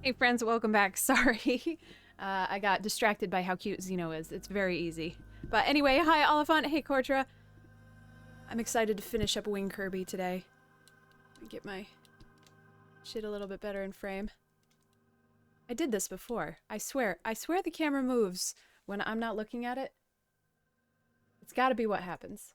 Hey friends, welcome back. Sorry. I got distracted by how cute Xeno is. It's very easy. But anyway, hi Oliphant, hey Cortra. I'm excited to finish up Wing Kirby today. Get my shit a little bit better in frame. I did this before. I swear the camera moves when I'm not looking at it. It's gotta be what happens.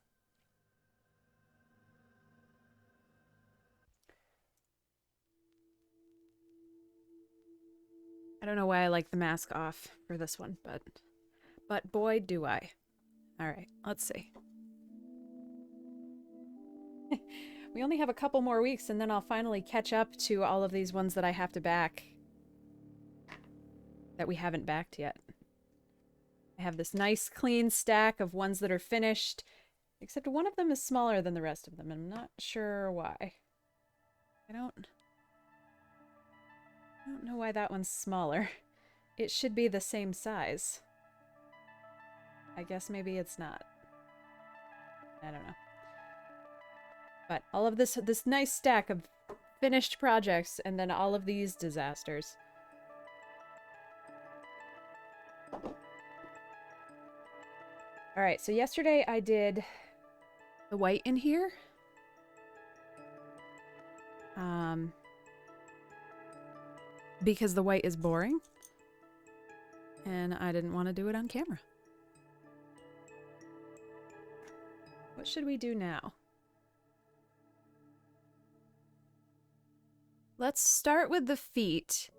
I don't know why I like the mask off for this one, but boy do I. Alright, let's see. We only have a couple more weeks and then I'll finally catch up to all of these ones that I have to back. That we haven't backed yet. I have this nice clean stack of ones that are finished, except one of them is smaller than the rest of them, and I'm not sure why. I don't know why that one's smaller. It should be the same size. I guess maybe it's not. I don't know. But all of this nice stack of finished projects, and then all of these disasters. Alright, so yesterday I did the white in here. Because the white is boring. And I didn't want to do it on camera. What should we do now? Let's start with the feet.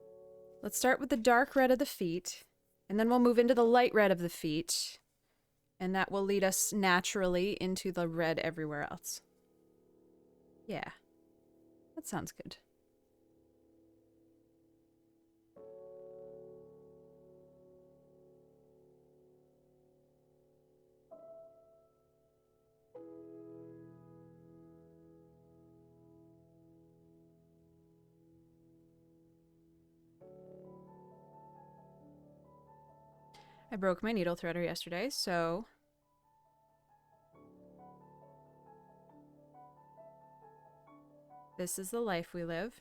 Let's start with the dark red of the feet. And then we'll move into the light red of the feet. And that will lead us naturally into the red everywhere else. Yeah. That sounds good. I broke my needle threader yesterday, so... this is the life we live.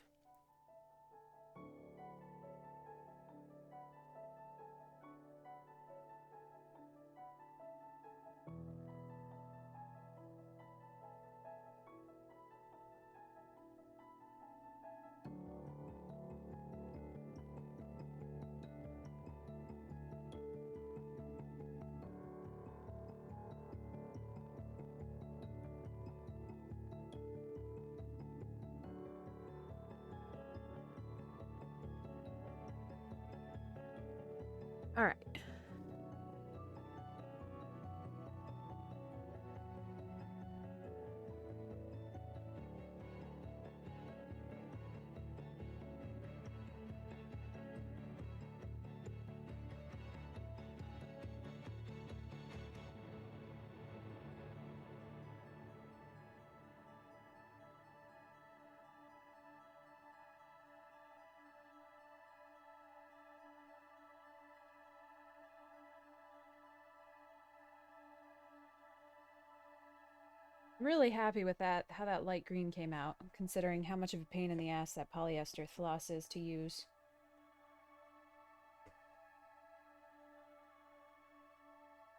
I'm really happy with that, how that light green came out, considering how much of a pain in the ass that polyester floss is to use.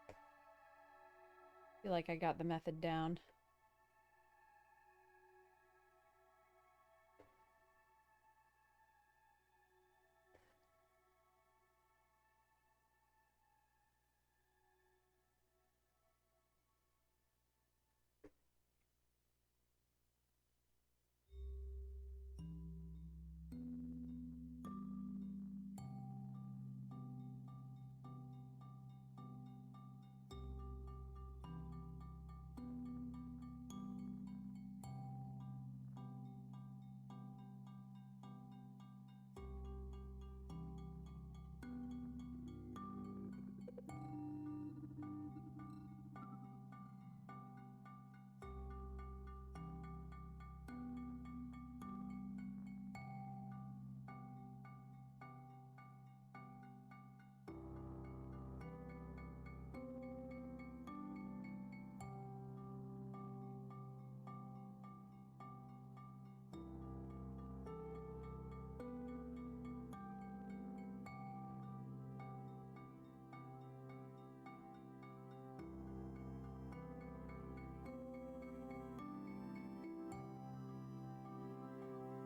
I feel like I got the method down.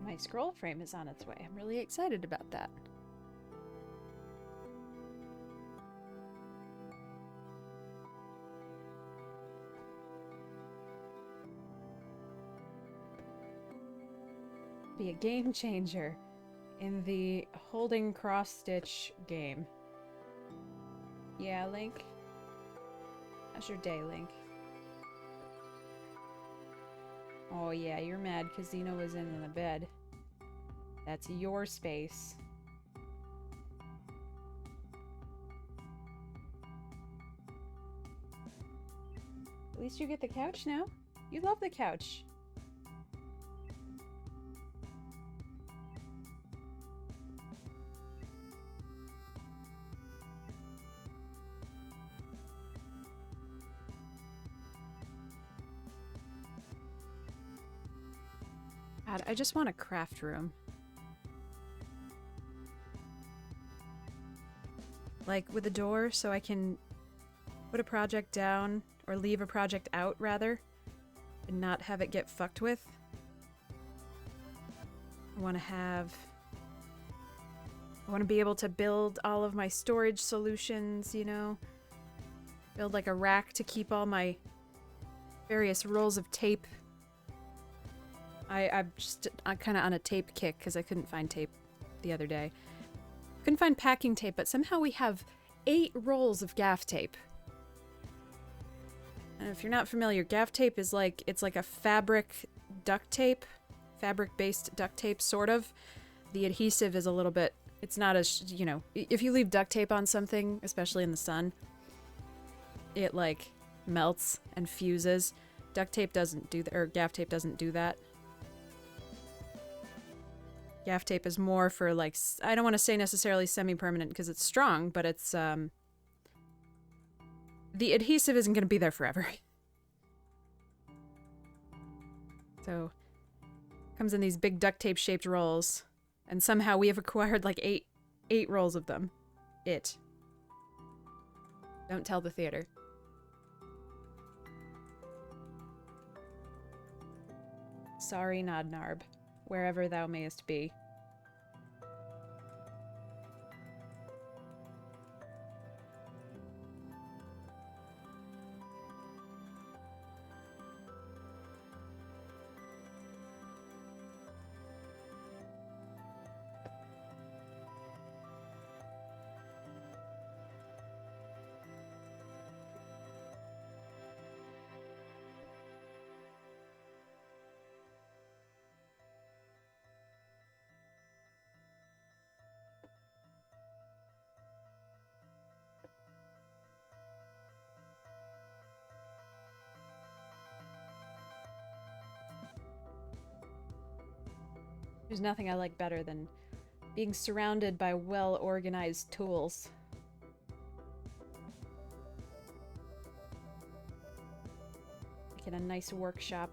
My scroll frame is on its way. I'm really excited about that. Be a game changer in the holding cross-stitch game. Yeah, Link? How's your day, Link? Oh yeah, you're mad because Xena was in the bed. That's your space. At least you get the couch now. You love the couch. God, I just want a craft room. Like with a door so I can put a project down, or leave a project out rather, and not have it get fucked with. I want to be able to build all of my storage solutions, you know? Build like a rack to keep all my various rolls of tape. I'm kind of on a tape kick because I couldn't find tape the other day. Couldn't find packing tape, but somehow we have 8 rolls of gaff tape. And if you're not familiar, gaff tape is it's like a fabric duct tape, fabric-based duct tape, sort of. The adhesive is a little bit, it's not as, you know, if you leave duct tape on something, especially in the sun, it like melts and fuses. Duct tape doesn't do that, or gaff tape doesn't do that. Gaff tape is more for like, I don't want to say necessarily semi-permanent because it's strong, but it's, the adhesive isn't going to be there forever. So, comes in these big duct tape shaped rolls, and somehow we have acquired like eight rolls of them. Don't tell the theater. Sorry, Nodnarb, wherever thou mayest be. There's nothing I like better than being surrounded by well-organized tools. I Get a nice workshop.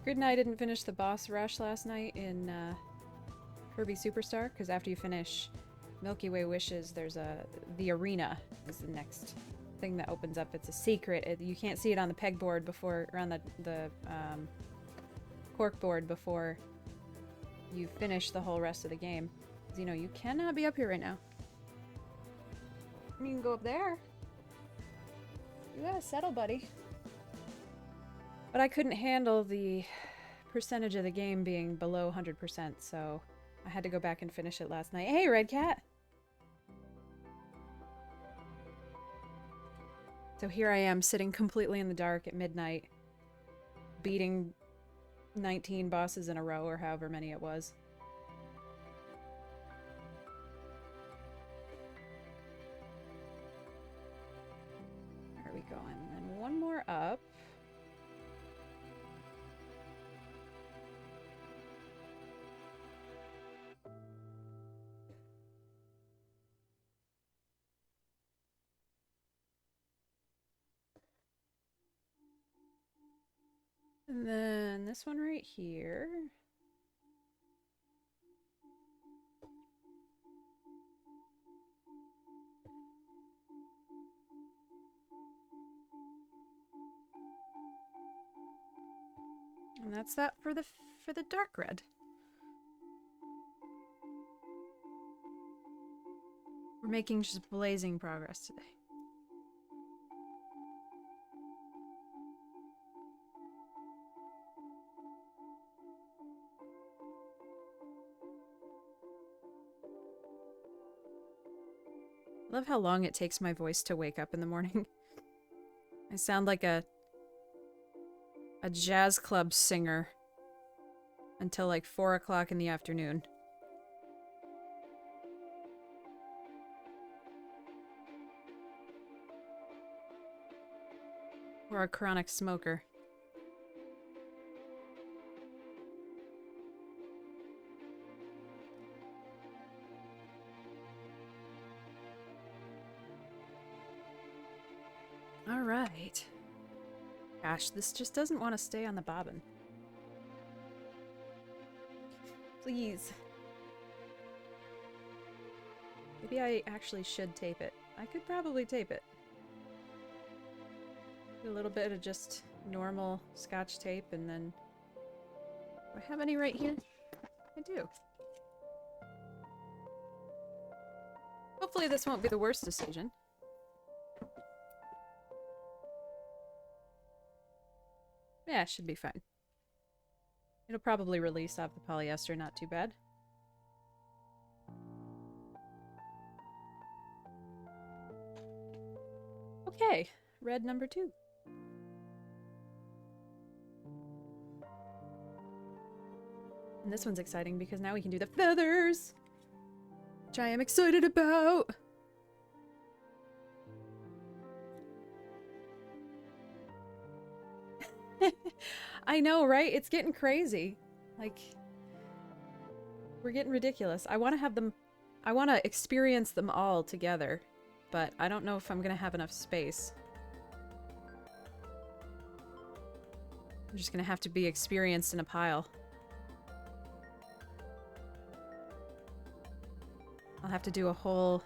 Good night. I didn't finish the boss rush last night in Kirby Superstar, because after you finish Milky Way Wishes, there's the arena is the next thing that opens up. It's a secret. You can't see it on the pegboard before, or on the cork board before you finish the whole rest of the game. You know, you cannot be up here right now. You can go up there. You gotta settle, buddy. But I couldn't handle the percentage of the game being below 100%, so I had to go back and finish it last night. Hey, Red Cat! So here I am, sitting completely in the dark at midnight, beating 19 bosses in a row, or however many it was. There we go, and then one more up. And then this one right here. And that's that for the dark red. We're making just blazing progress today. I love how long it takes my voice to wake up in the morning. I sound like a jazz club singer until like 4 o'clock in the afternoon. Or a chronic smoker. All right. Gosh, this just doesn't want to stay on the bobbin. Please. Maybe I actually should tape it. I could probably tape it. Do a little bit of just normal Scotch tape, and then... Do I have any right here? I do. Hopefully this won't be the worst decision. Yeah, it should be fine. It'll probably release off the polyester, not too bad. Okay, red number 2. And this one's exciting because now we can do the feathers! Which I am excited about! I know, right? It's getting crazy. Like, we're getting ridiculous. I want to have them... I want to experience them all together, but I don't know if I'm going to have enough space. I'm just going to have to be experienced in a pile. I'll have to do a whole...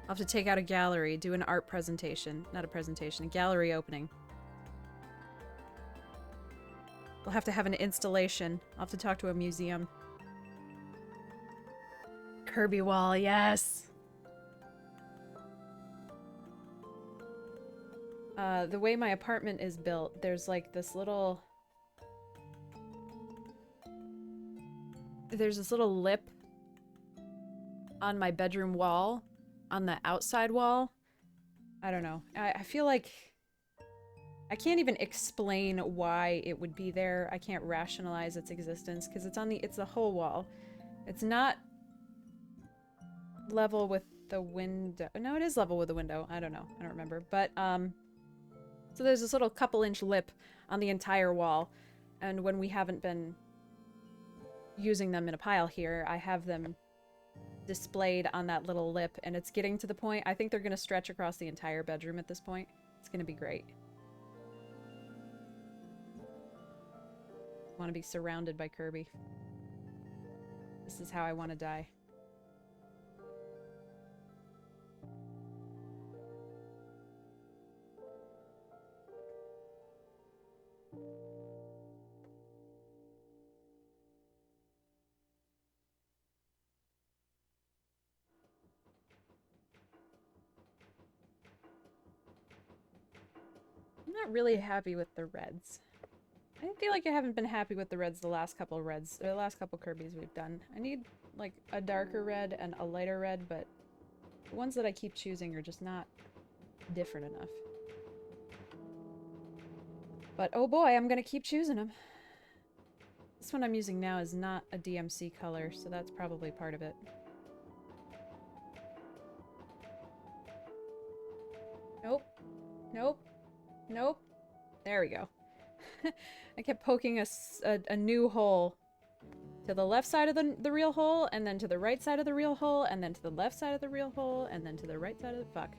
I'll have to take out a gallery, do an art presentation. Not a presentation, a gallery opening. They'll have to have an installation. I'll have to talk to a museum. Kirby wall, yes! The way my apartment is built, there's like this little... There's this little lip on my bedroom wall, on the outside wall. I don't know. I feel like I can't even explain why it would be there. I can't rationalize its existence because it's the whole wall. It's not level with the window. No, it is level with the window. I don't know. I don't remember. But so there's this little couple-inch lip on the entire wall, and when we haven't been using them in a pile here, I have them displayed on that little lip, and it's getting to the point. I think they're going to stretch across the entire bedroom at this point. It's going to be great. I want to be surrounded by Kirby. This is how I want to die. I'm not really happy with the reds. I feel like I haven't been happy with the reds the last couple Kirbys we've done. I need like a darker red and a lighter red, but the ones that I keep choosing are just not different enough. But oh boy, I'm gonna keep choosing them. This one I'm using now is not a DMC color, so that's probably part of it. Nope. Nope. Nope. There we go. I kept poking a new hole to the left side of the real hole, and then to the right side of the real hole, and then to the left side of the real hole, and then to the right side of the... Fuck.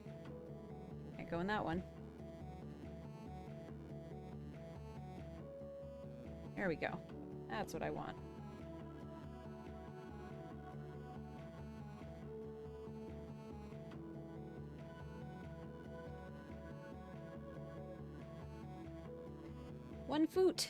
Can't go in that one. There we go. That's what I want. One foot.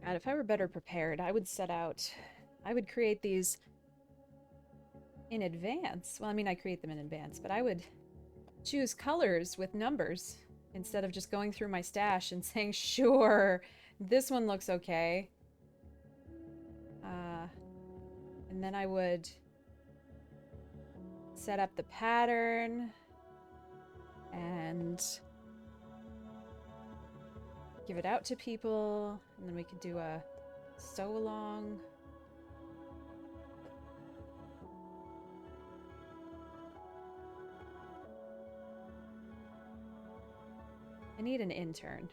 God, if I were better prepared, I would set out... I would create these in advance. Well, I mean, I create them in advance, but I would choose colors with numbers instead of just going through my stash and saying, sure, this one looks okay. And then I would set up the pattern and give it out to people, and then we could do a sew along. I need an intern.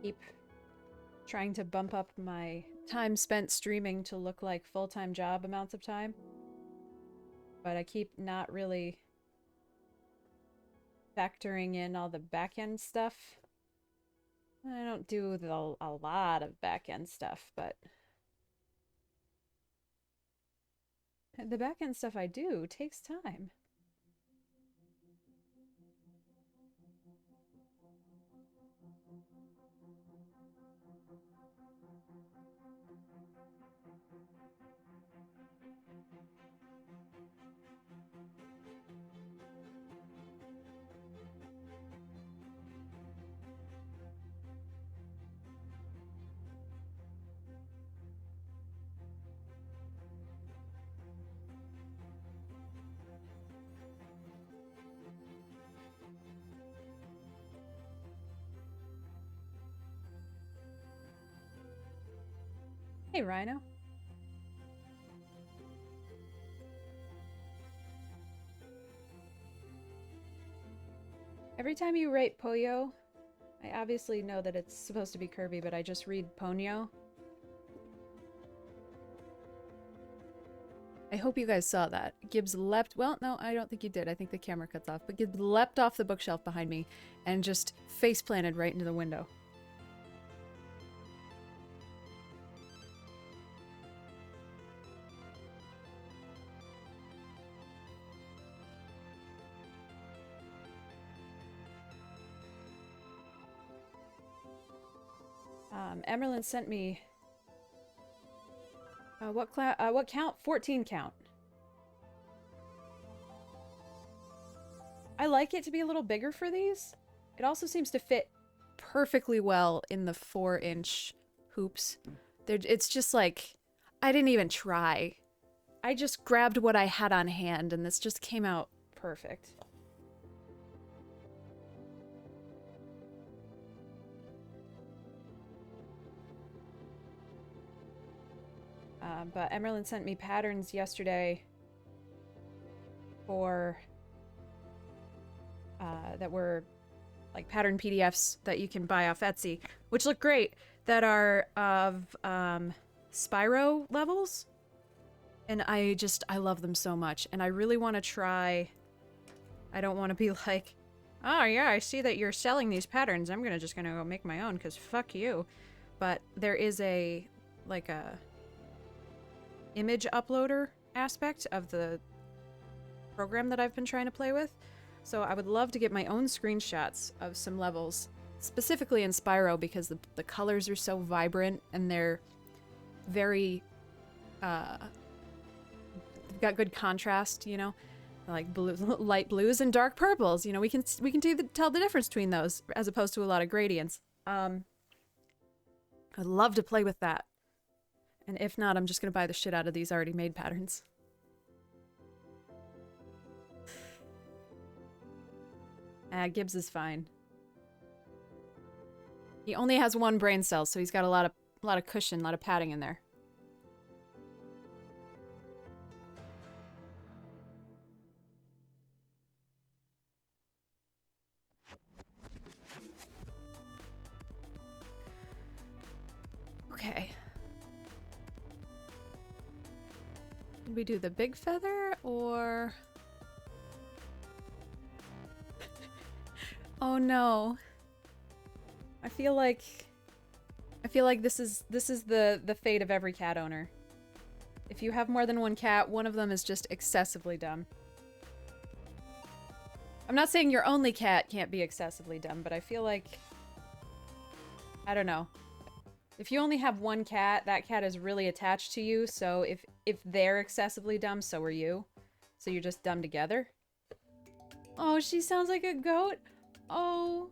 Keep trying to bump up my time spent streaming to look like full-time job amounts of time. But I keep not really factoring in all the back-end stuff. I don't do a lot of back-end stuff, but the back-end stuff I do takes time. Hey, Rhino. Every time you write Poyo, I obviously know that it's supposed to be Kirby, but I just read Ponyo. I hope you guys saw that. Gibbs leapt... Well, no, I don't think you did. I think the camera cuts off. But Gibbs leapt off the bookshelf behind me and just face-planted right into the window. Emerlyn sent me... what count? 14 count. I like it to be a little bigger for these. It also seems to fit perfectly well in the 4-inch hoops. It's just like, I didn't even try. I just grabbed what I had on hand and this just came out perfect. But Emerlyn sent me patterns yesterday for that were like pattern PDFs that you can buy off Etsy, which look great, that are of Spyro levels. And I love them so much. And I really want to try... I don't want to be like, oh yeah, I see that you're selling these patterns. I'm just gonna go make my own, because fuck you. But there is a, like a... image uploader aspect of the program that I've been trying to play with. So I would love to get my own screenshots of some levels, specifically in Spyro, because the colors are so vibrant and they're very, they've got good contrast, you know, like blue, light blues and dark purples. You know, we can tell the difference between those as opposed to a lot of gradients. I'd love to play with that. And if not, I'm just gonna buy the shit out of these already made patterns. Gibbs is fine. He only has one brain cell, so he's got a lot of cushion, a lot of padding in there. Okay. Did we do the big feather, or... Oh no. I feel like this is the fate of every cat owner. If you have more than one cat, one of them is just excessively dumb. I'm not saying your only cat can't be excessively dumb, but I feel like, I don't know. If you only have one cat, that cat is really attached to you, so if they're excessively dumb, so are you. So you're just dumb together. Oh, she sounds like a goat. Oh.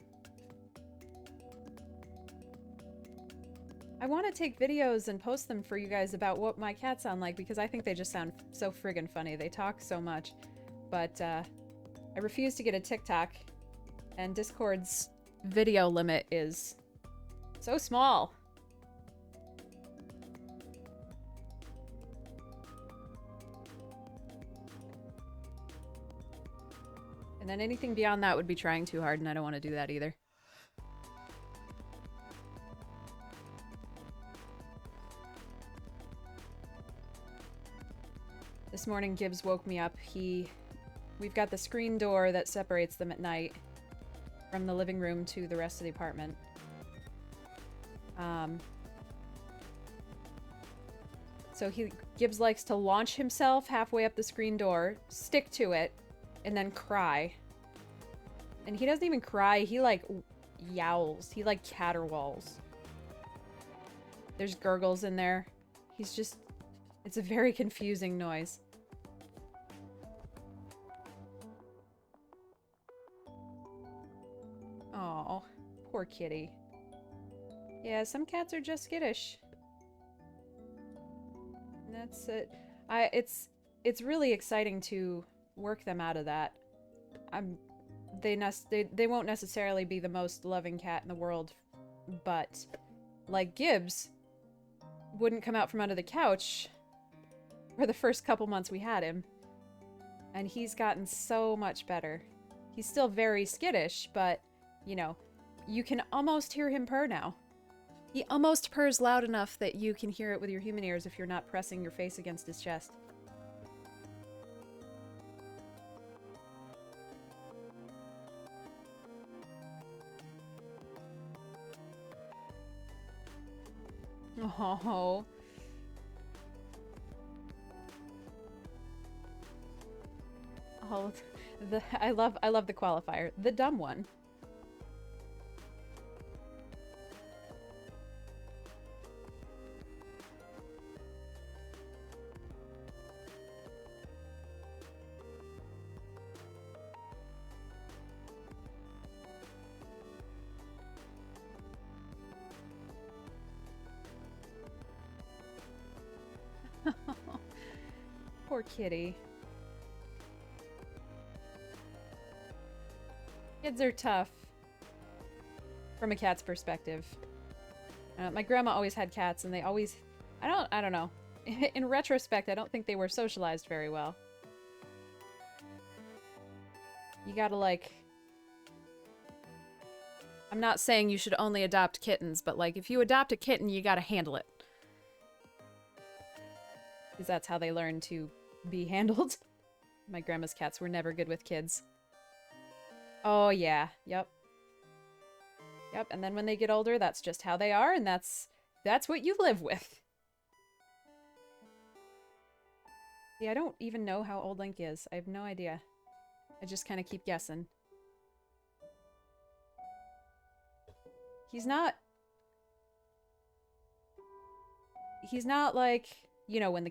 I want to take videos and post them for you guys about what my cats sound like, because I think they just sound so friggin' funny. They talk so much. But, I refuse to get a TikTok, and Discord's video limit is so small. And then anything beyond that would be trying too hard, and I don't want to do that either. This morning, Gibbs woke me up. We've got the screen door that separates them at night from the living room to the rest of the apartment. So Gibbs likes to launch himself halfway up the screen door, stick to it, and then cry. And he doesn't even cry, he like yowls. He like caterwauls. There's gurgles in there. He's just... It's a very confusing noise. Oh, poor kitty. Yeah, some cats are just skittish. And that's it. It's really exciting to work them out of that. They won't necessarily be the most loving cat in the world, but like Gibbs wouldn't come out from under the couch for the first couple months we had him, and he's gotten so much better. He's still very skittish, but you know, You can almost hear him purr now. He almost purrs loud enough that you can hear it with your human ears if you're not pressing your face against his chest. Oh. Oh, I love the qualifier. The dumb one. Poor kitty. Kids are tough. From a cat's perspective. My grandma always had cats and they always... I don't know. In retrospect, I don't think they were socialized very well. You gotta, like... I'm not saying you should only adopt kittens, but, like, if you adopt a kitten, you gotta handle it. Because that's how they learn to be handled. My grandma's cats were never good with kids. Oh, yeah. Yep. Yep, and then when they get older, that's just how they are, and that's what you live with. Yeah, I don't even know how old Link is. I have no idea. I just kind of keep guessing. He's not like, you know, when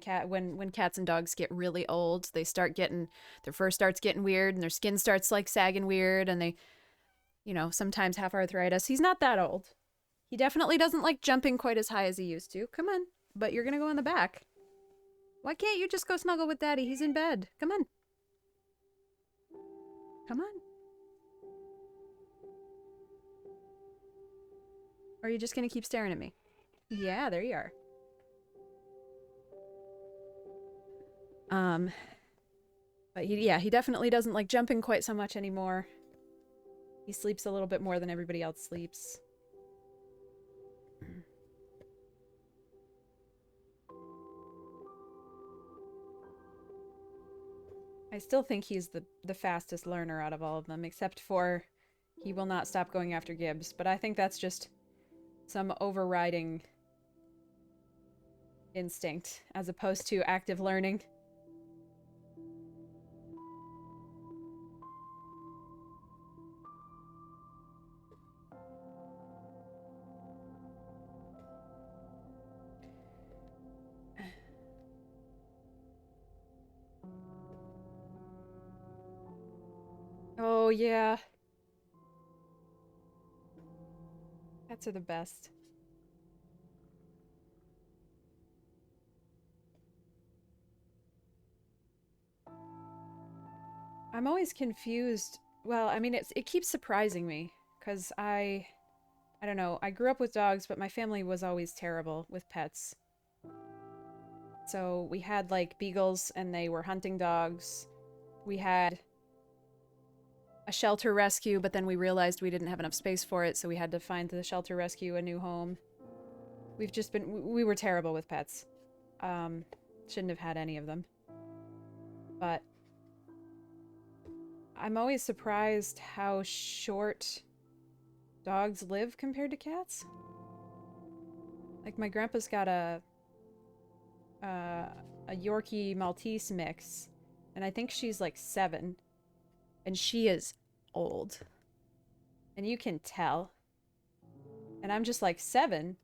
when cats and dogs get really old, they start getting, their fur starts getting weird and their skin starts like sagging weird and they, you know, sometimes have arthritis. He's not that old. He definitely doesn't like jumping quite as high as he used to. Come on, but you're gonna go in the back. Why can't you just go snuggle with Daddy? He's in bed. Come on. Come on. Or are you just gonna keep staring at me? Yeah, there you are. But he definitely doesn't like jumping quite so much anymore. He sleeps a little bit more than everybody else sleeps. I still think he's the fastest learner out of all of them, except for he will not stop going after Gibbs. But I think that's just some overriding instinct as opposed to active learning. Oh, yeah. Cats are the best. I'm always confused. Well, I mean, it keeps surprising me, because I don't know, I grew up with dogs, but my family was always terrible with pets. So we had, like, beagles, and they were hunting dogs. We had a shelter rescue, but then we realized we didn't have enough space for it, so we had to find the shelter rescue a new home. We were terrible with pets. Shouldn't have had any of them. But I'm always surprised how short dogs live compared to cats. Like, my grandpa's got a Yorkie Maltese mix, and I think she's like 7. And she is old. And you can tell. And I'm just like, 7?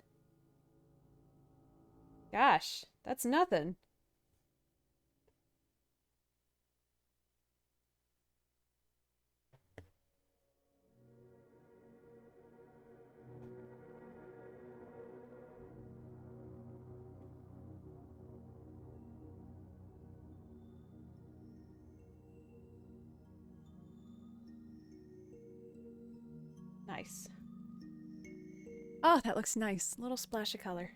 Gosh, that's nothing. Nice. Oh, that looks nice. Little splash of color.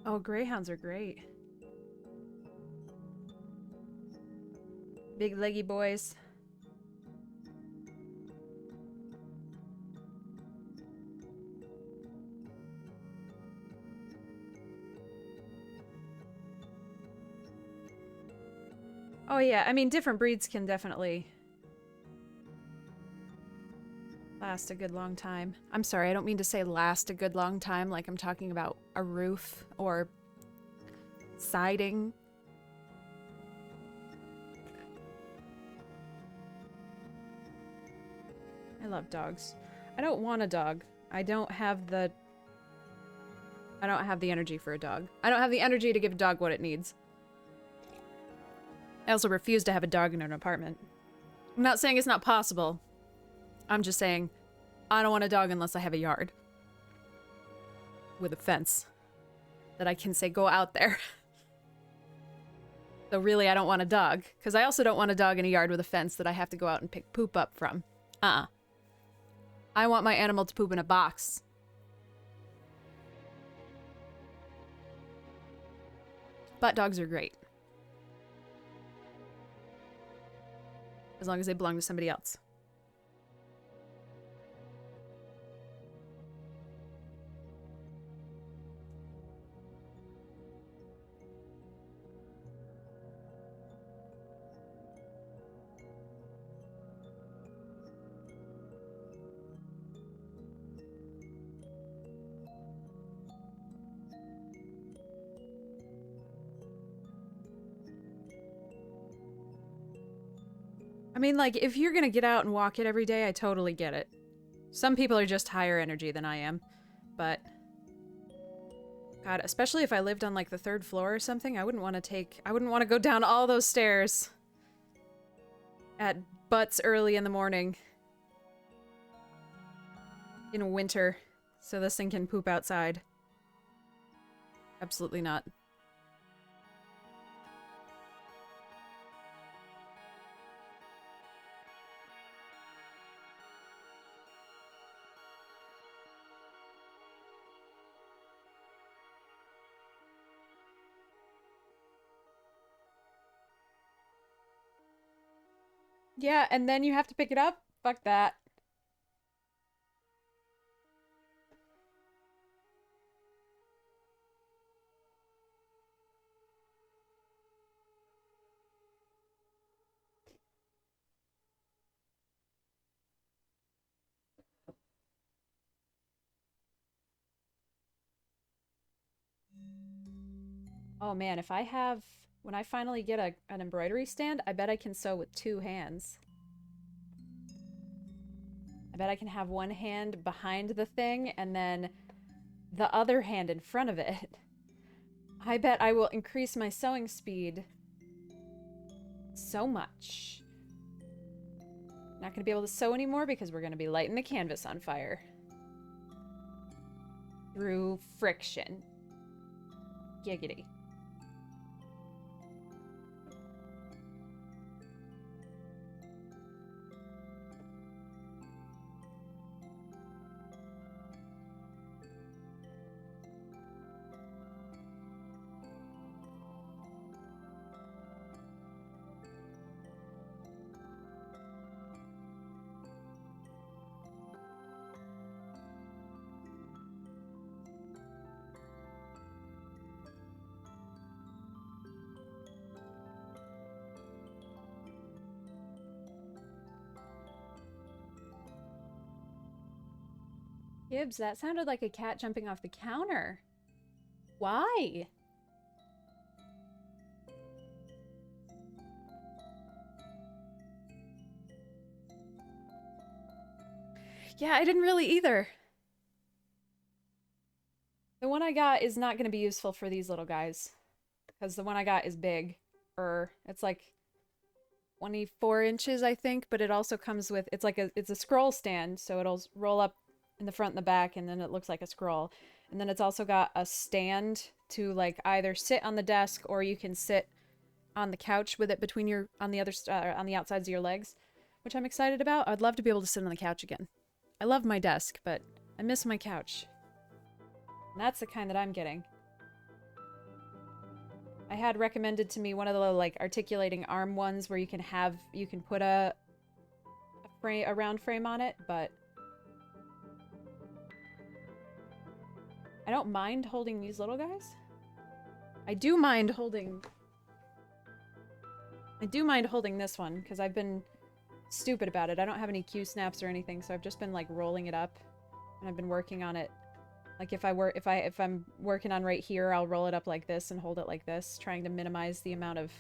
Oh, greyhounds are great. Big leggy boys. Oh yeah, I mean, different breeds can definitely last a good long time. I'm sorry, I don't mean to say last a good long time like I'm talking about a roof or siding. I love dogs. I don't want a dog. I don't have the energy for a dog. I don't have the energy to give a dog what it needs. I also refuse to have a dog in an apartment. I'm not saying it's not possible. I'm just saying I don't want a dog unless I have a yard. With a fence. That I can say, go out there. So really, I don't want a dog. Because I also don't want a dog in a yard with a fence that I have to go out and pick poop up from. I want my animal to poop in a box. But dogs are great. As long as they belong to somebody else. I mean, like, if you're gonna get out and walk it every day, I totally get it. Some people are just higher energy than I am, but... God, especially if I lived on, like, the 3rd floor or something, I wouldn't want to go down all those stairs at butts early in the morning. In winter, so this thing can poop outside. Absolutely not. Yeah, and then you have to pick it up? Fuck that. Oh man, if I have... When I finally get an embroidery stand, I bet I can sew with 2 hands. I bet I can have one hand behind the thing and then the other hand in front of it. I bet I will increase my sewing speed so much. Not gonna be able to sew anymore because we're gonna be lighting the canvas on fire. Through friction. Giggity. Gibbs, that sounded like a cat jumping off the counter. Why? Yeah, I didn't really either. The one I got is not going to be useful for these little guys. Because the one I got is big. It's like 24 inches, I think, but it also comes with... It's a scroll stand, so it'll roll up in the front and the back, and then it looks like a scroll. And then it's also got a stand to, like, either sit on the desk, or you can sit on the couch with it between your... on the outsides of your legs, which I'm excited about. I'd love to be able to sit on the couch again. I love my desk, but I miss my couch. And that's the kind that I'm getting. I had recommended to me one of the like articulating arm ones where you can put a round frame on it, but I don't mind holding these little guys. I do mind holding this one because I've been stupid about it. I don't have any Q snaps or anything, so I've just been like rolling it up, and I've been working on it. Like if I'm working on right here, I'll roll it up like this and hold it like this, trying to minimize the amount of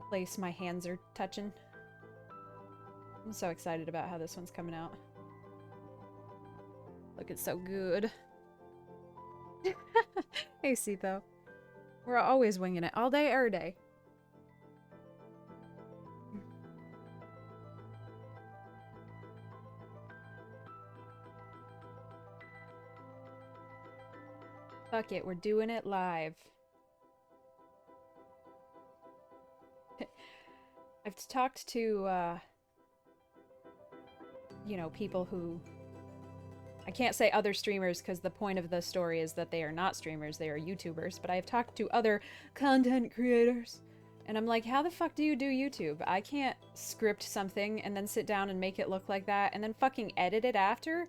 place my hands are touching. I'm so excited about how this one's coming out. Look, it's so good. Hey, Sitho. We're always winging it. All day, every day. Fuck it, we're doing it live. I've talked to, you know, people who... I can't say other streamers because the point of the story is that they are not streamers, they are YouTubers, but I have talked to other content creators. And I'm like, how the fuck do you do YouTube? I can't script something and then sit down and make it look like that and then fucking edit it after.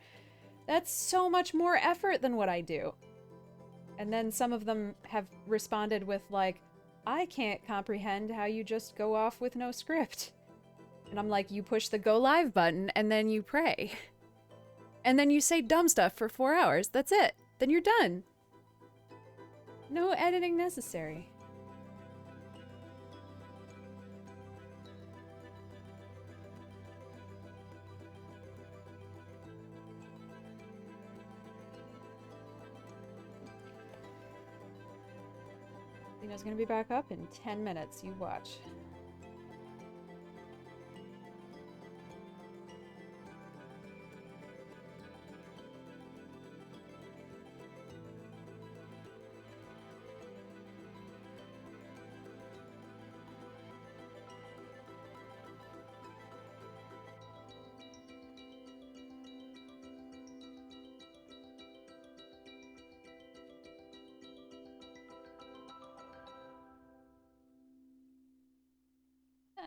That's so much more effort than what I do. And then some of them have responded with like, I can't comprehend how you just go off with no script. And I'm like, you push the go live button and then you pray. And then you say dumb stuff for 4 hours. That's it. Then you're done. No editing necessary. Dina's gonna be back up in 10 minutes. You watch.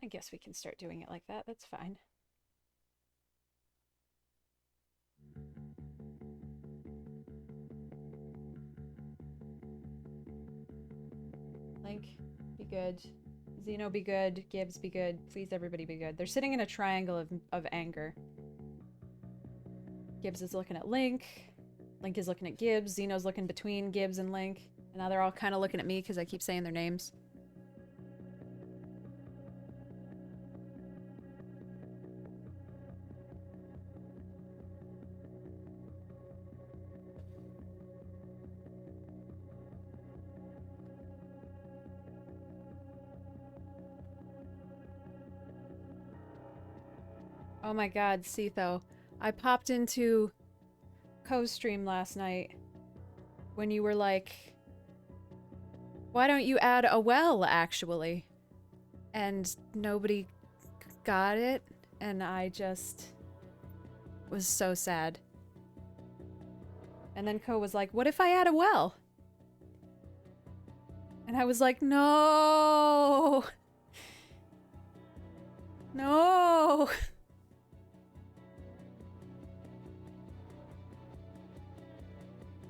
I guess we can start doing it like that. That's fine. Link, be good. Xeno, be good. Gibbs, be good. Please, everybody, be good. They're sitting in a triangle of anger. Gibbs is looking at Link. Link is looking at Gibbs. Xeno's looking between Gibbs and Link. And now they're all kind of looking at me because I keep saying their names. Oh my god, Sitho. I popped into co-stream last night when you were like, why don't you add a well, actually? And nobody got it, and I just was so sad. And then Ko was like, what if I add a well? And I was like, no! No!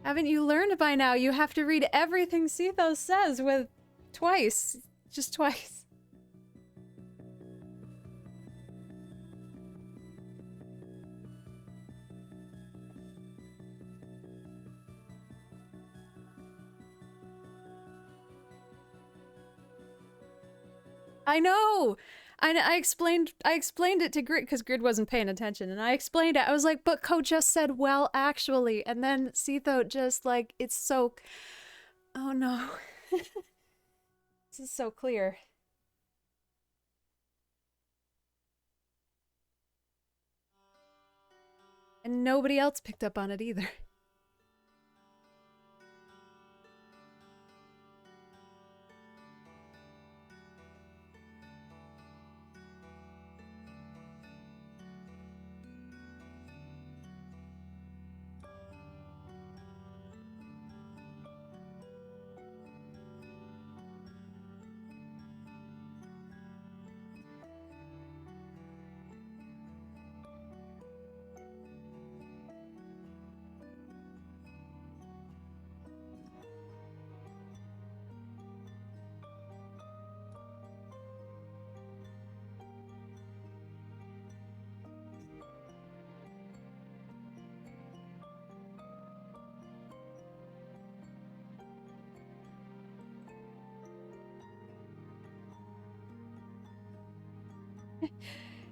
Haven't you learned by now? You have to read everything Sitho says with twice. Just twice. I know! I explained it to Grid, because Grid wasn't paying attention, and I explained it. I was like, but Ko just said, well, actually, and then Sitho just, like, it's so... Oh no. This is so clear. And nobody else picked up on it either.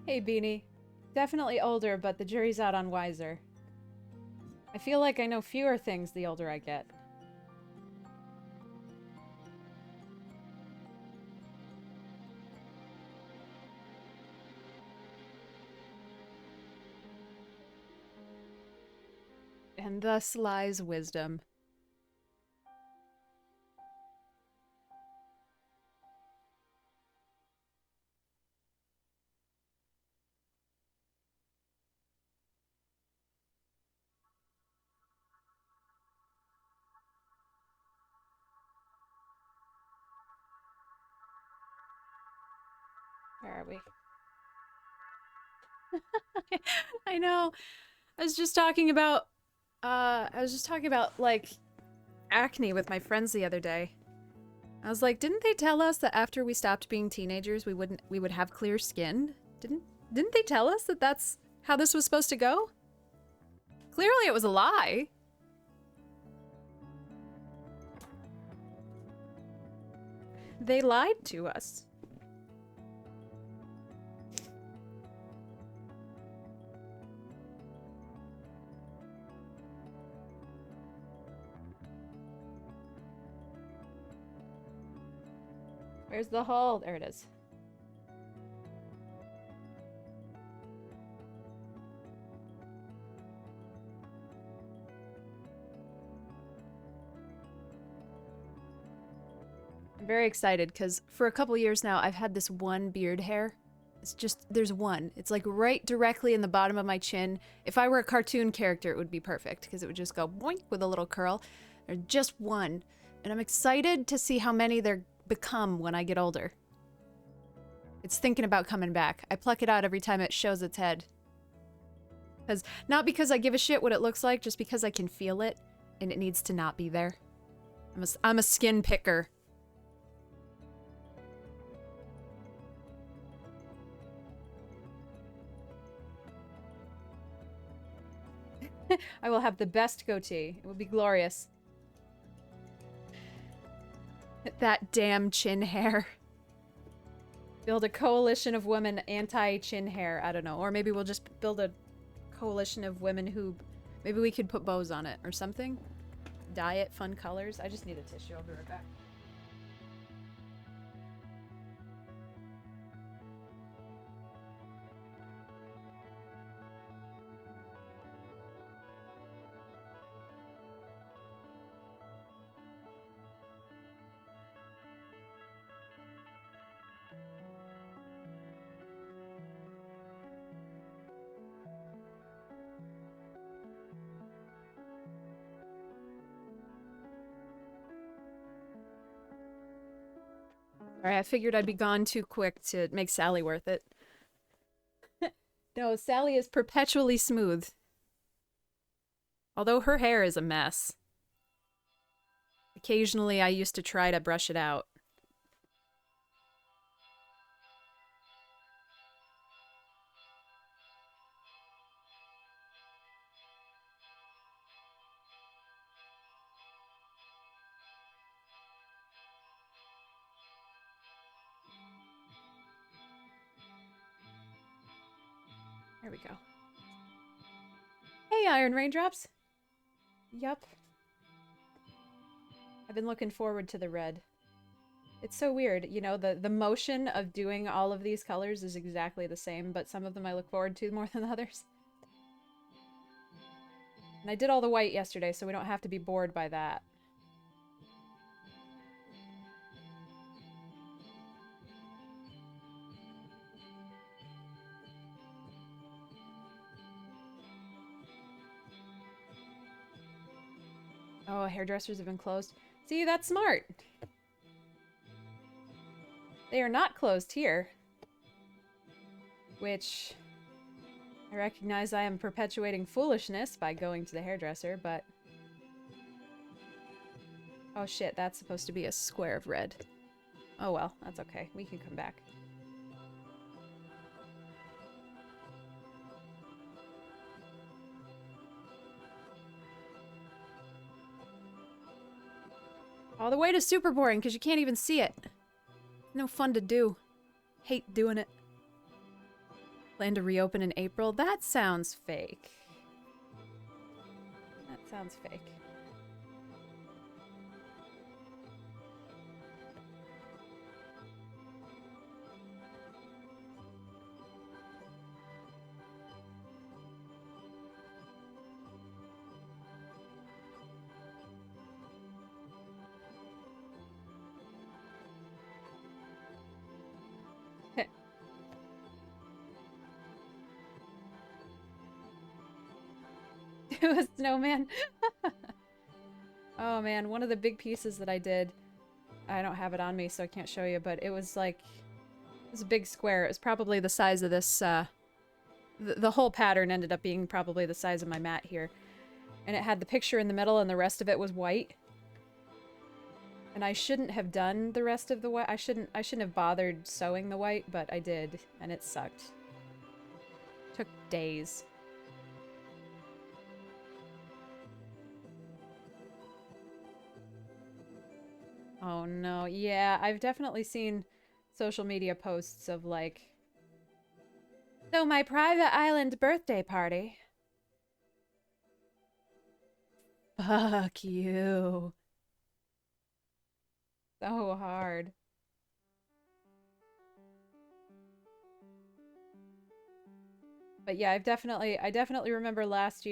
Hey, Beanie. Definitely older, but the jury's out on wiser. I feel like I know fewer things the older I get. And thus lies wisdom. Where are we? I know. I was just talking about like acne with my friends the other day. I was like, didn't they tell us that after we stopped being teenagers, we would have clear skin? Didn't they tell us that that's how this was supposed to go? Clearly it was a lie. They lied to us. Where's the hole? There it is. I'm very excited because for a couple years now, I've had this one beard hair. It's just, there's one. It's like right directly in the bottom of my chin. If I were a cartoon character, it would be perfect because it would just go boink with a little curl. There's just one. And I'm excited to see how many there become when I get older. It's thinking about coming back. I pluck it out every time it shows its head. Not because I give a shit what it looks like, just because I can feel it and it needs to not be there. I'm a skin picker. I will have the best goatee. It will be glorious. That damn chin hair. Build a coalition of women anti-chin hair. I don't know. Or maybe we'll just build a coalition of women who... Maybe we could put bows on it or something. Dye it fun colors. I just need a tissue. I'll be right back. Alright, I figured I'd be gone too quick to make Sally worth it. No, Sally is perpetually smooth. Although her hair is a mess. Occasionally I used to try to brush it out. There we go. Hey, Iron Raindrops! Yup. I've been looking forward to the red. It's so weird, you know, the motion of doing all of these colors is exactly the same, but some of them I look forward to more than others. And I did all the white yesterday, so we don't have to be bored by that. Oh, hairdressers have been closed. See, that's smart. They are not closed here. Which... I recognize I am perpetuating foolishness by going to the hairdresser, but... Oh shit, that's supposed to be a square of red. Oh well, that's okay. We can come back. All the way to super boring, because you can't even see it. No fun to do. Hate doing it. Plan to reopen in April? That sounds fake. That sounds fake. Do a snowman. Oh man, one of the big pieces that I did, I don't have it on me so I can't show you, but it was like, it was a big square. It was probably the size of this, the whole pattern ended up being probably the size of my mat here. And it had the picture in the middle and the rest of it was white. And I shouldn't have done the rest of the white. I shouldn't have bothered sewing the white, but I did, and it sucked. Took days. Oh no, yeah, I've definitely seen social media posts of like, so my private island birthday party. Fuck you. So hard. But yeah, I definitely remember last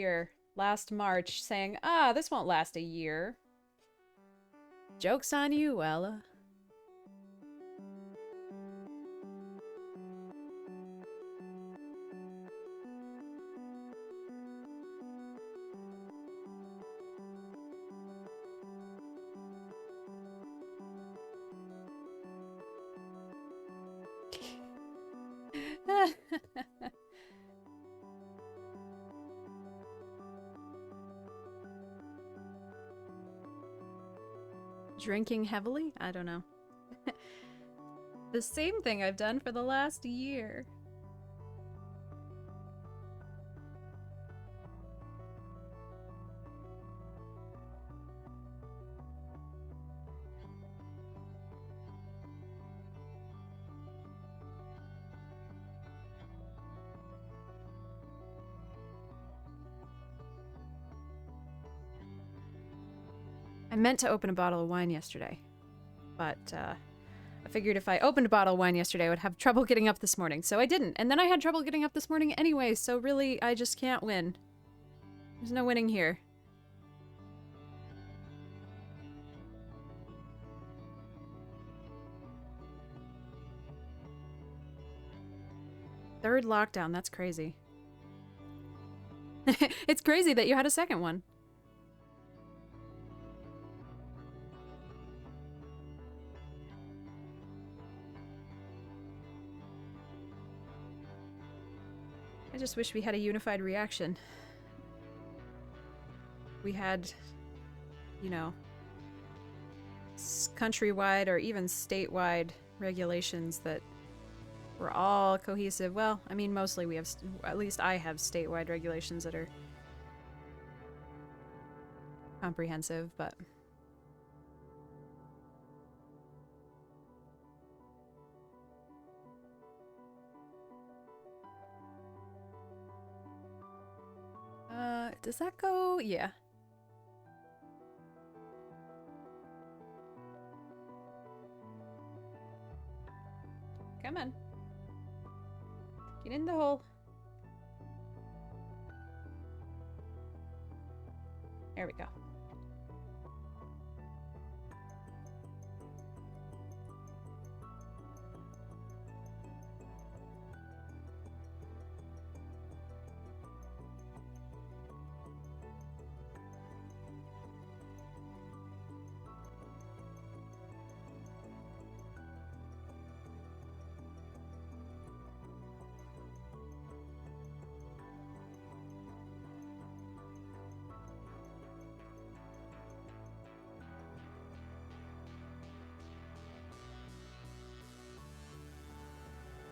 March, saying, ah, this won't last a year. Joke's on you, Ella. Drinking heavily? I don't know. The same thing I've done for the last year. I meant to open a bottle of wine yesterday, but I figured if I opened a bottle of wine yesterday, I would have trouble getting up this morning, so I didn't. And then I had trouble getting up this morning anyway, so really, I just can't win. There's no winning here. Third lockdown, that's crazy. It's crazy that you had a second one. I just wish we had a unified reaction. We had, you know, countrywide or even statewide regulations that were all cohesive. Well, I mean, mostly we have, at least I have statewide regulations that are comprehensive, but... does that go? Yeah. Come on. Get in the hole. There we go.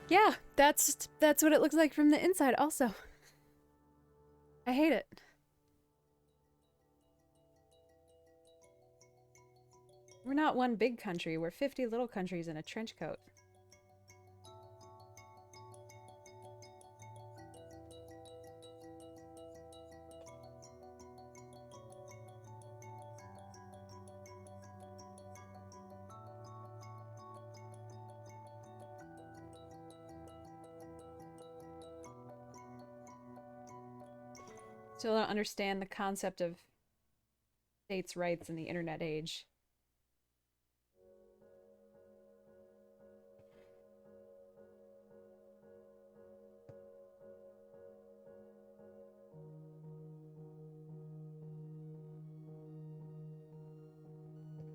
Yeah, that's what it looks like from the inside also. I hate it. We're not one big country, we're 50 little countries in a trench coat. Still don't understand the concept of states' rights in the internet age.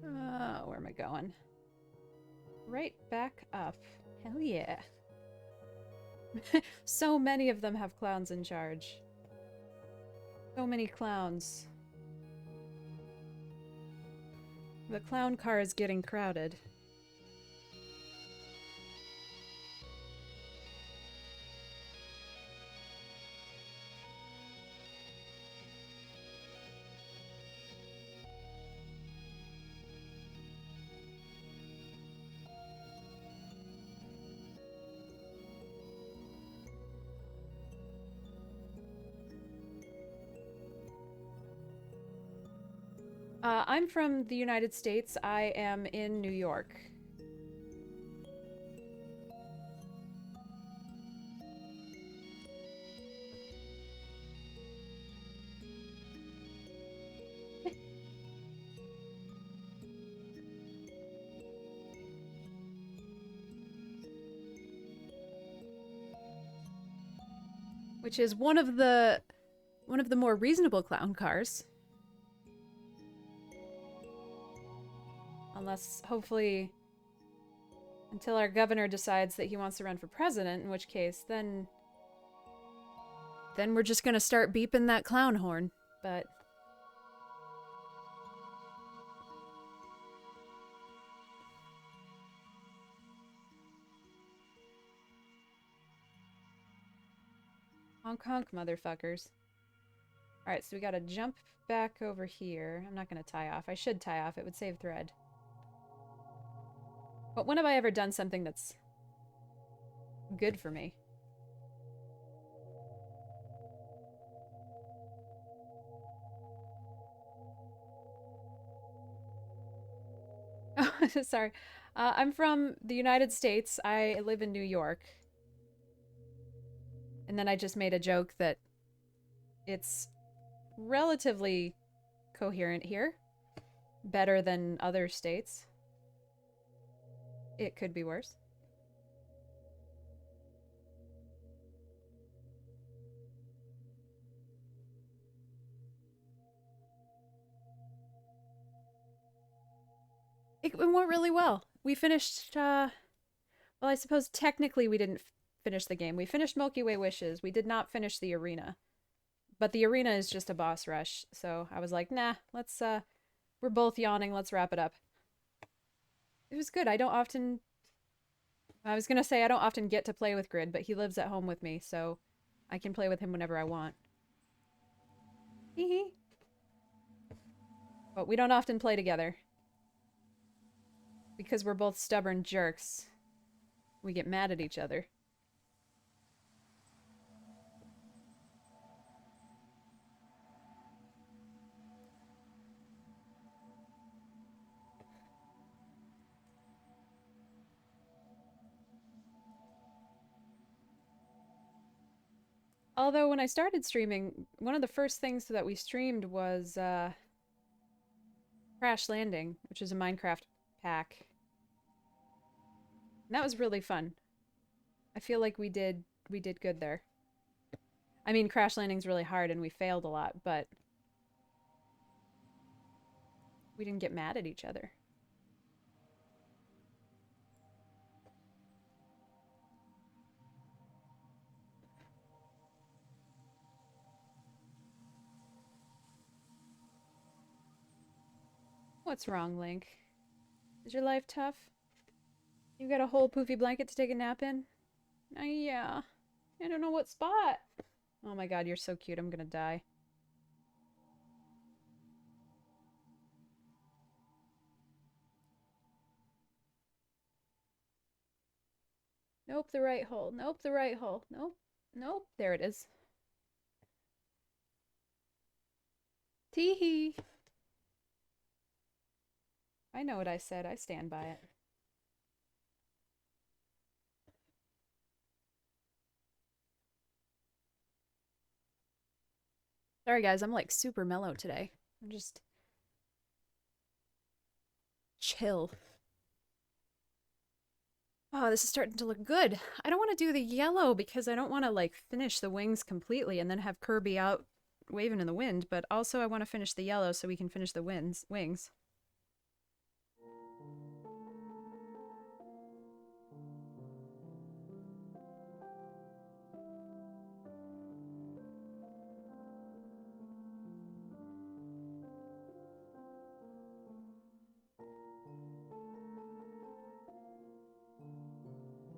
Where am I going? Right back up. Hell yeah. So many of them have clowns in charge. So many clowns. The clown car is getting crowded. I'm from the United States. I am in New York. Which is one of the more reasonable clown cars. Unless, hopefully, until our governor decides that he wants to run for president, in which case, then we're just gonna start beeping that clown horn. But honk honk, motherfuckers. Alright, so we gotta jump back over here. I'm not gonna tie off. I should tie off. It would save thread. But when have I ever done something that's good for me? Oh, sorry. I'm from the United States. I live in New York. And then I just made a joke that it's relatively coherent here. Better than other states. It could be worse. It went really well. We finished, well, I suppose technically we didn't finish the game. We finished Milky Way Wishes. We did not finish the arena. But the arena is just a boss rush. So I was like, nah, let's, we're both yawning. Let's wrap it up. It was good. I don't often get to play with Grid, but he lives at home with me, so I can play with him whenever I want. Hee. But we don't often play together. Because we're both stubborn jerks. We get mad at each other. Although when I started streaming, one of the first things that we streamed was Crash Landing, which is a Minecraft pack. And that was really fun. I feel like we did good there. I mean, Crash Landing's really hard and we failed a lot, but we didn't get mad at each other. What's wrong, Link? Is your life tough? You got a whole poofy blanket to take a nap in? Yeah. I don't know what spot. Oh my god, you're so cute. I'm gonna die. Nope, the right hole. Nope, the right hole. Nope. Nope. There it is. Tee-hee. I know what I said. I stand by it. Sorry guys, I'm like super mellow today. I'm just chill. Oh, this is starting to look good. I don't want to do the yellow because I don't want to like finish the wings completely and then have Kirby out waving in the wind, but also I want to finish the yellow so we can finish the wings.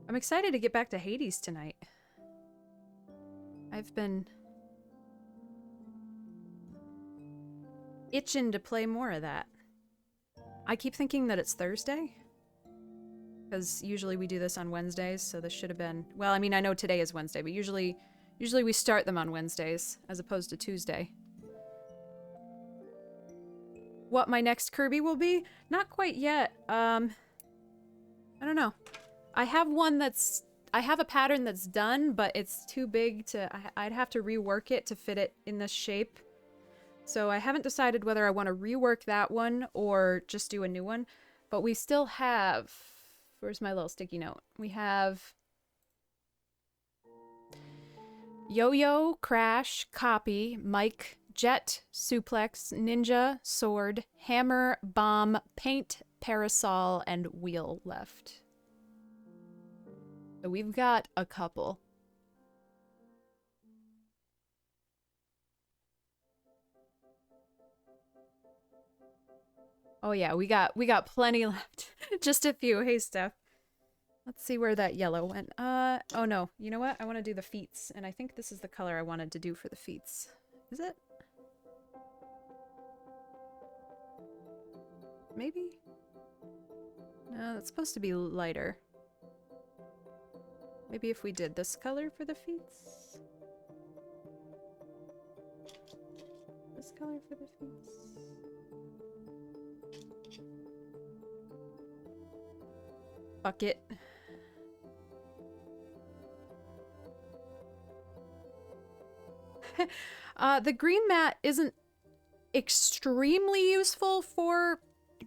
I'm excited to get back to Hades tonight. I've been itching to play more of that. I keep thinking that it's Thursday, because usually we do this on Wednesdays, so this should have been... Well, I mean, I know today is Wednesday, but usually we start them on Wednesdays, as opposed to Tuesday. What my next Kirby will be? Not quite yet. I don't know. I have one that's... I have a pattern that's done, but it's too big to... I'd have to rework it to fit it in this shape. So I haven't decided whether I want to rework that one or just do a new one. But we still have... Where's my little sticky note? We have... Yo-Yo, Crash, Copy, Mike, Jet, Suplex, Ninja, Sword, Hammer, Bomb, Paint, Parasol, and Wheel left. So we've got a couple. Oh yeah, we got plenty left. Just a few. Hey, Steph. Let's see where that yellow went. Oh no. You know what? I want to do the feets, and I think this is the color I wanted to do for the feets. Is it? Maybe? No, it's supposed to be lighter. Maybe if we did this color for the feets? This color for the feets? Bucket. The green mat isn't extremely useful for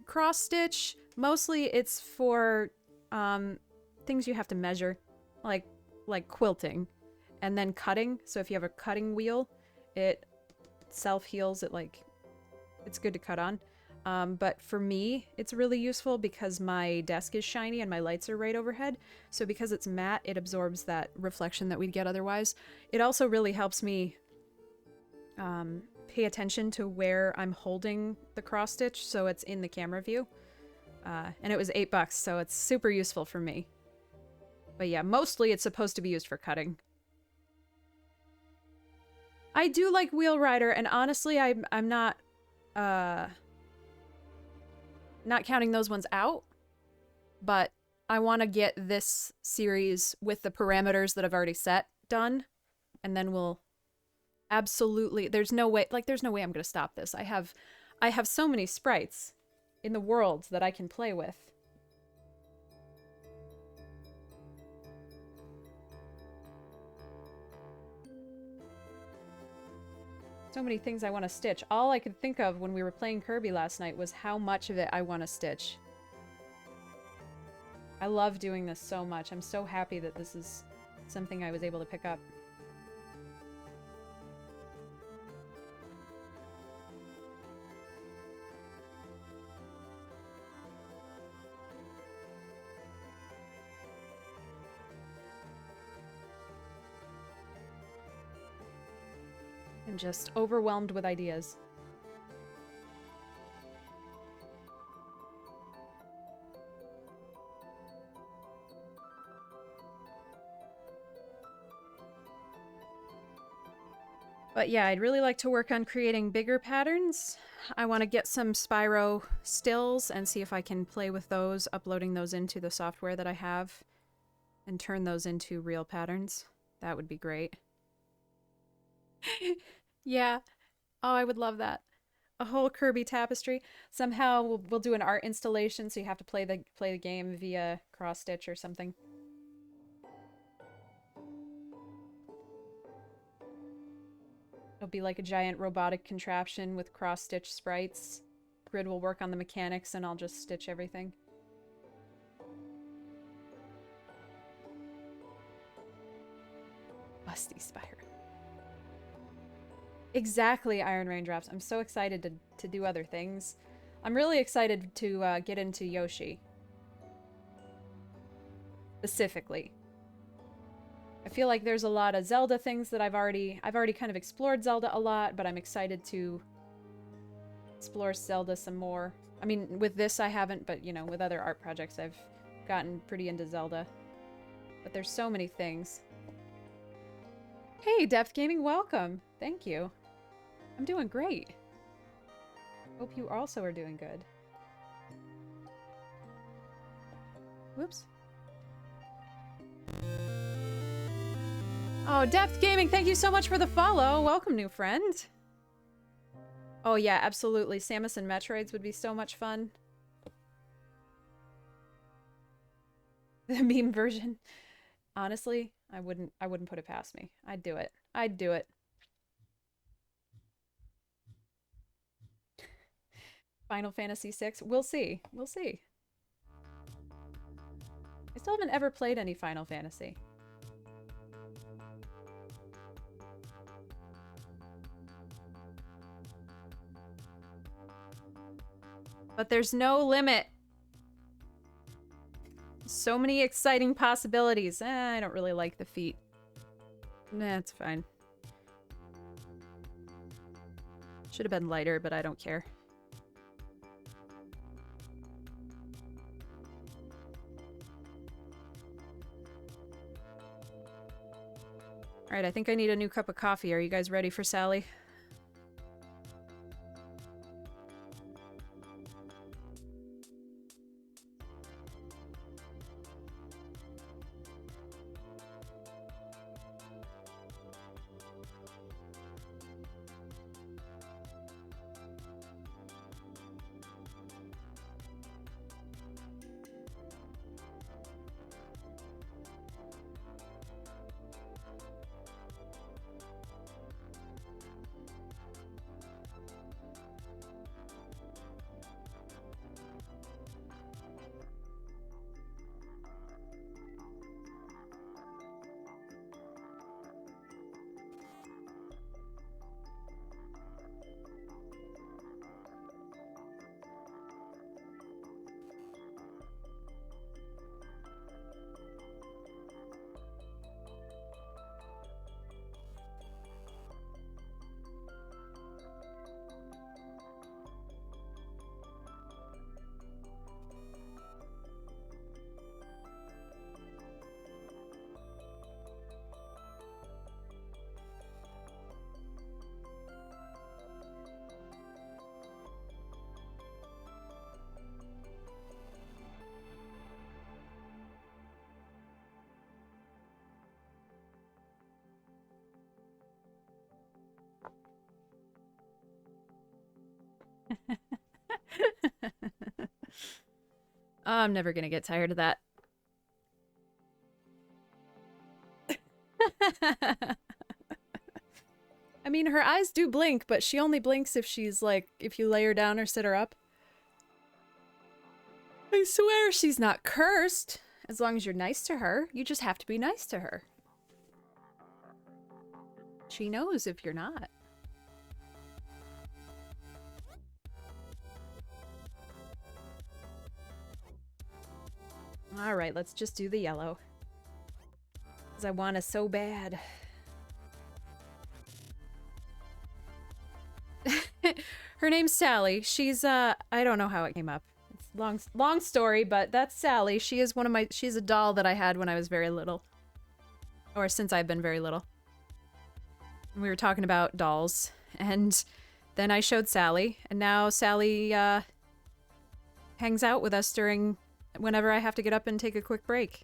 cross stitch. Mostly it's for things you have to measure, like quilting and then cutting. So if you have a cutting wheel, it self-heals. It's good to cut on. But for me, it's really useful because my desk is shiny and my lights are right overhead. So because it's matte, it absorbs that reflection that we'd get otherwise. It also really helps me pay attention to where I'm holding the cross stitch, so it's in the camera view. And it was $8, so it's super useful for me. But yeah, mostly it's supposed to be used for cutting. I do like Wheel Rider, and honestly, I'm not counting those ones out, but I want to get this series with the parameters that I've already set done, and then we'll absolutely... There's no way I'm going to stop this. I have so many sprites in the world that I can play with. So many things I want to stitch. All I could think of when we were playing Kirby last night was how much of it I want to stitch. I love doing this so much. I'm so happy that this is something I was able to pick up. I'm just overwhelmed with ideas. But yeah, I'd really like to work on creating bigger patterns. I want to get some Spyro stills and see if I can play with those, uploading those into the software that I have, and turn those into real patterns. That would be great. Yeah. Oh, I would love that. A whole Kirby tapestry. Somehow we'll do an art installation, so you have to play the game via cross stitch or something. It'll be like a giant robotic contraption with cross-stitch sprites. Grid will work on the mechanics and I'll just stitch everything. Busty Spire. Exactly, Iron Raindrops. I'm so excited to do other things. I'm really excited to get into Yoshi. Specifically. I feel like there's a lot of Zelda things that I've already kind of explored Zelda a lot, but I'm excited to explore Zelda some more. I mean, with this I haven't, but you know, with other art projects I've gotten pretty into Zelda. But there's so many things. Hey, Depth Gaming, welcome. Thank you. I'm doing great. Hope you also are doing good. Whoops. Oh, Depth Gaming, thank you so much for the follow. Welcome, new friend. Oh yeah, absolutely. Samus and Metroids would be so much fun. The meme version. Honestly, I wouldn't put it past me. I'd do it. I'd do it. Final Fantasy VI. We'll see. We'll see. I still haven't ever played any Final Fantasy. But there's no limit. So many exciting possibilities. I don't really like the feet. Nah, it's fine. Should have been lighter, but I don't care. Alright, I think I need a new cup of coffee. Are you guys ready for Sally? I'm never gonna get tired of that. I mean, her eyes do blink, but she only blinks if she's like, if you lay her down or sit her up. I swear she's not cursed. As long as you're nice to her, you just have to be nice to her. She knows if you're not. Alright, let's just do the yellow. Because I want to so bad. Her name's Sally. She's, I don't know how it came up. It's long story, but that's Sally. She is she's a doll that I had when I was very little. Or since I've been very little. We were talking about dolls. And then I showed Sally. And now Sally, hangs out with us whenever I have to get up and take a quick break.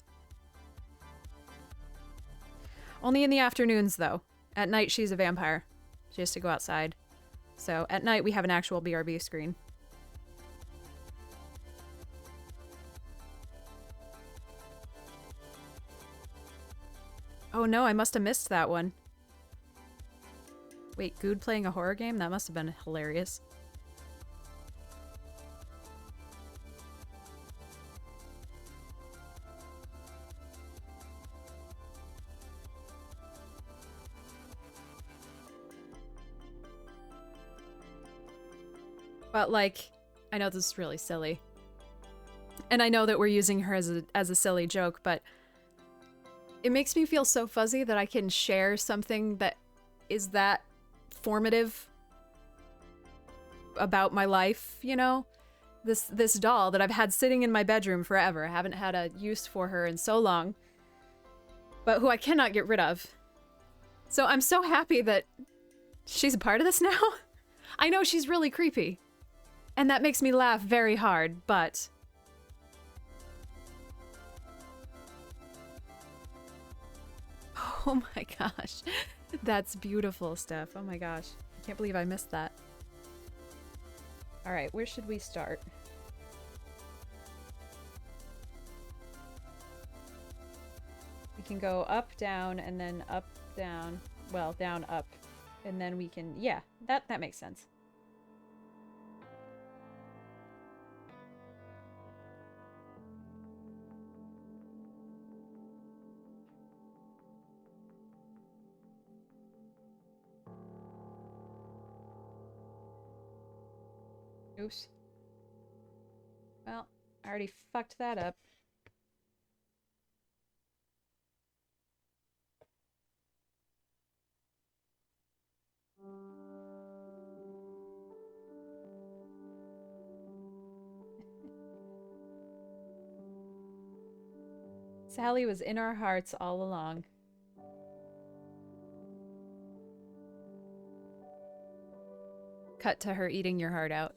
Only in the afternoons, though. At night, she's a vampire. She has to go outside. So, at night, we have an actual BRB screen. Oh no, I must have missed that one. Wait, Good playing a horror game? That must have been hilarious. But, like, I know this is really silly. And I know that we're using her as a silly joke, but it makes me feel so fuzzy that I can share something that is that formative about my life, you know? This doll that I've had sitting in my bedroom forever. I haven't had a use for her in so long, but who I cannot get rid of. So I'm so happy that she's a part of this now. I know she's really creepy, and that makes me laugh very hard, but... Oh my gosh. That's beautiful, Steph. Oh my gosh. I can't believe I missed that. Alright, where should we start? We can go up, down, and then up, down. Well, down, up. And then we can... Yeah, that makes sense. Oops. Well, I already fucked that up. Sally was in our hearts all along. Cut to her eating your heart out.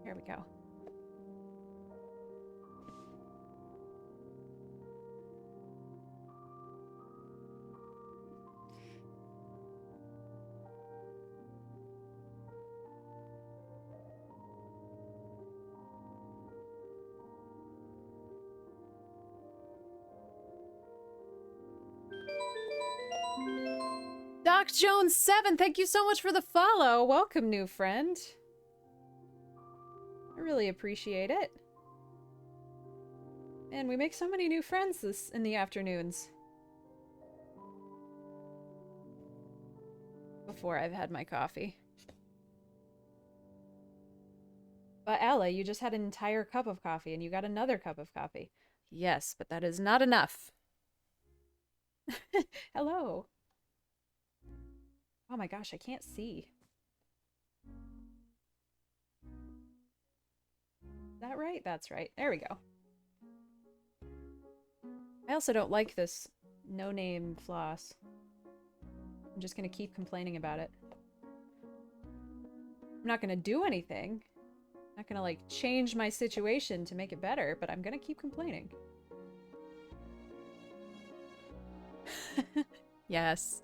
Here we go. Doc Jones 7, thank you so much for the follow. Welcome, new friend. I really appreciate it. Man, we make so many new friends in the afternoons. Before I've had my coffee. But Ella, you just had an entire cup of coffee and you got another cup of coffee. Yes, but that is not enough. Hello. Oh my gosh, I can't see. Is that right? That's right. There we go. I also don't like this no-name floss. I'm just gonna keep complaining about it. I'm not gonna do anything. I'm not gonna, like, change my situation to make it better, but I'm gonna keep complaining. Yes.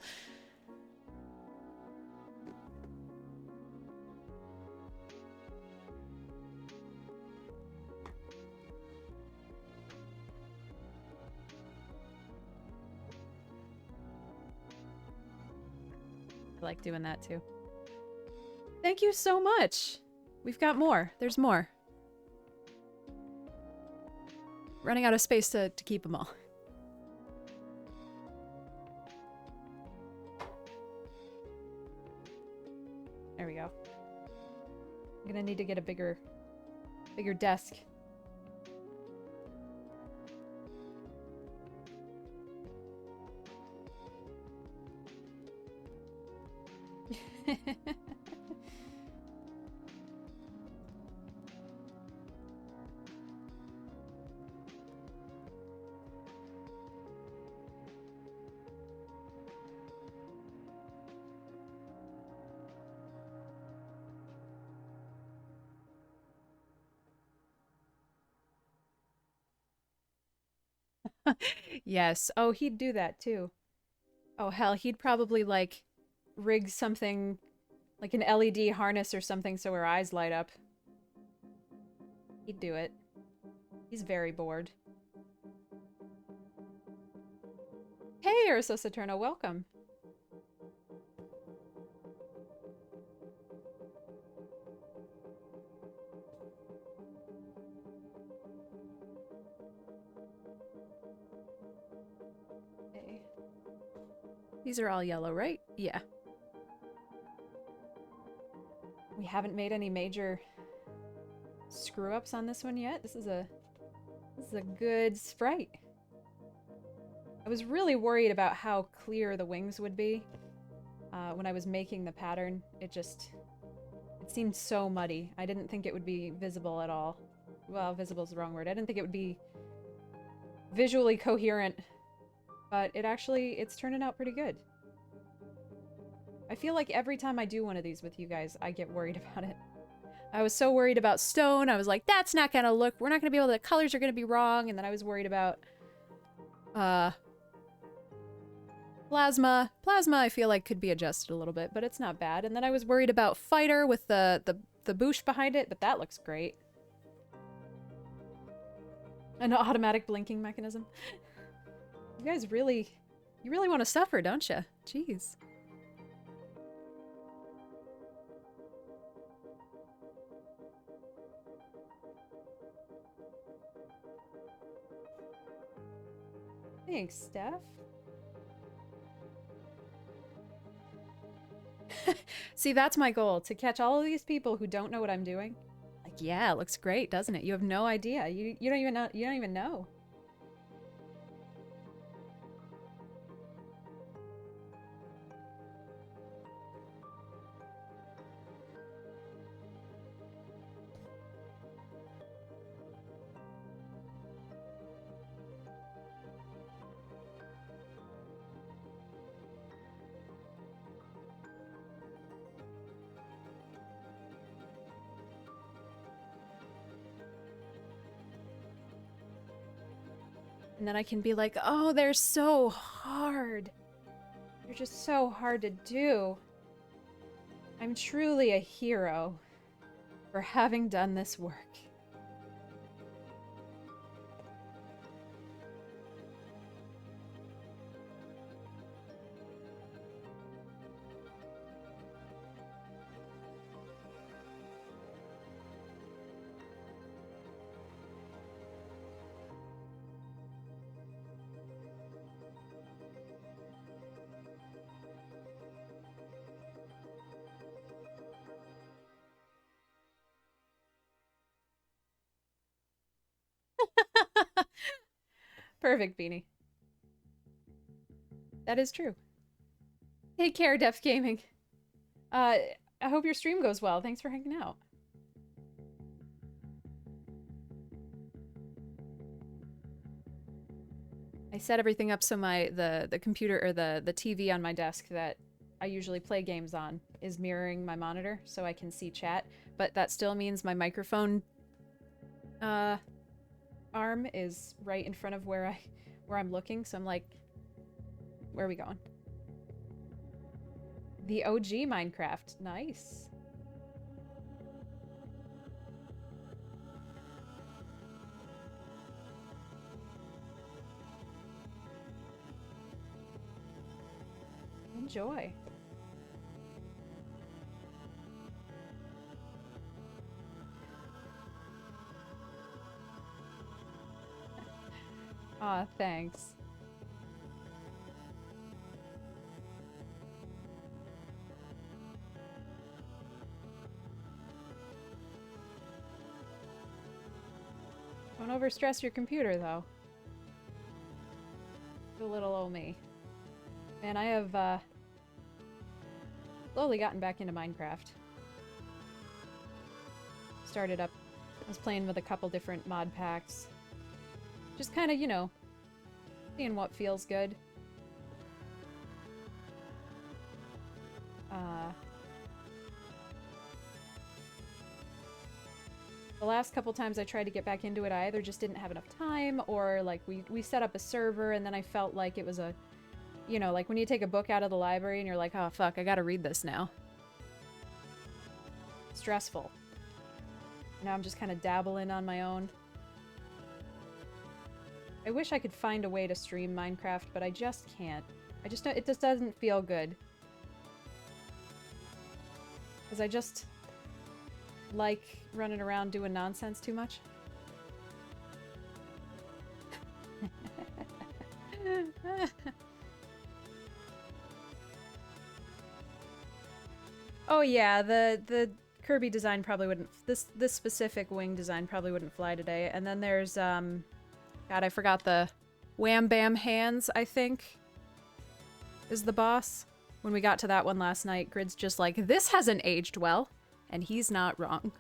I like doing that too. Thank you so much. We've got more. There's more. Running out of space to keep them all. There we go. I'm gonna need to get a bigger desk. Yes. Oh, he'd do that too. Oh, hell, he'd probably like rig something like an LED harness or something so her eyes light up. He'd do it. He's very bored. Hey, Urso Saturno, welcome. Okay. These are all yellow, right? Yeah. We haven't made any major screw-ups on this one yet. This is a good sprite. I was really worried about how clear the wings would be when I was making the pattern. It seemed so muddy. I didn't think it would be visible at all. Well, visible is the wrong word. I didn't think it would be visually coherent, but it's turning out pretty good. I feel like every time I do one of these with you guys, I get worried about it. I was so worried about stone. I was like, that's not gonna look, we're not gonna be able to, the colors are gonna be wrong. And then I was worried about, plasma. Plasma, I feel like could be adjusted a little bit, but it's not bad. And then I was worried about fighter with the boosh behind it, but that looks great. An automatic blinking mechanism. You guys you really want to suffer, don't you? Jeez. Thanks, Steph. See, that's my goal, to catch all of these people who don't know what I'm doing. Like, yeah, it looks great, doesn't it? You have no idea. You don't even know. You don't even know. And then I can be like, oh, they're so hard. They're just so hard to do. I'm truly a hero for having done this work. Perfect, Beanie. That is true. Take care, Def Gaming. I hope your stream goes well. Thanks for hanging out. I set everything up so the computer or the TV on my desk that I usually play games on is mirroring my monitor so I can see chat, but that still means my microphone arm is right in front of where I'm looking, so I'm like, where are we going? The OG Minecraft. Nice. Enjoy. Aw, thanks. Don't overstress your computer, though. The little old me. Man, I have, slowly gotten back into Minecraft. Started up, I was playing with a couple different mod packs. Just kind of, you know, seeing what feels good. The last couple times I tried to get back into it, I either just didn't have enough time, or like we set up a server and then I felt like it was a, you know, like when you take a book out of the library and you're like, oh fuck, I gotta read this now. Stressful. Now I'm just kind of dabbling on my own. I wish I could find a way to stream Minecraft, but I just can't. I just don't, it just doesn't feel good. Because I just like running around doing nonsense too much. Oh yeah, the Kirby design probably wouldn't, this specific wing design probably wouldn't fly today. And then there's God, I forgot the Wham Bam Hands, I think is the boss. When we got to that one last night, Grid's just like, this hasn't aged well, and he's not wrong.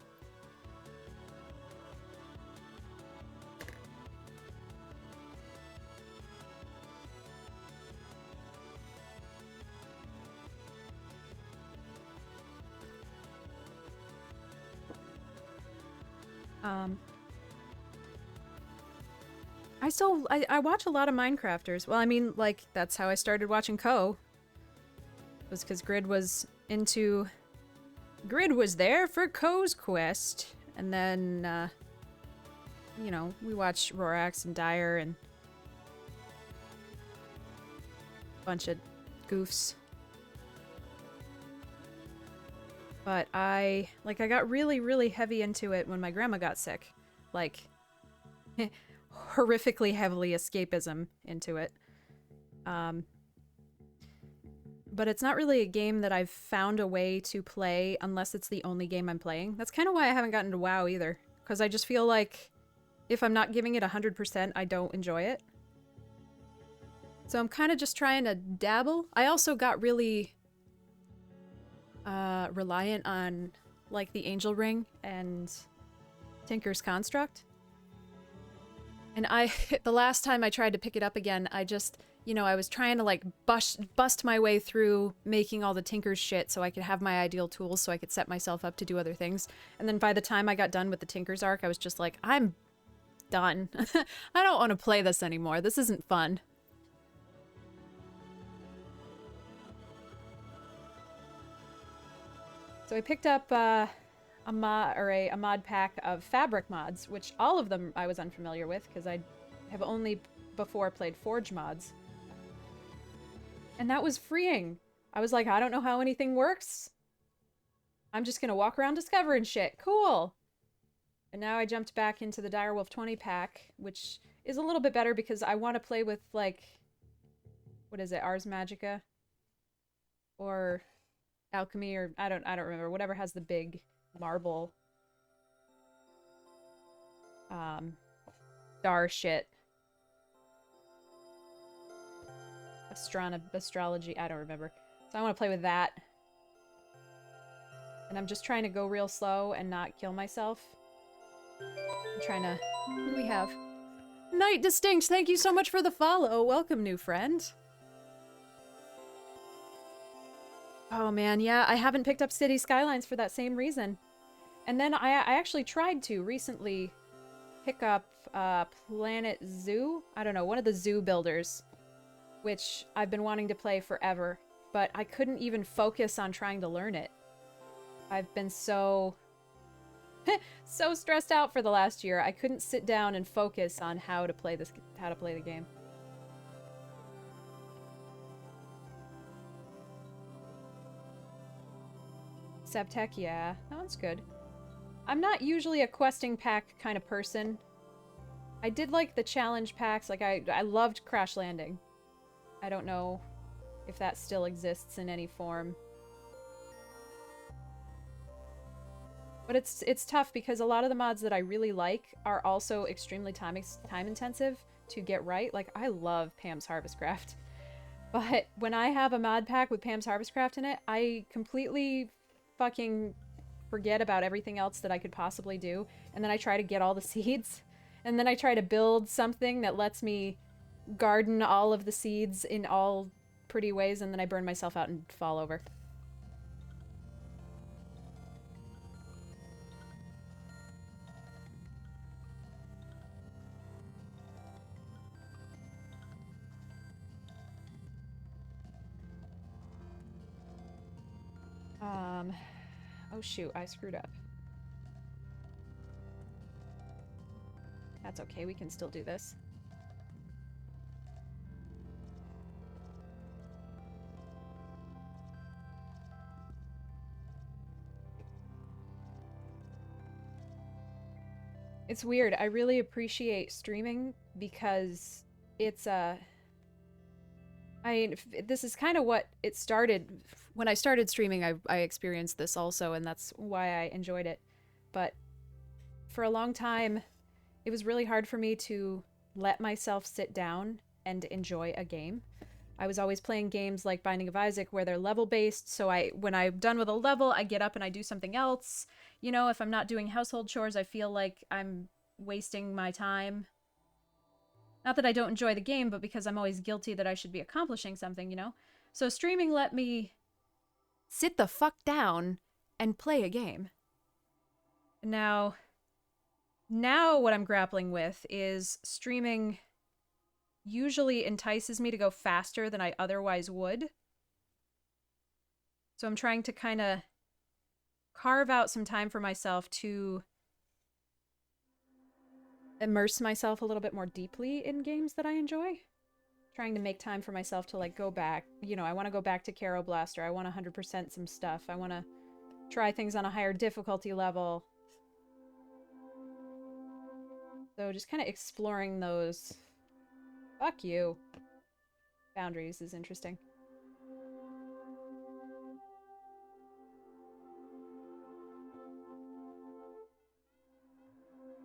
I watch a lot of Minecrafters. Well, I mean, like, that's how I started watching Ko. Was because Grid was there for Ko's quest. And then, you know, we watched Rorax and Dyer and a bunch of goofs. But I got really, really heavy into it when my grandma got sick. Like, horrifically heavily escapism into it. But it's not really a game that I've found a way to play unless it's the only game I'm playing. That's kind of why I haven't gotten to WoW either. Because I just feel like if I'm not giving it 100%, I don't enjoy it. So I'm kind of just trying to dabble. I also got really reliant on like the Angel Ring and Tinker's Construct. And the last time I tried to pick it up again, I just, you know, I was trying to like bust my way through making all the Tinker's shit so I could have my ideal tools so I could set myself up to do other things. And then by the time I got done with the Tinker's arc, I was just like, I'm done. I don't want to play this anymore. This isn't fun. So I picked up a mod pack of fabric mods, which all of them I was unfamiliar with because I have only before played Forge mods. And that was freeing. I was like, I don't know how anything works. I'm just gonna walk around discovering shit. Cool. And now I jumped back into the Direwolf 20 pack, which is a little bit better because I want to play with, like, what is it, Ars Magica? Or Alchemy, or I don't remember, whatever has the big marble star shit. Astrology, I don't remember. So I want to play with that. And I'm just trying to go real slow and not kill myself. I'm trying to... What do we have? Night Distinct, thank you so much for the follow. Welcome, new friend. Oh man, yeah, I haven't picked up City Skylines for that same reason. And then I actually tried to recently pick up Planet Zoo? I don't know, one of the zoo builders, which I've been wanting to play forever, but I couldn't even focus on trying to learn it. I've been so so stressed out for the last year. I couldn't sit down and focus on how to play the game. Subtech, yeah, that one's good. I'm not usually a questing pack kind of person. I did like the challenge packs, like I loved Crash Landing. I don't know if that still exists in any form. But it's tough because a lot of the mods that I really like are also extremely time intensive to get right. Like, I love Pam's Harvestcraft. But when I have a mod pack with Pam's Harvestcraft in it, I completely fucking forget about everything else that I could possibly do. And then I try to get all the seeds. And then I try to build something that lets me garden all of the seeds in all pretty ways, and then I burn myself out and fall over. Oh shoot, I screwed up. That's okay, we can still do this. It's weird. I really appreciate streaming because it's this is kind of what it started. When I started streaming, I experienced this also, and that's why I enjoyed it. But for a long time, it was really hard for me to let myself sit down and enjoy a game. I was always playing games like Binding of Isaac where they're level based, so when I'm done with a level, I get up and I do something else. You know, if I'm not doing household chores, I feel like I'm wasting my time. Not that I don't enjoy the game, but because I'm always guilty that I should be accomplishing something, you know? So streaming let me sit the fuck down and play a game. Now what I'm grappling with is streaming usually entices me to go faster than I otherwise would. So I'm trying to kind of carve out some time for myself to immerse myself a little bit more deeply in games that I enjoy. Trying to make time for myself to like go back. You know, I want to go back to Caro Blaster. I want to 100% some stuff. I want to try things on a higher difficulty level. So just kind of exploring those... Fuck you. Boundaries is interesting.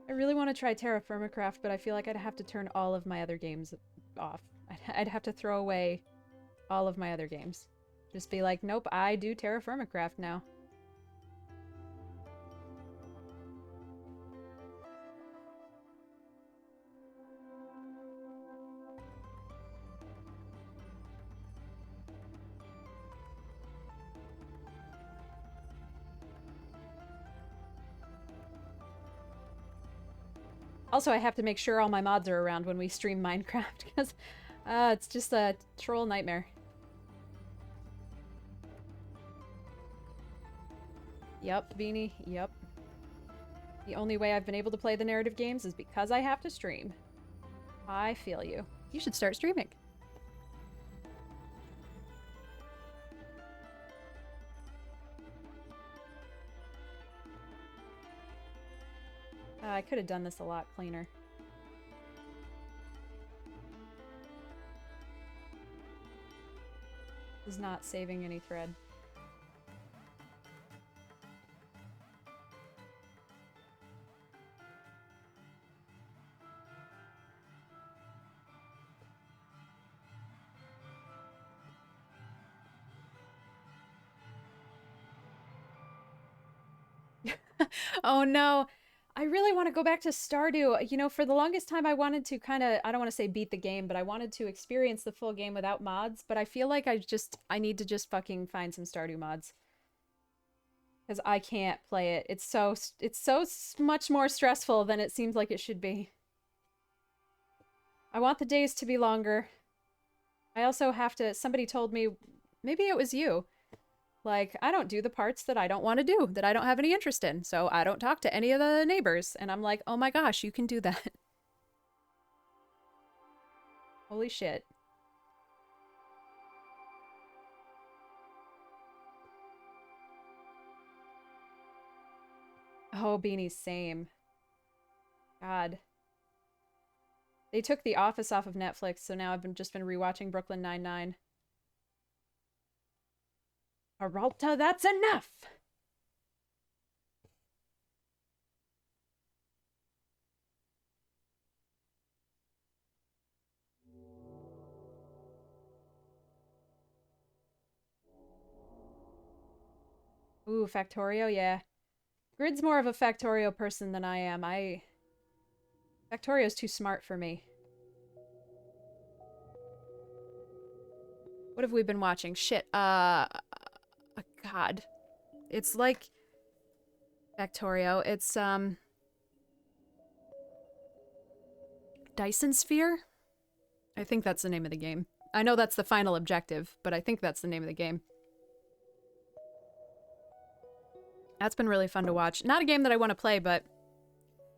I really want to try Terra Firmacraft, but I feel like I'd have to turn all of my other games off. I'd have to throw away all of my other games. Just be like, nope, I do Terra Firmacraft now. Also, I have to make sure all my mods are around when we stream Minecraft, because it's just a troll nightmare. Yep, Beanie, yep. The only way I've been able to play the narrative games is because I have to stream. I feel you. You should start streaming. I could have done this a lot cleaner. This is not saving any thread. Oh no. I really want to go back to Stardew. You know, for the longest time I wanted to kind of, I don't want to say beat the game, but I wanted to experience the full game without mods, but I feel like I need to just fucking find some Stardew mods. Because I can't play it. It's so much more stressful than it seems like it should be. I want the days to be longer. I also have to, somebody told me, maybe it was you, like, I don't do the parts that I don't want to do, that I don't have any interest in, so I don't talk to any of the neighbors. And I'm like, oh my gosh, you can do that. Holy shit. Oh, Beanie, same. God. They took The Office off of Netflix, so now I've just been rewatching Brooklyn Nine-Nine. Aralta, that's enough! Ooh, Factorio, yeah. Grid's more of a Factorio person than I am. Factorio's too smart for me. What have we been watching? Shit, God. It's like Factorio. It's, Dyson Sphere? I think that's the name of the game. I know that's the final objective, but I think that's the name of the game. That's been really fun to watch. Not a game that I want to play, but,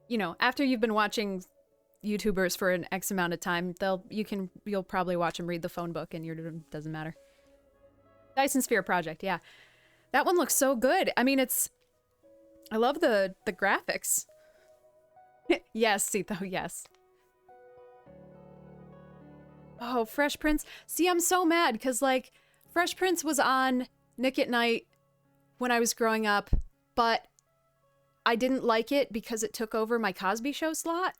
you know, after you've been watching YouTubers for an X amount of time, you'll probably watch them read the phone book and it doesn't matter. Dyson Sphere Project, yeah. That one looks so good. I mean, I love the graphics. Yes, Sito, yes. Oh, Fresh Prince. See, I'm so mad because, like, Fresh Prince was on Nick at Night when I was growing up, but I didn't like it because it took over my Cosby Show slot.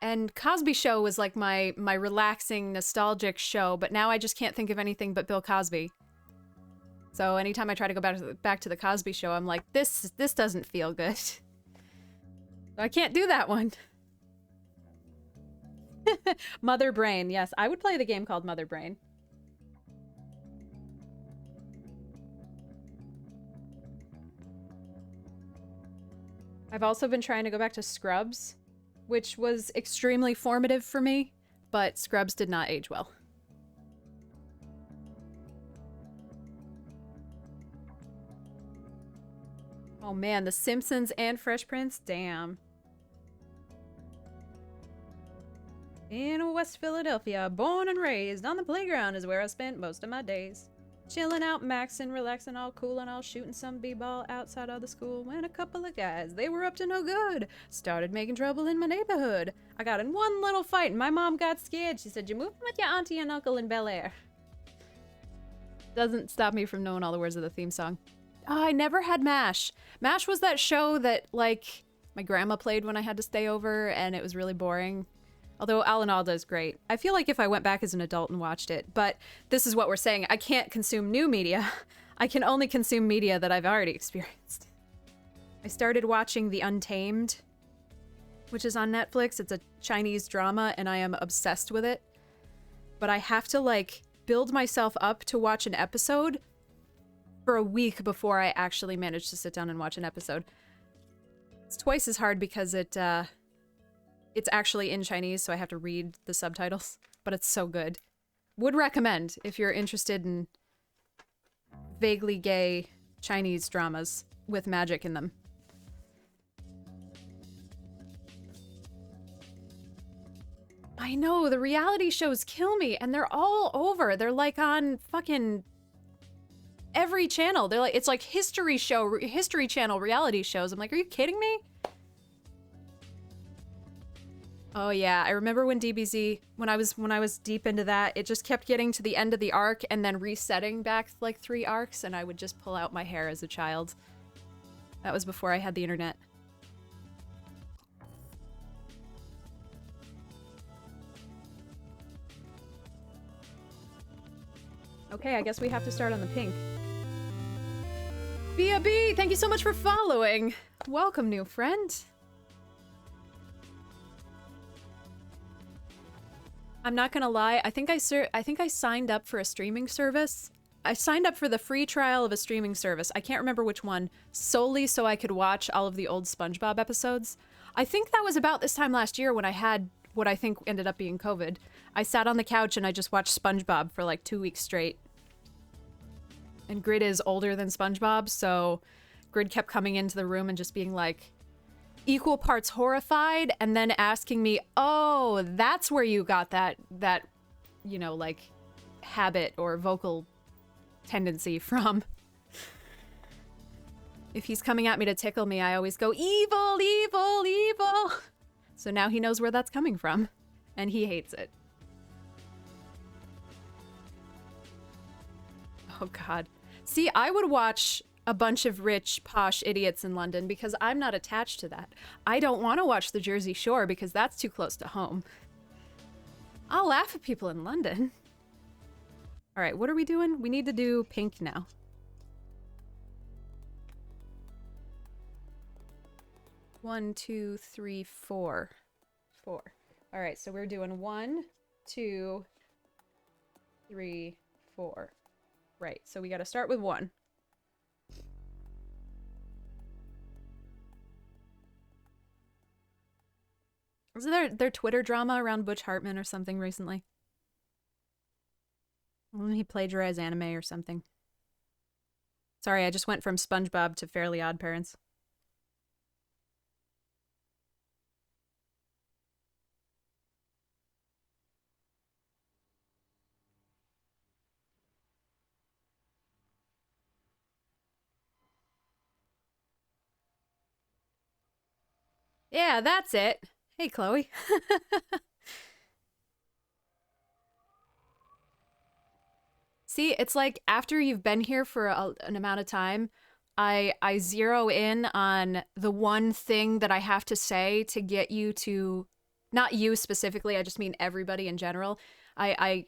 And Cosby Show was like my relaxing, nostalgic show, but now I just can't think of anything but Bill Cosby. So anytime I try to go back to the Cosby Show, I'm like, this doesn't feel good. So I can't do that one. Mother Brain, yes, I would play the game called Mother Brain. I've also been trying to go back to Scrubs, which was extremely formative for me, but Scrubs did not age well. Oh man, The Simpsons and Fresh Prince? Damn. In West Philadelphia, born and raised, on the playground is where I spent most of my days. Chilling out, maxing, relaxing, all cool and all shooting some b-ball outside of the school when a couple of guys, they were up to no good, started making trouble in my neighborhood. I got in one little fight and my mom got scared. She said, "You moving with your auntie and uncle in Bel Air." Doesn't stop me from knowing all the words of the theme song. Oh, I never had MASH. MASH was that show that, like, my grandma played when I had to stay over and it was really boring. Although Alan Alda is great. I feel like if I went back as an adult and watched it, but this is what we're saying. I can't consume new media. I can only consume media that I've already experienced. I started watching The Untamed, which is on Netflix. It's a Chinese drama and I am obsessed with it. But I have to, like, build myself up to watch an episode for a week before I actually manage to sit down and watch an episode. It's twice as hard because it's actually in Chinese, so I have to read the subtitles, but it's so good. Would recommend if you're interested in vaguely gay Chinese dramas with magic in them. I know, the reality shows kill me, and they're all over. They're like on fucking every channel. They're like, it's like History Channel reality shows. I'm like, are you kidding me? Oh yeah, I remember when DBZ, when I was deep into that, it just kept getting to the end of the arc and then resetting back like 3 arcs, and I would just pull out my hair as a child. That was before I had the internet. Okay, I guess we have to start on the pink. B, thank you so much for following. Welcome, new friend. I'm not gonna lie, I think I signed up for a streaming service. I signed up for the free trial of a streaming service. I can't remember which one, solely so I could watch all of the old SpongeBob episodes. I think that was about this time last year when I had what I think ended up being COVID. I sat on the couch and I just watched SpongeBob for like 2 weeks straight. And Grid is older than SpongeBob, so Grid kept coming into the room and just being like, equal parts horrified and then asking me, oh, that's where you got that, you know, like, habit or vocal tendency from. If he's coming at me to tickle me, I always go, evil, evil, evil. So now he knows where that's coming from, and he hates it. Oh God. See, I would watch a bunch of rich, posh idiots in London because I'm not attached to that. I don't want to watch the Jersey Shore because that's too close to home. I'll laugh at people in London. All right, what are we doing? We need to do pink now. One, two, three, four. Four. All right, so we're doing 1, 2, 3, 4. Right, so we got to start with 1. Wasn't there Twitter drama around Butch Hartman or something recently? When he plagiarized anime or something. Sorry, I just went from SpongeBob to Fairly Odd Parents. Yeah, that's it. Hey, Chloe. See, it's like after you've been here for an amount of time, I zero in on the one thing that I have to say to get you to, not you specifically, I just mean everybody in general. I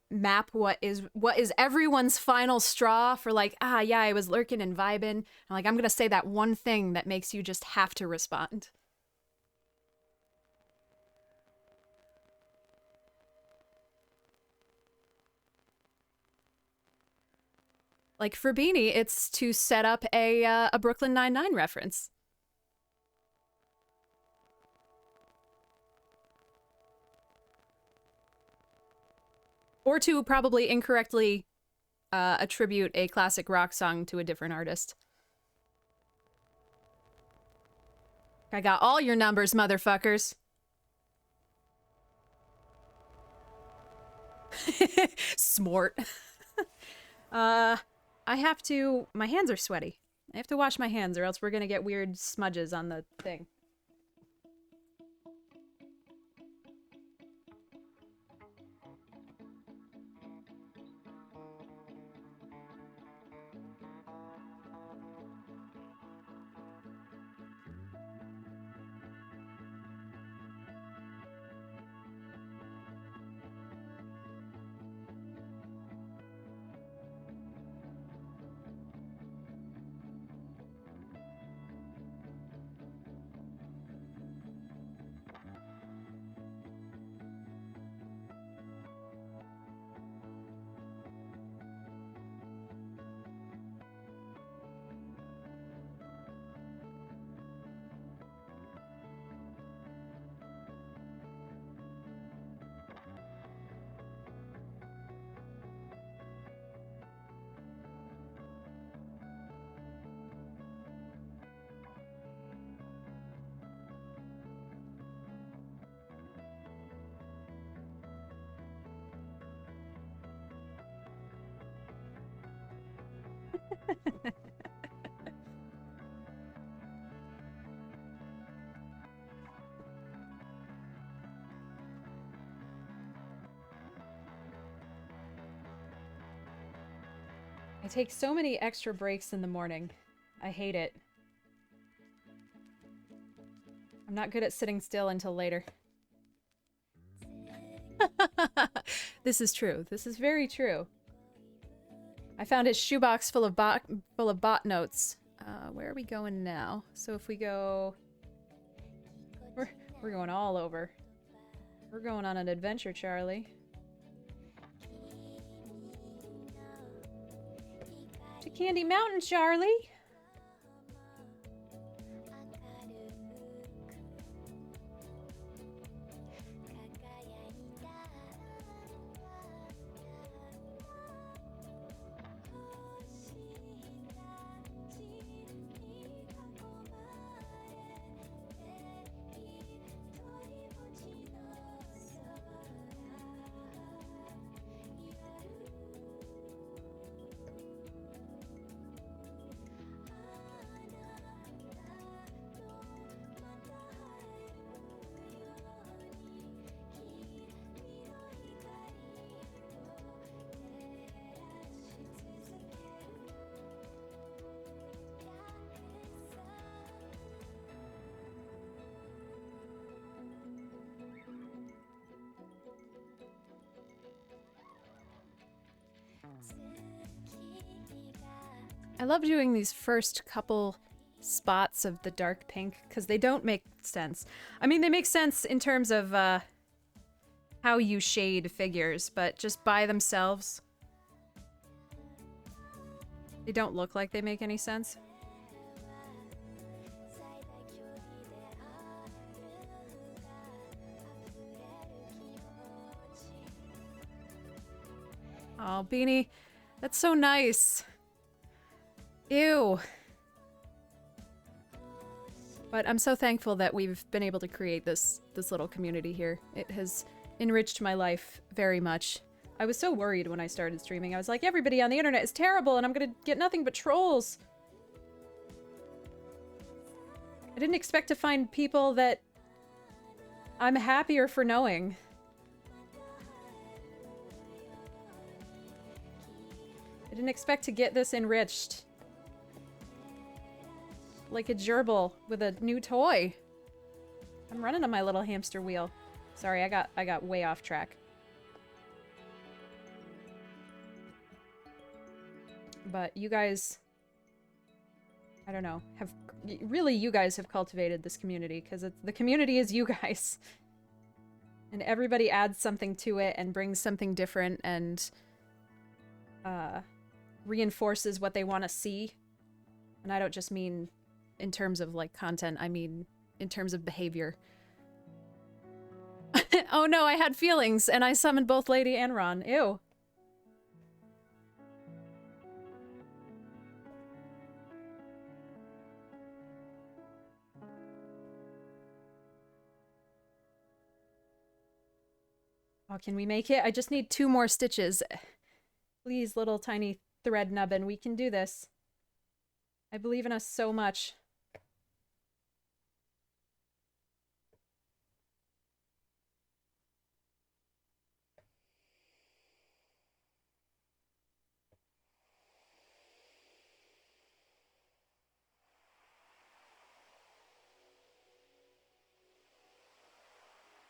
map what is everyone's final straw for, like, yeah, I was lurking and vibing. I'm like, I'm gonna say that one thing that makes you just have to respond. Like for Beanie, it's to set up a Brooklyn Nine-Nine reference. Or to probably incorrectly attribute a classic rock song to a different artist. I got all your numbers, motherfuckers. Smart. I have to... My hands are sweaty. I have to wash my hands or else we're gonna get weird smudges on the thing. I take so many extra breaks in the morning. I hate it. I'm not good at sitting still until later. This is true. This is very true. I found his shoebox full of bot notes. Where are we going now? So if we go... We're going all over. We're going on an adventure, Charlie. To Candy Mountain, Charlie! I love doing these first couple spots of the dark pink because they don't make sense. I mean, they make sense in terms of how you shade figures, but just by themselves, they don't look like they make any sense. Oh, Beanie, that's so nice. Ew. But I'm so thankful that we've been able to create this little community here. It has enriched my life very much. I was so worried when I started streaming. I was like, everybody on the internet is terrible and I'm gonna get nothing but trolls. I didn't expect to find people that I'm happier for knowing. I didn't expect to get this enriched. Like a gerbil with a new toy. I'm running on my little hamster wheel. Sorry, I got way off track. But you guys, I don't know, really you guys have cultivated this community, because the community is you guys. And everybody adds something to it and brings something different and reinforces what they want to see. And I don't just mean in terms of like content, I mean in terms of behavior. Oh no, I had feelings and I summoned both Lady and Ron. Ew. Oh, can we make it? I just need 2 more stitches. Please, little tiny thread nubbin, we can do this. I believe in us so much.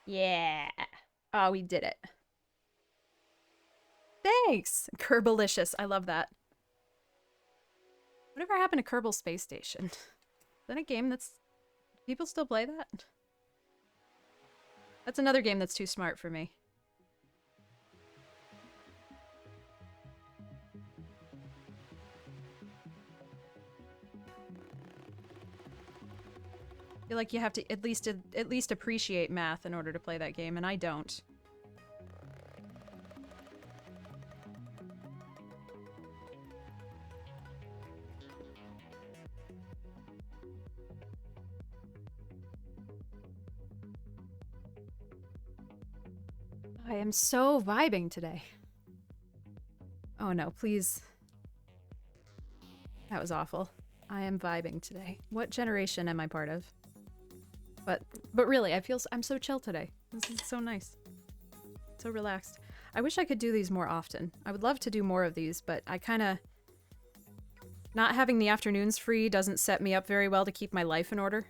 Yeah. Oh, we did it. Thanks! Kerbalicious. I love that. Whatever happened to Kerbal Space Station? Is that a game that's... People still play that? That's another game that's too smart for me. I feel like you have to at least appreciate math in order to play that game, and I don't. I am so vibing today. Oh no, please. That was awful. I am vibing today. What generation am I part of? But really, I'm so chill today. This is so nice. So relaxed. I wish I could do these more often. I would love to do more of these, but I kinda... Not having the afternoons free doesn't set me up very well to keep my life in order.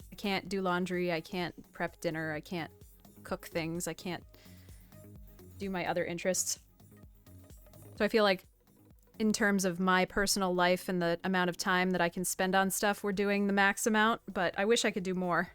I can't do laundry, I can't prep dinner, I can't cook things, I can't do my other interests. So I feel like in terms of my personal life and the amount of time that I can spend on stuff, we're doing the max amount, but I wish I could do more.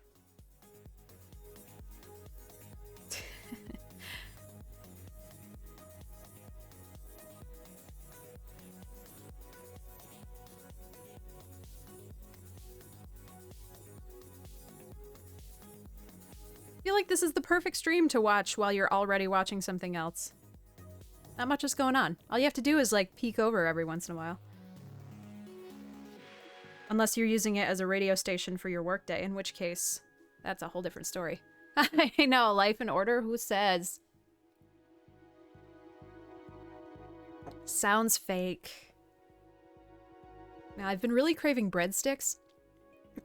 I feel like this is the perfect stream to watch while you're already watching something else. Not much is going on. All you have to do is, like, peek over every once in a while. Unless you're using it as a radio station for your workday, in which case, that's a whole different story. I know, life in order? Who says? Sounds fake. Now, I've been really craving breadsticks.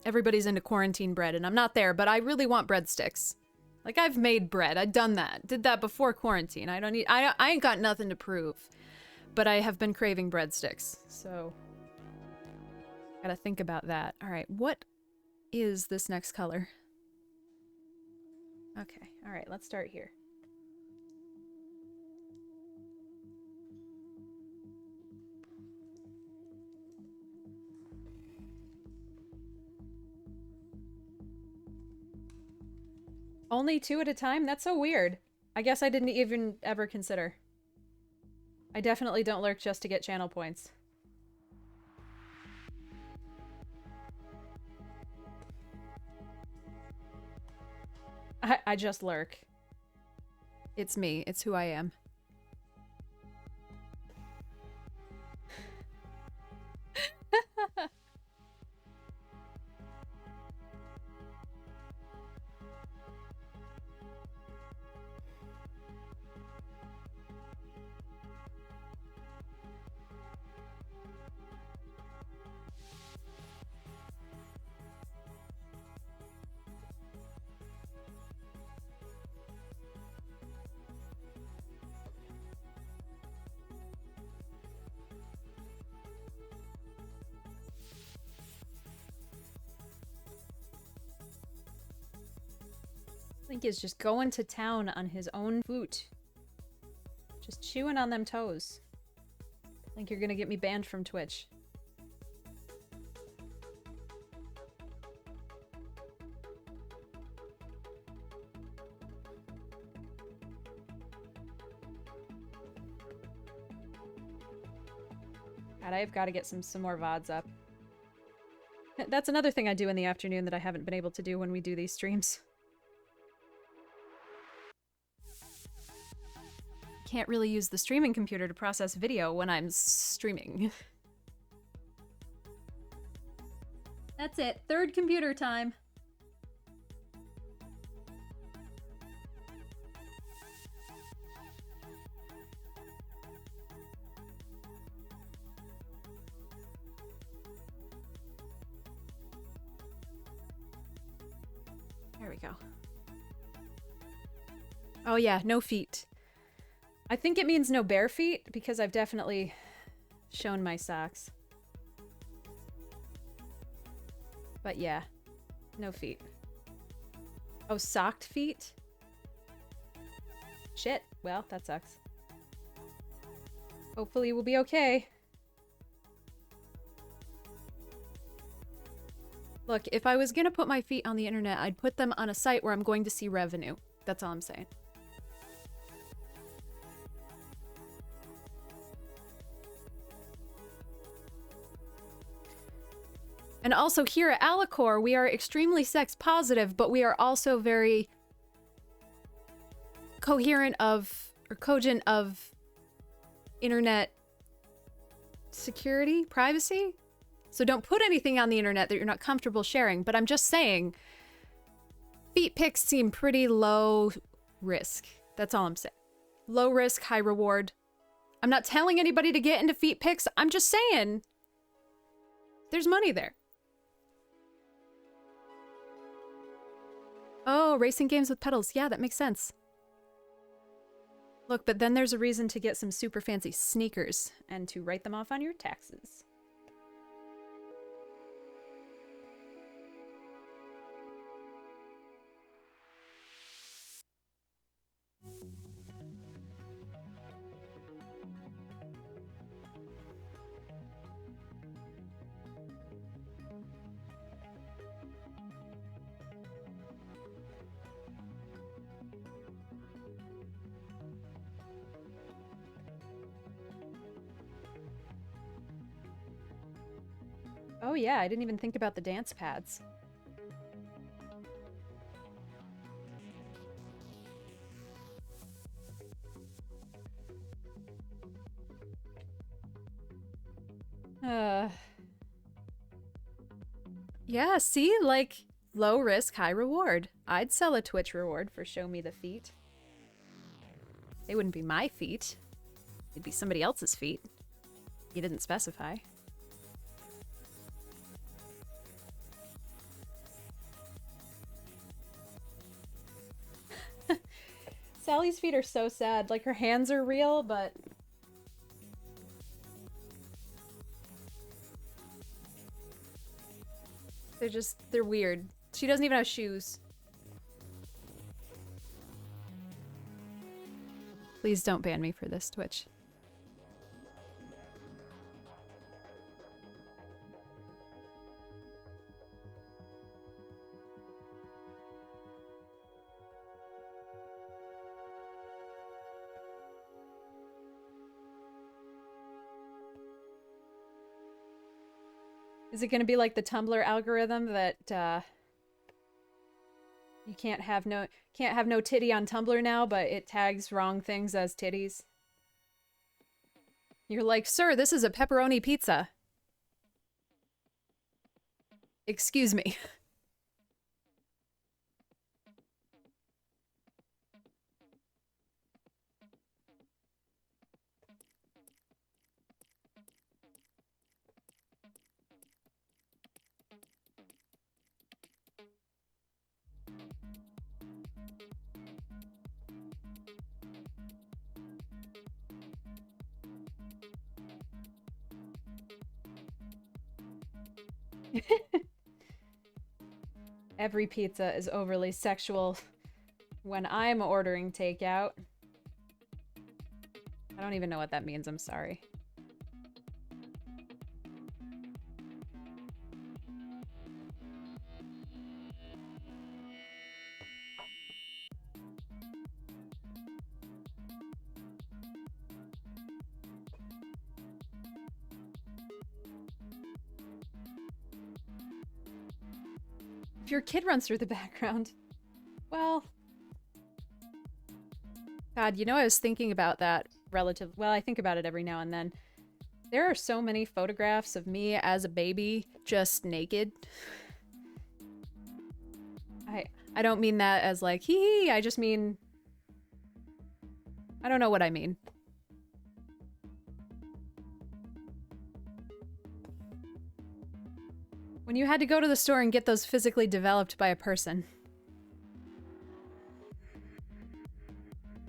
Everybody's into quarantine bread, and I'm not there, but I really want breadsticks. Like, I've made bread. I've done that. Did that before quarantine. I ain't got nothing to prove. But I have been craving breadsticks, so... Gotta think about that. Alright, what is this next color? Okay, alright, let's start here. Only 2 at a time? That's so weird. I guess I didn't even ever consider. I definitely don't lurk just to get channel points. I just lurk. It's me. It's who I am. think he's just going to town on his own foot. Just chewing on them toes. I think you're gonna get me banned from Twitch. God, I've got to get some more VODs up. That's another thing I do in the afternoon that I haven't been able to do when we do these streams. Can't really use the streaming computer to process video when I'm streaming. That's it. Third computer time. There we go. Oh yeah, no feet. I think it means no bare feet, because I've definitely shown my socks. But yeah, no feet. Oh, socked feet? Shit. Well, that sucks. Hopefully we'll be okay. Look, if I was gonna put my feet on the internet, I'd put them on a site where I'm going to see revenue. That's all I'm saying. And also here at Alicor, we are extremely sex positive, but we are also very coherent of, or cogent of internet security, privacy. So don't put anything on the internet that you're not comfortable sharing. But I'm just saying, feet pics seem pretty low risk. That's all I'm saying. Low risk, high reward. I'm not telling anybody to get into feet pics. I'm just saying, there's money there. Oh, racing games with pedals. Yeah, that makes sense. Look, but then there's a reason to get some super fancy sneakers and to write them off on your taxes. Oh yeah, I didn't even think about the dance pads. Yeah, see? Like, low risk, high reward. I'd sell a Twitch reward for show me the feet. They wouldn't be my feet. It'd be somebody else's feet. You didn't specify. Sally's feet are so sad. Like, her hands are real, but... they're weird. She doesn't even have shoes. Please don't ban me for this, Twitch. Is it gonna be like the Tumblr algorithm that you can't have no titty on Tumblr now, but it tags wrong things as titties? You're like, sir, this is a pepperoni pizza. Excuse me. Every pizza is overly sexual. when I'm ordering takeout. I don't even know what that means, I'm sorry. If your kid runs through the background, well... God, you know, I was thinking about that well, I think about it every now and then. There are so many photographs of me as a baby, just naked. I don't mean that as like, hee hee, I just mean... I don't know what I mean. When you had to go to the store and get those physically developed by a person.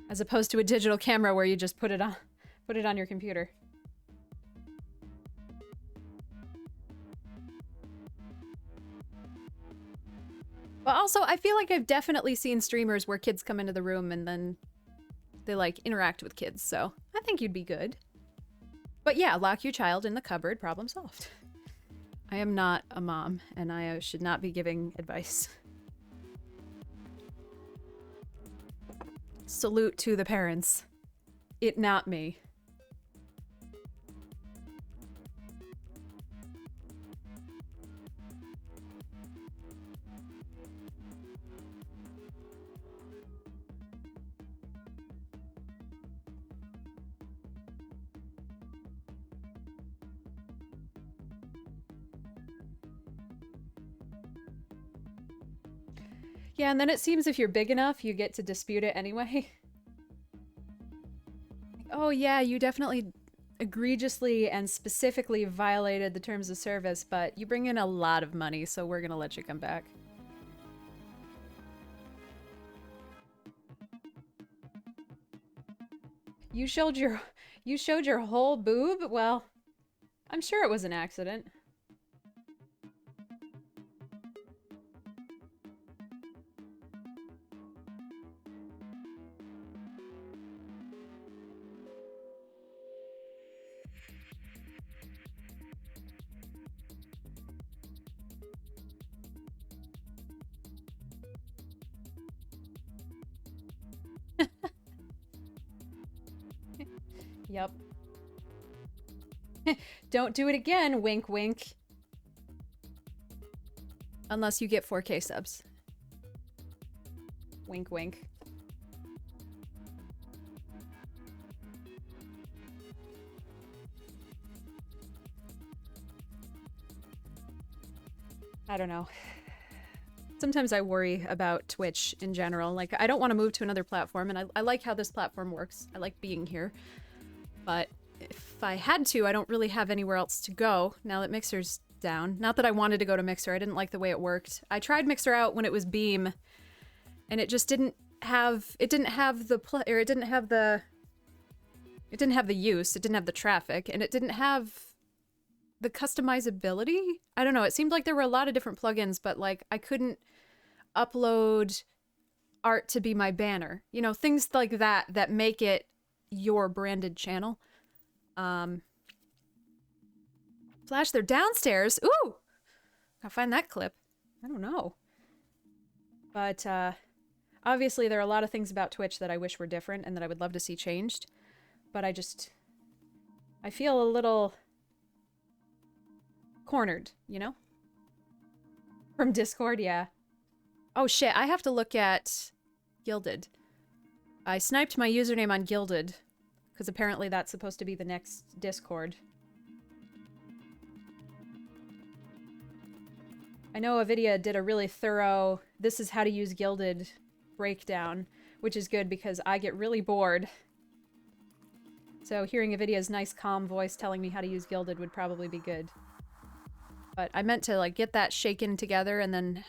As opposed to a digital camera where you just put it on your computer. But also, I feel like I've definitely seen streamers where kids come into the room and then they, like, interact with kids, so I think you'd be good. But yeah, lock your child in the cupboard, problem solved. I am not a mom, and I should not be giving advice. Salute to the parents. It not me. Yeah, and then it seems if you're big enough, you get to dispute it anyway. Oh yeah, you definitely egregiously and specifically violated the terms of service, but you bring in a lot of money, so we're gonna let you come back. You showed your whole boob? Well, I'm sure it was an accident. Yep. Don't do it again, wink wink. Unless you get 4K subs. Wink wink. I don't know. Sometimes I worry about Twitch in general. Like, I don't want to move to another platform, and I like how this platform works. I like being here. But if I had to, I don't really have anywhere else to go now that Mixer's down. Not that I wanted to go to Mixer. I didn't like the way it worked. I tried Mixer out when it was Beam, and it just didn't have the use, it didn't have the traffic, and it didn't have the customizability. I don't know, it seemed like there were a lot of different plugins, but like I couldn't upload art to be my banner. You know, things like that that make it your branded channel. Flash, they're downstairs. Ooh! I'll find that clip. I don't know. But, obviously there are a lot of things about Twitch that I wish were different and that I would love to see changed. But I feel a little cornered, you know? From Discord, yeah. Oh shit, I have to look at Gilded. I sniped my username on Gilded, because apparently that's supposed to be the next Discord. I know Avidia did a really thorough, this is how to use Gilded breakdown, which is good because I get really bored. So hearing Avidia's nice calm voice telling me how to use Gilded would probably be good. But I meant to like get that shaken together and then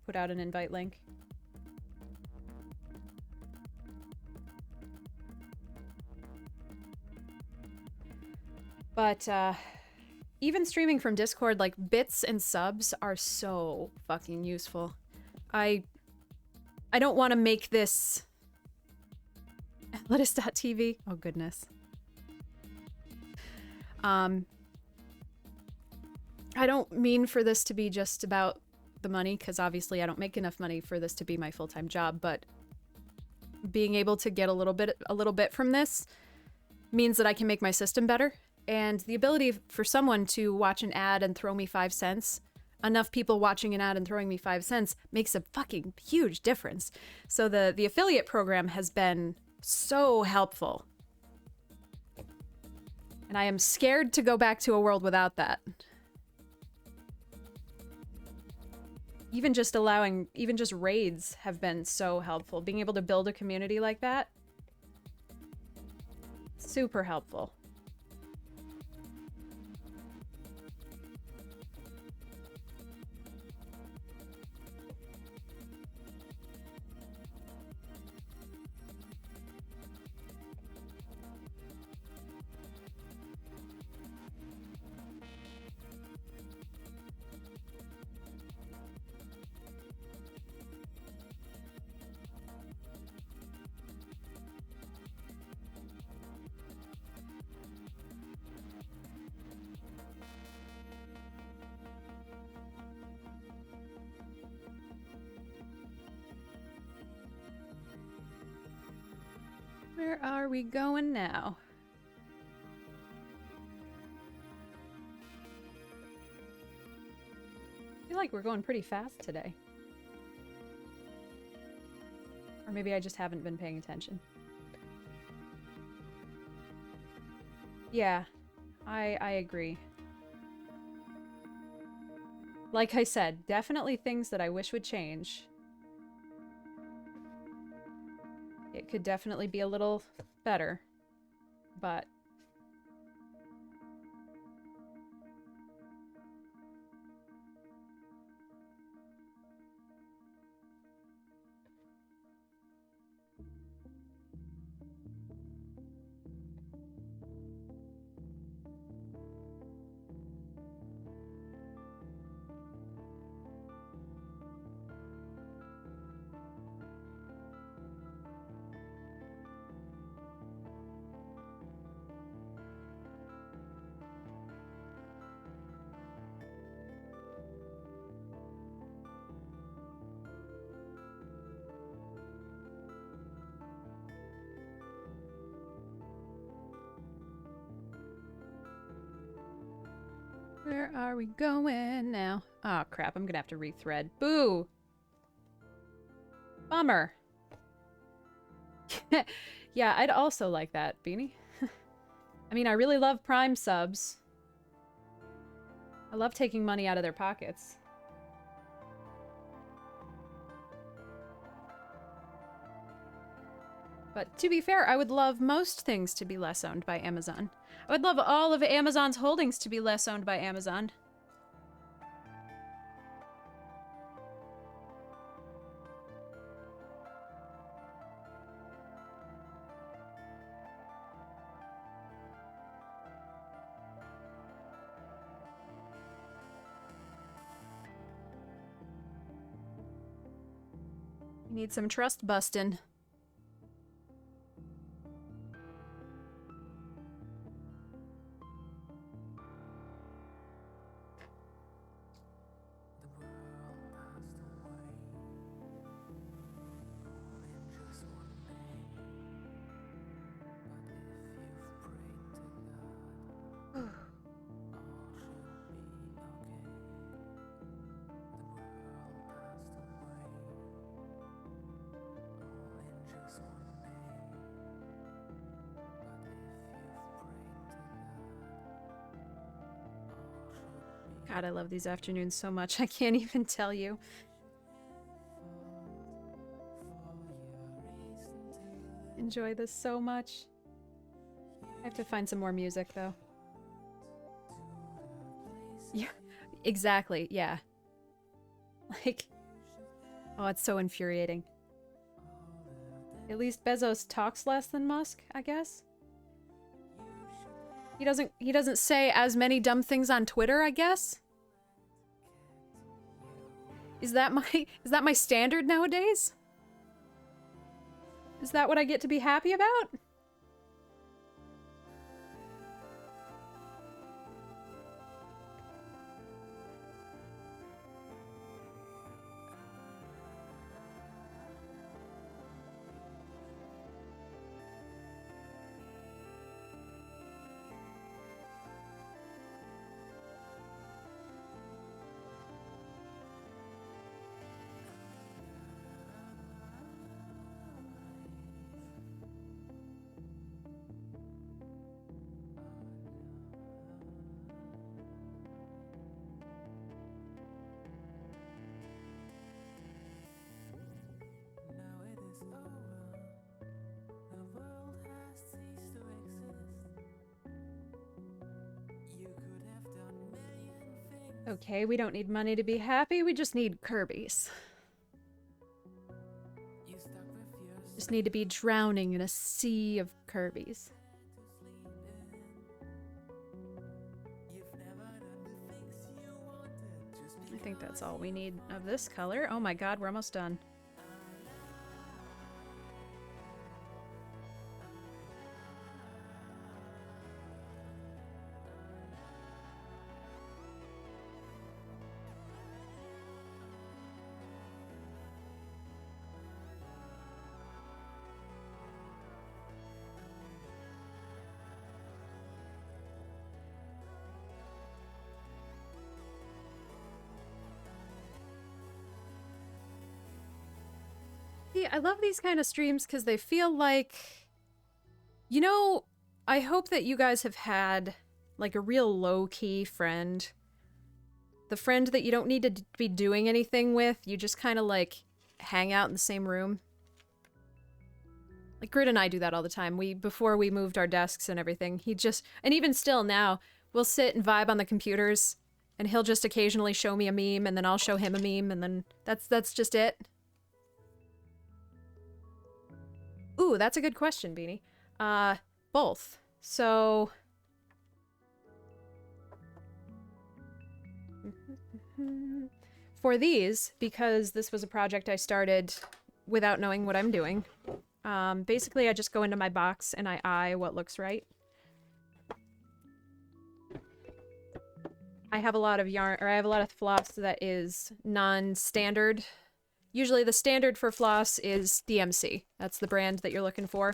put out an invite link. But, even streaming from Discord, like, bits and subs are so fucking useful. I I don't want to make this... Lettuce.tv. Oh, goodness. I don't mean for this to be just about the money, because obviously I don't make enough money for this to be my full-time job, but being able to get a little bit from this means that I can make my system better. And the ability for someone to watch an ad and throw me 5 cents, enough people watching an ad and throwing me 5 cents makes a fucking huge difference. So the affiliate program has been so helpful. And I am scared to go back to a world without that. Even just raids have been so helpful. Being able to build a community like that, super helpful. Where are we going now? I feel like we're going pretty fast today. Or maybe I just haven't been paying attention. Yeah, I agree. Like I said, definitely things that I wish would change. It could definitely be a little better, but... Where are we going now? Oh crap, I'm gonna have to rethread. Boo! Bummer. Yeah, I'd also like that, Beanie. I mean, I really love Prime subs. I love taking money out of their pockets. But to be fair, I would love most things to be less owned by Amazon. I would love all of Amazon's holdings to be less owned by Amazon. Need some trust busting. God, I love these afternoons so much. I can't even tell you. Enjoy this so much. I have to find some more music, though. Yeah, exactly, yeah. Like, oh, it's so infuriating. At least Bezos talks less than Musk, I guess. He doesn't say as many dumb things on Twitter, I guess. Is that my standard nowadays? Is that what I get to be happy about? Okay, we don't need money to be happy, we just need Kirby's. Just need to be drowning in a sea of Kirby's. I think that's all we need of this color. Oh my god, we're almost done. I love these kind of streams because they feel like, you know, I hope that you guys have had like a real low-key friend. The friend that you don't need to be doing anything with, you just kind of like hang out in the same room. Like Grid and I do that all the time. Before we moved our desks and everything, and even still now, we'll sit and vibe on the computers and he'll just occasionally show me a meme and then I'll show him a meme and then that's just it. Ooh, that's a good question, Beanie. Both. So... for these, because this was a project I started without knowing what I'm doing, basically I just go into my box and I eye what looks right. I have a lot of yarn, or I have a lot of floss that is non-standard. Usually the standard for floss is DMC. That's the brand that you're looking for.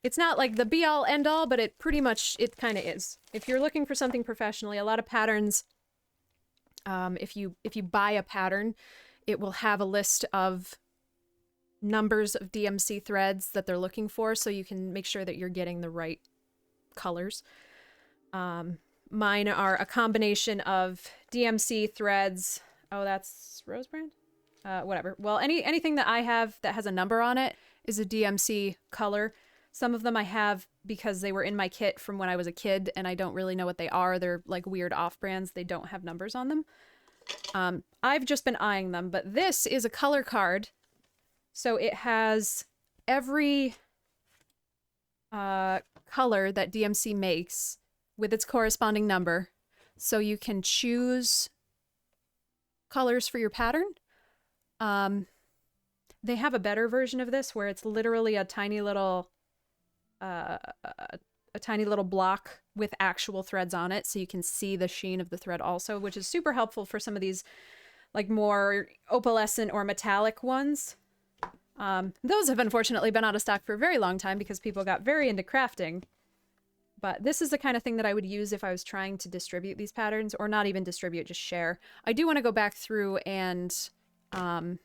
It's not like the be-all, end-all, but it kind of is. If you're looking for something professionally, a lot of patterns, if you buy a pattern, it will have a list of numbers of DMC threads that they're looking for, so you can make sure that you're getting the right colors. Mine are a combination of DMC threads. Oh, that's Rose brand? Whatever. Well, anything that I have that has a number on it is a DMC color. Some of them I have because they were in my kit from when I was a kid and I don't really know what they are. They're like weird off-brands. They don't have numbers on them. I've just been eyeing them, but this is a color card. So it has every color that DMC makes with its corresponding number. So you can choose colors for your pattern. They have a better version of this where it's literally a tiny little block with actual threads on it, so you can see the sheen of the thread also, which is super helpful for some of these like more opalescent or metallic ones. Those have unfortunately been out of stock for a very long time because people got very into crafting. But this is the kind of thing that I would use if I was trying to distribute these patterns, or not even distribute, just share. I do want to go back through and, come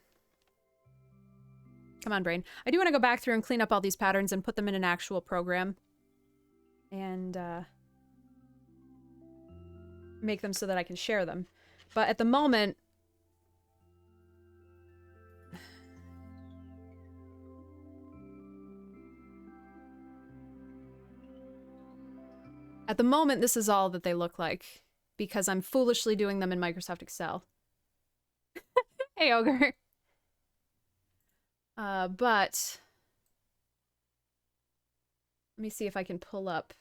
on, brain. I do want to go back through and clean up all these patterns and put them in an actual program. And, make them so that I can share them. But at the moment... At the moment, this is all that they look like, because I'm foolishly doing them in Microsoft Excel. Hey, Ogre. But... let me see if I can pull up.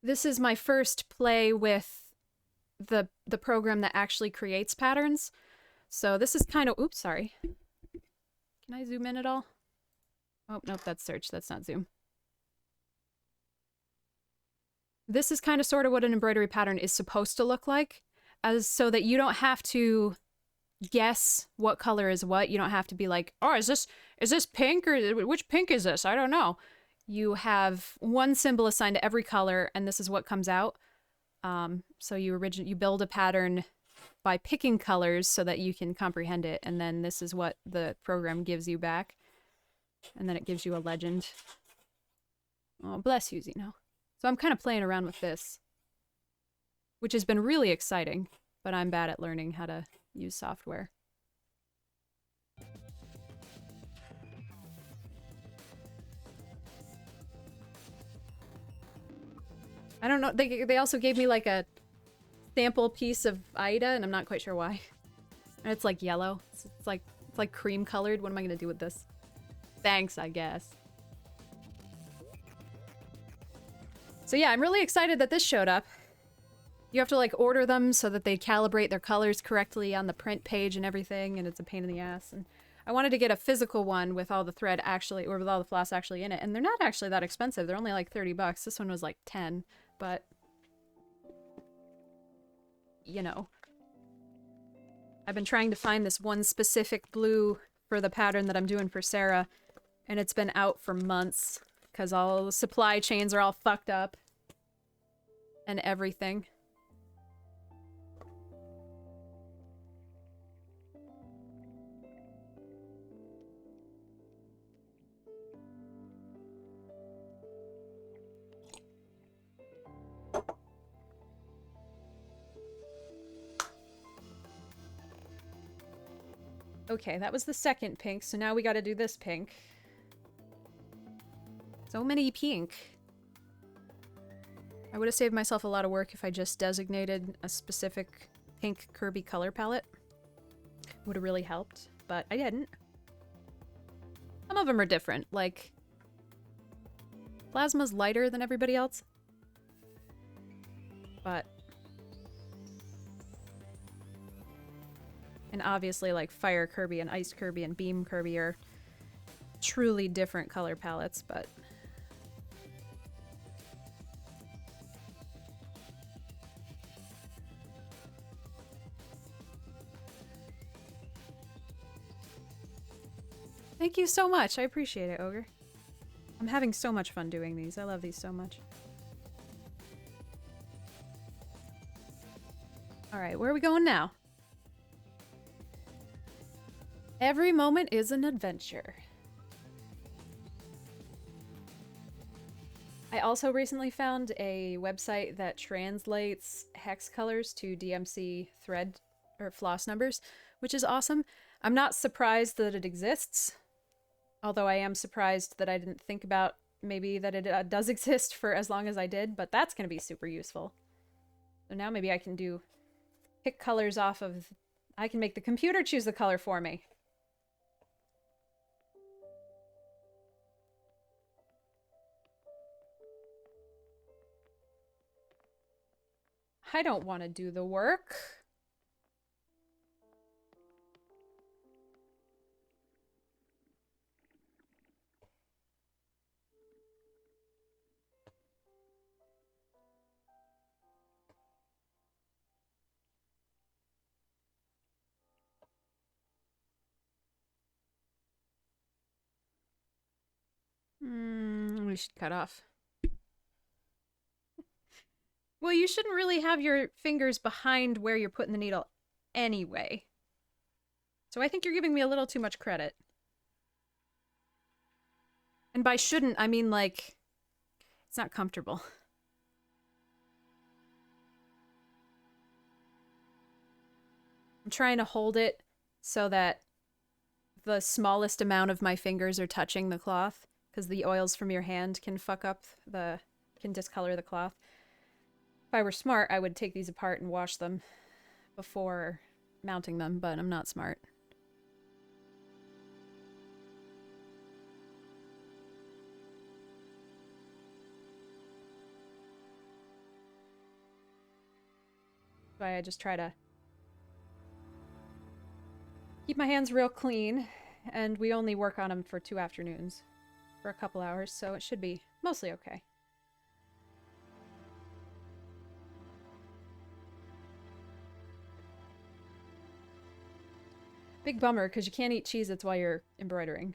This is my first play with the program that actually creates patterns. So this is kind of, oops, sorry. Can I zoom in at all? Oh, nope, that's search, that's not zoom. This is kind of sort of what an embroidery pattern is supposed to look like, as so that you don't have to guess what color is what. You don't have to be like, oh, is this pink, or which pink is this? I don't know. You have one symbol assigned to every color, and this is what comes out. So you build a pattern by picking colors so that you can comprehend it, and then this is what the program gives you back. And then it gives you a legend. Oh, bless you, Zeno. So I'm kind of playing around with this, which has been really exciting, but I'm bad at learning how to use software. I don't know, they also gave me like a sample piece of Ida, and I'm not quite sure why. And it's like yellow. It's like cream colored. What am I gonna do with this? Thanks, I guess. So yeah, I'm really excited that this showed up. You have to like order them so that they calibrate their colors correctly on the print page and everything, and it's a pain in the ass. And I wanted to get a physical one with all the thread actually, or with all the floss actually in it, and they're not actually that expensive. They're only like 30 bucks. This one was like 10, but you know. I've been trying to find this one specific blue for the pattern that I'm doing for Sarah, and it's been out for months because all the supply chains are all fucked up and everything. Okay, that was the second pink, so now we gotta do this pink. So many pink. I would have saved myself a lot of work if I just designated a specific pink Kirby color palette. Would have really helped, but I didn't. Some of them are different, like Plasma's lighter than everybody else, but and obviously like Fire Kirby and Ice Kirby and Beam Kirby are truly different color palettes, but thank you so much. I appreciate it, Ogre. I'm having so much fun doing these. I love these so much. Alright, where are we going now? Every moment is an adventure. I also recently found a website that translates hex colors to DMC thread or floss numbers, which is awesome. I'm not surprised that it exists, although I am surprised that I didn't think about maybe that it does exist for as long as I did, but that's going to be super useful. So now maybe I can pick colors off of, I can make the computer choose the color for me. I don't want to do the work. We should cut off. Well, you shouldn't really have your fingers behind where you're putting the needle anyway. So I think you're giving me a little too much credit. And by shouldn't, I mean like, it's not comfortable. I'm trying to hold it so that the smallest amount of my fingers are touching the cloth, because the oils from your hand can can discolor the cloth. If I were smart, I would take these apart and wash them before mounting them, but I'm not smart. why I just try to keep my hands real clean, and we only work on them for 2 afternoons for a couple hours, so it should be mostly okay. Big bummer, because you can't eat Cheez-Its while you're embroidering.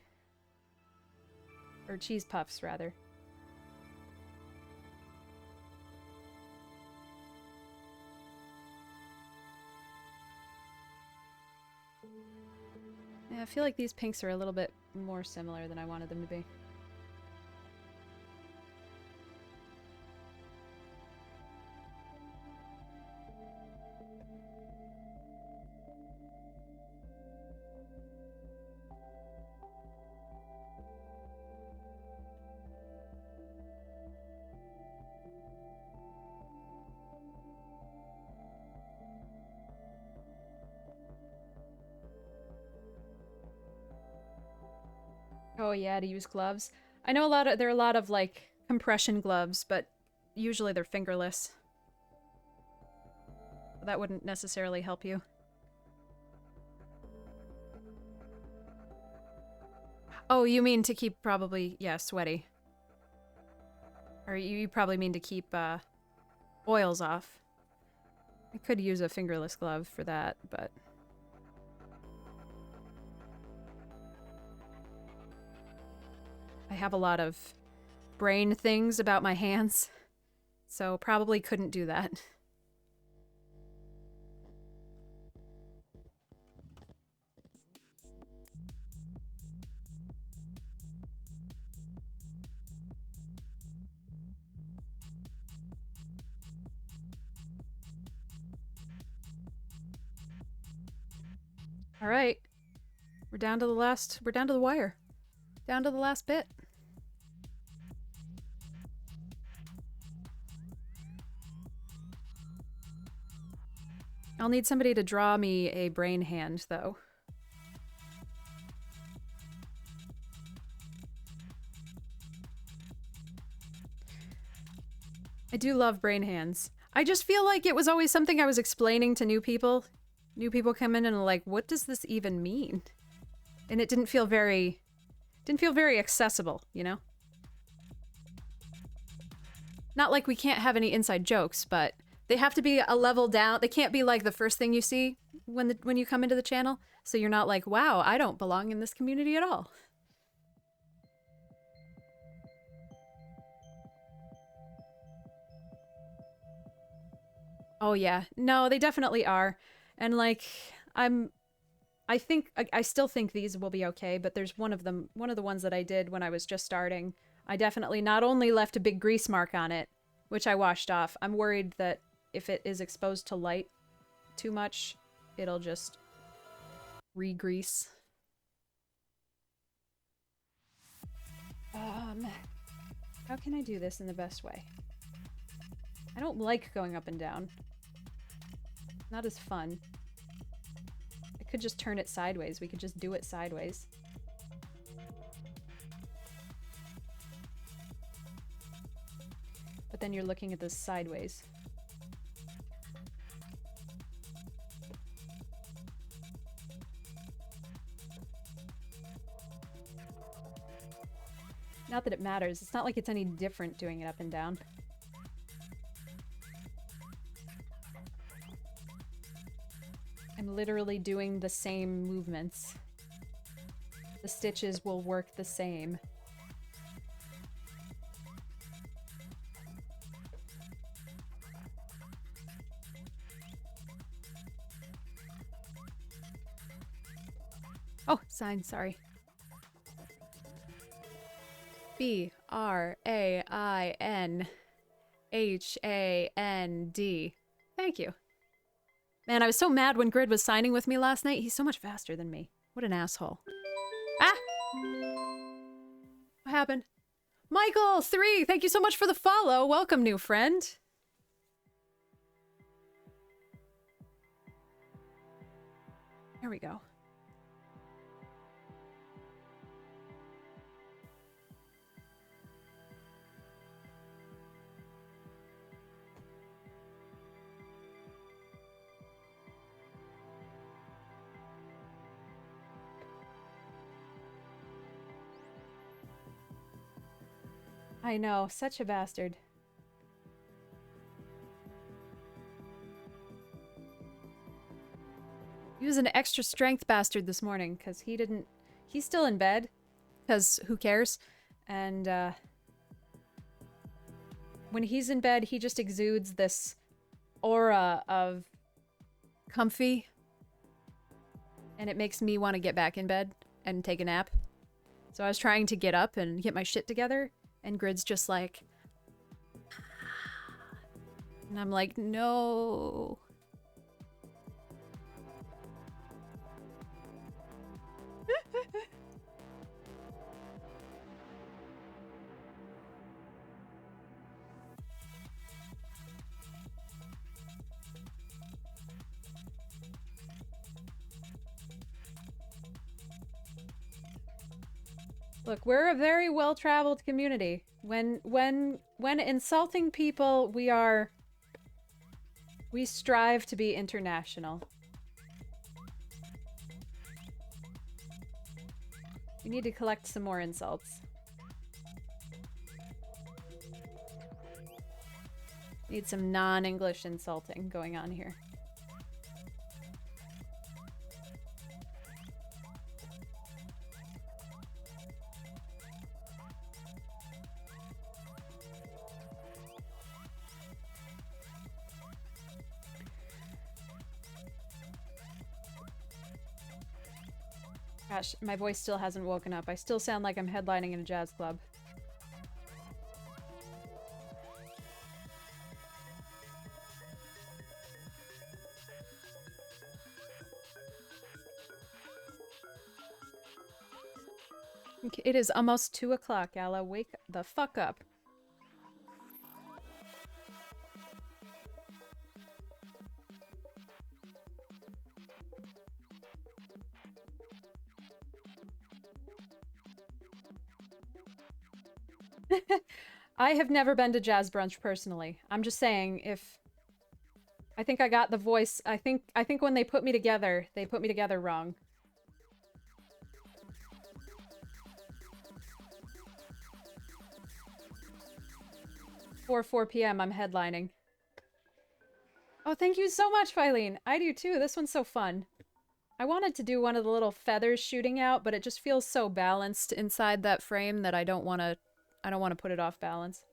Or cheese puffs, rather. Yeah, I feel like these pinks are a little bit more similar than I wanted them to be. Oh yeah, to use gloves. I know there are a lot of like compression gloves, but usually they're fingerless. That wouldn't necessarily help you. Oh, you mean to keep probably, yeah, sweaty. Or you probably mean to keep oils off. I could use a fingerless glove for that, but... I have a lot of brain things about my hands, so probably couldn't do that. All right. We're down to the wire. Down to the last bit. I'll need somebody to draw me a brain hand, though. I do love brain hands. I just feel like it was always something I was explaining to new people. New people come in and are like, what does this even mean? And it didn't feel very accessible, you know? Not like we can't have any inside jokes, but they have to be a level down. They can't be like the first thing you see when you come into the channel. So you're not like, wow, I don't belong in this community at all. Oh yeah. No, they definitely are. And like, I still think these will be okay, but there's one of the ones that I did when I was just starting. I definitely not only left a big grease mark on it, which I washed off. I'm worried that if it is exposed to light too much, it'll just re-grease. How can I do this in the best way? I don't like going up and down. Not as fun. I could just turn it sideways. We could just do it sideways. But then you're looking at this sideways. Not that it matters. It's not like it's any different doing it up and down. I'm literally doing the same movements. The stitches will work the same. Oh, sign, sorry. B-R-A-I-N-H-A-N-D. Thank you. Man, I was so mad when Grid was signing with me last night. He's so much faster than me. What an asshole. Ah! What happened? Michael, 3! Thank you so much for the follow. Welcome, new friend. There we go. I know, such a bastard. He was an extra strength bastard this morning, because he didn't... He's still in bed, because who cares? And, when he's in bed, he just exudes this aura of comfy, and it makes me want to get back in bed and take a nap. So I was trying to get up and get my shit together, and Grid's just like... And I'm like, no... Look, we're a very well-traveled community. When insulting people, we strive to be international. We need to collect some more insults. Need some non-English insulting going on here. Gosh, my voice still hasn't woken up. I still sound like I'm headlining in a jazz club. It is almost 2 o'clock, Alla. Wake the fuck up. I have never been to jazz brunch personally. I'm just saying, if... I think I got the voice... I think when they put me together wrong. 4 p.m. I'm headlining. Oh, thank you so much, Filene. I do too. This one's so fun. I wanted to do one of the little feathers shooting out, but it just feels so balanced inside that frame that I don't want to put it off balance.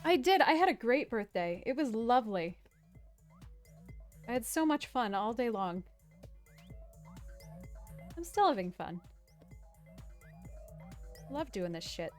I did. I had a great birthday. It was lovely. I had so much fun all day long. I'm still having fun. Love doing this shit.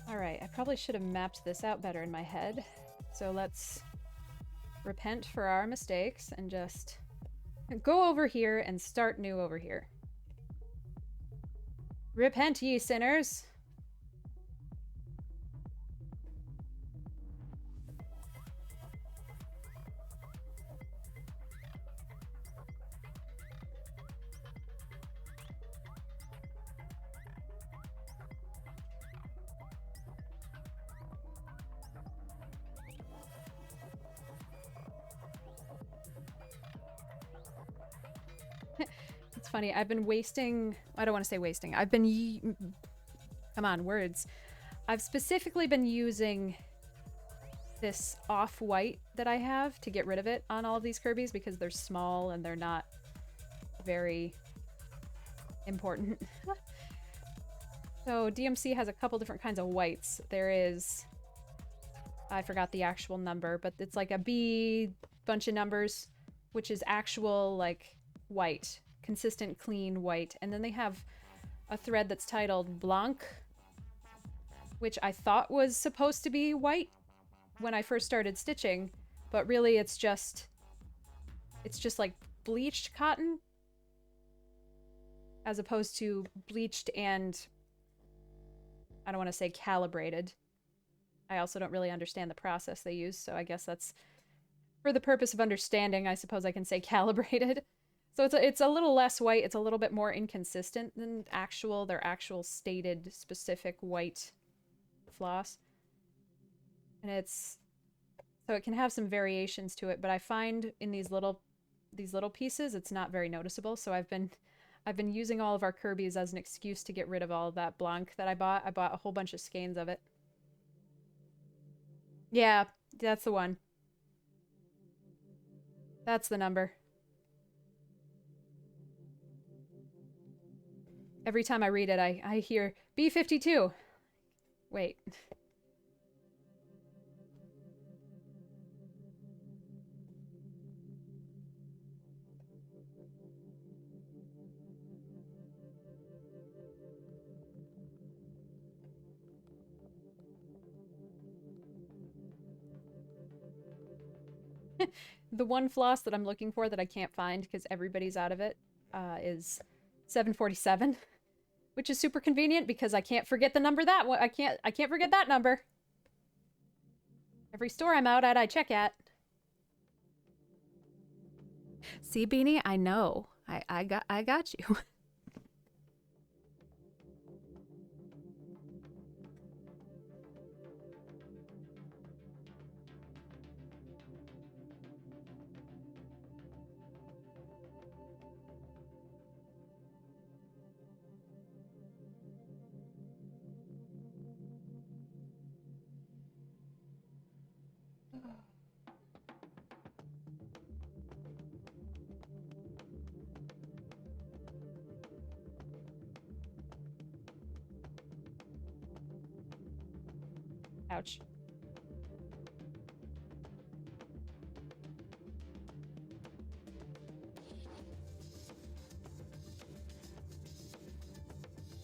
Alright, I probably should have mapped this out better in my head. So let's repent for our mistakes and just go over here and start new over here. Repent, ye sinners! It's funny, I've been wasting... I don't want to say wasting. I've been... Come on, words. I've specifically been using this off-white that I have to get rid of it on all of these Kirbys because they're small and they're not very important. So DMC has a couple different kinds of whites. There is... I forgot the actual number, but it's like a B bunch of numbers, which is actual, like, white. Consistent, clean white. And then they have a thread that's titled Blanc, which I thought was supposed to be white when I first started stitching, but really it's just like bleached cotton as opposed to bleached and, I don't want to say calibrated. I also don't really understand the process they use, so I guess that's for the purpose of understanding. I suppose I can say calibrated. So it's a little less white. It's a little bit more inconsistent than their actual stated specific white floss. And so it can have some variations to it, but I find in these little pieces it's not very noticeable. So I've been using all of our Kirby's as an excuse to get rid of all of that Blanc that I bought. I bought a whole bunch of skeins of it. Yeah, that's the one. That's the number. Every time I read it, I hear B52. Wait. The one floss that I'm looking for that I can't find because everybody's out of it is 747, which is super convenient because I can't forget the number that one. I can't forget that number. Every store I'm out at, I check at. See, Beanie, I know. I got you. Ouch.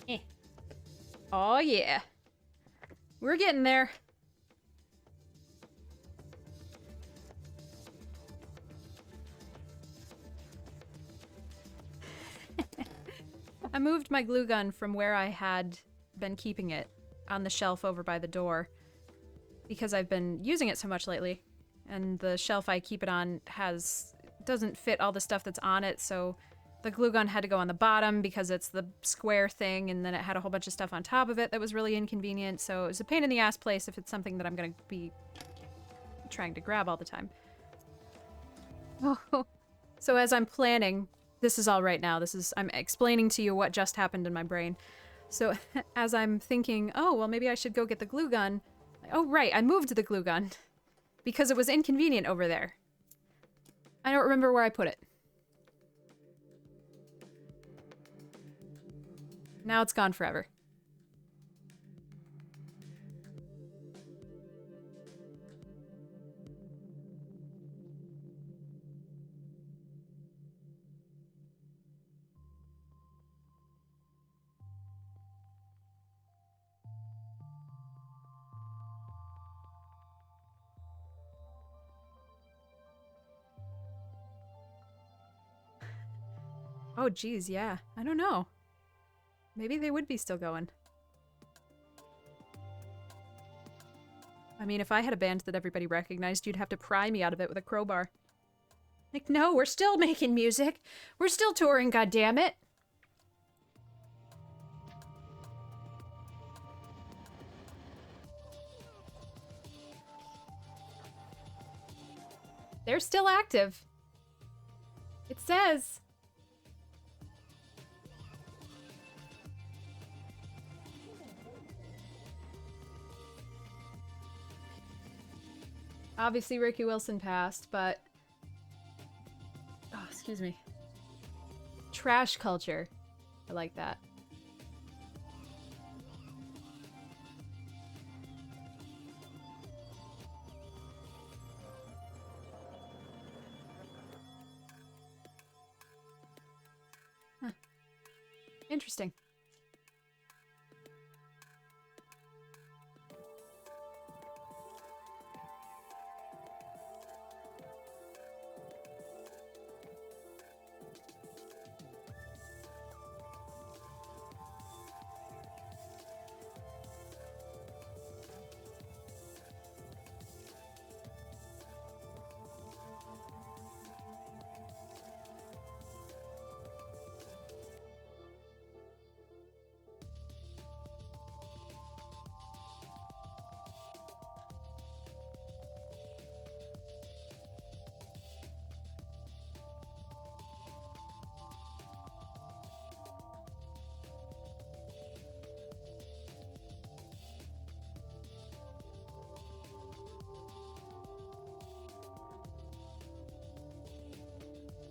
Eh. Oh yeah. We're getting there. I moved my glue gun from where I had been keeping it on the shelf over by the door because I've been using it so much lately, and the shelf I keep it on doesn't fit all the stuff that's on it, so the glue gun had to go on the bottom because it's the square thing, and then it had a whole bunch of stuff on top of it that was really inconvenient, so it was a pain in the ass place if it's something that I'm gonna be trying to grab all the time. Oh. So as I'm planning, this is all right now, I'm explaining to you what just happened in my brain. So as I'm thinking, oh, well, maybe I should go get the glue gun. Oh, right, I moved the glue gun because it was inconvenient over there. I don't remember where I put it. Now it's gone forever. Oh, geez, yeah. I don't know. Maybe they would be still going. I mean, if I had a band that everybody recognized, you'd have to pry me out of it with a crowbar. Like, no, we're still making music. We're still touring, goddammit. They're still active. It says. Obviously, Ricky Wilson passed, but... Oh, excuse me. Trash culture. I like that. Huh. Interesting.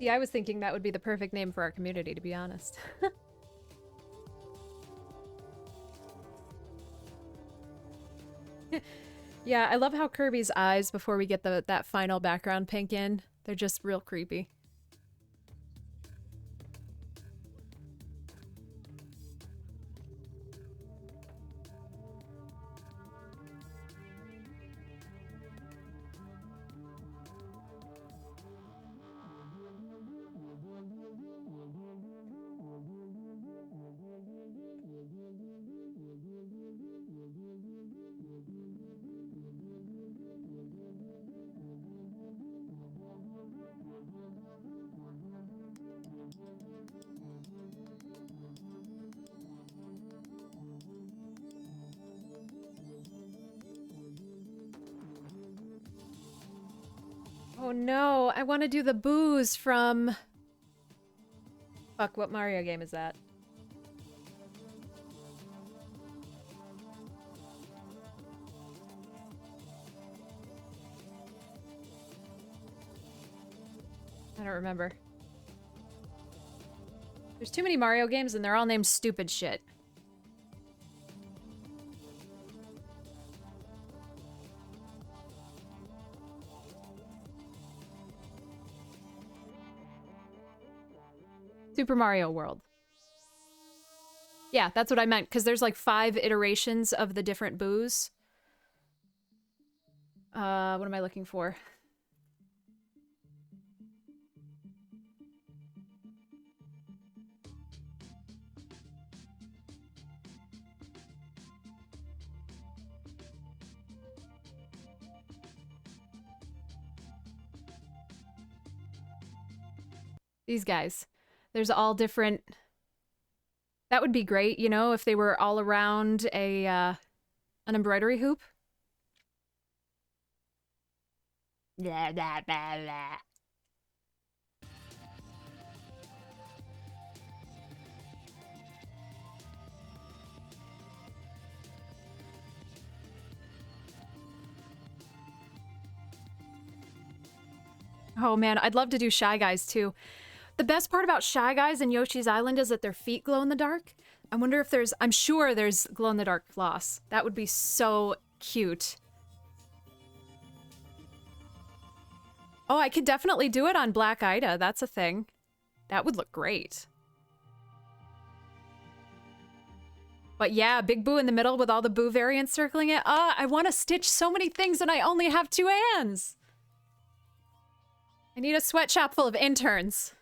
Yeah, I was thinking that would be the perfect name for our community, to be honest. Yeah, I love how Kirby's eyes, before we get that final background pink in, they're just real creepy. Oh no, I want to do the booze from... Fuck, what Mario game is that? I don't remember. There's too many Mario games and they're all named stupid shit. Super Mario World. Yeah, that's what I meant, because there's like 5 iterations of the different boos. What am I looking for? These guys. There's all different... That would be great, you know, if they were all around an embroidery hoop. Blah, blah, blah, blah. Oh man, I'd love to do Shy Guys too. The best part about Shy Guys and Yoshi's Island is that their feet glow in the dark. I wonder if there's... I'm sure there's glow in the dark floss. That would be so cute. Oh, I could definitely do it on Black Ida. That's a thing. That would look great. But yeah, Big Boo in the middle with all the Boo variants circling it. I want to stitch so many things and I only have 2 hands. I need a sweatshop full of interns.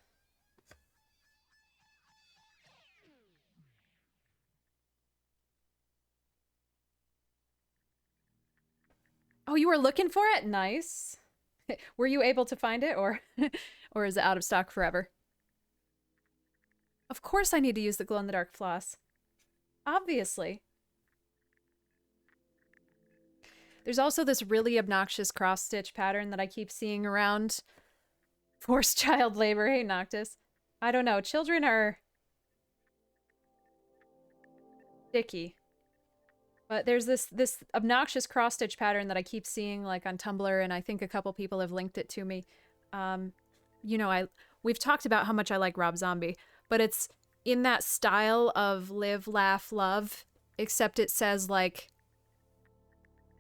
Oh, you were looking for it? Nice. Were you able to find it, or or is it out of stock forever? Of course I need to use the glow-in-the-dark floss. Obviously. There's also this really obnoxious cross-stitch pattern that I keep seeing around. Forced child labor. Hey, Noctis. I don't know. Children are... sticky. But there's this obnoxious cross-stitch pattern that I keep seeing, like, on Tumblr, and I think a couple people have linked it to me. You know, we've talked about how much I like Rob Zombie, but it's in that style of live, laugh, love, except it says, like,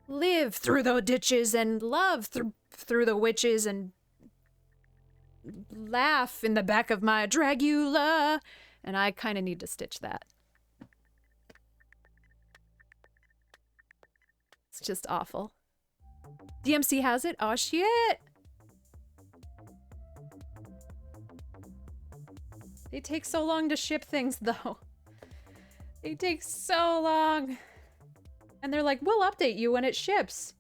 live through the ditches and love through the witches and laugh in the back of my Dragula. And I kind of need to stitch that. It's just awful. DMC has it? Oh shit! They take so long to ship things though. They take so long. And they're like, we'll update you when it ships.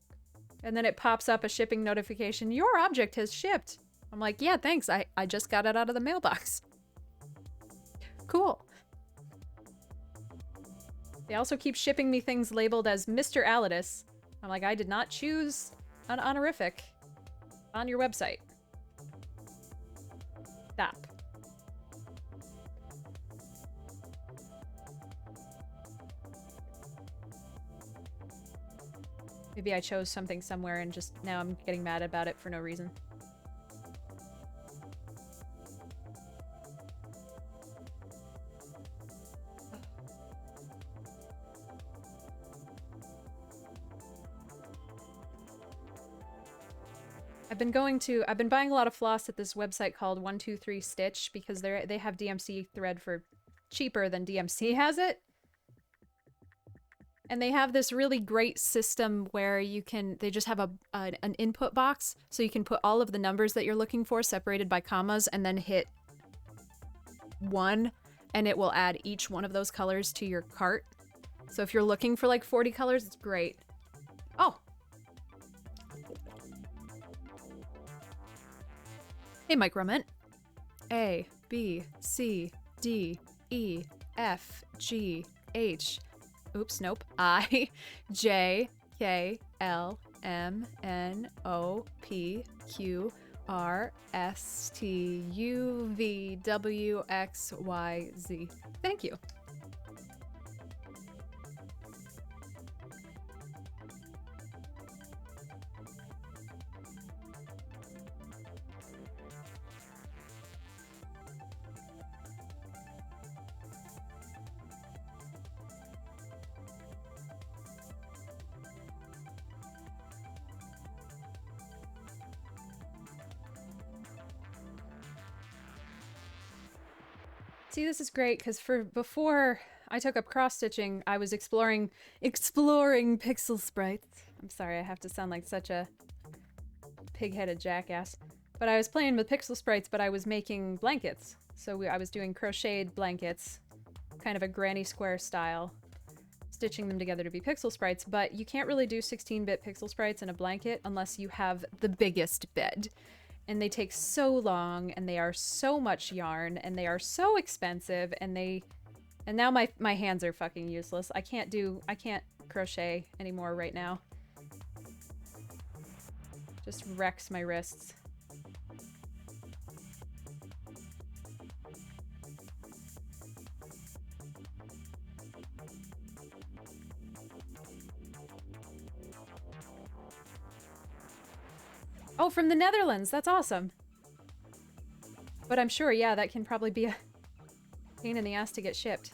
And then it pops up a shipping notification. Your object has shipped. I'm like, yeah, thanks. I just got it out of the mailbox. Cool. They also keep shipping me things labeled as Mr. Alidus. I'm like, I did not choose an honorific on your website. Stop. Maybe I chose something somewhere and just now I'm getting mad about it for no reason. I've been buying a lot of floss at this website called 123 Stitch because they have DMC thread for cheaper than DMC has it. And they have this really great system where they just have an input box, so you can put all of the numbers that you're looking for separated by commas and then hit 1 and it will add each one of those colors to your cart. So if you're looking for like 40 colors, it's great. Oh. Hey, Micromint. A, B, C, D, E, F, G, H. Oops, nope. I, J, K, L, M, N, O, P, Q, R, S, T, U, V, W, X, Y, Z. Thank you. See, this is great because before I took up cross-stitching, I was exploring pixel sprites. I'm sorry, I have to sound like such a pig-headed jackass. But I was playing with pixel sprites, but I was making blankets. So I was doing crocheted blankets, kind of a granny square style, stitching them together to be pixel sprites, but you can't really do 16-bit pixel sprites in a blanket unless you have the biggest bed. And they take so long, and they are so much yarn, and they are so expensive, and now my hands are fucking useless. I can't crochet anymore right now. Just wrecks my wrists. Oh, from the Netherlands! That's awesome! But I'm sure, yeah, that can probably be a pain in the ass to get shipped.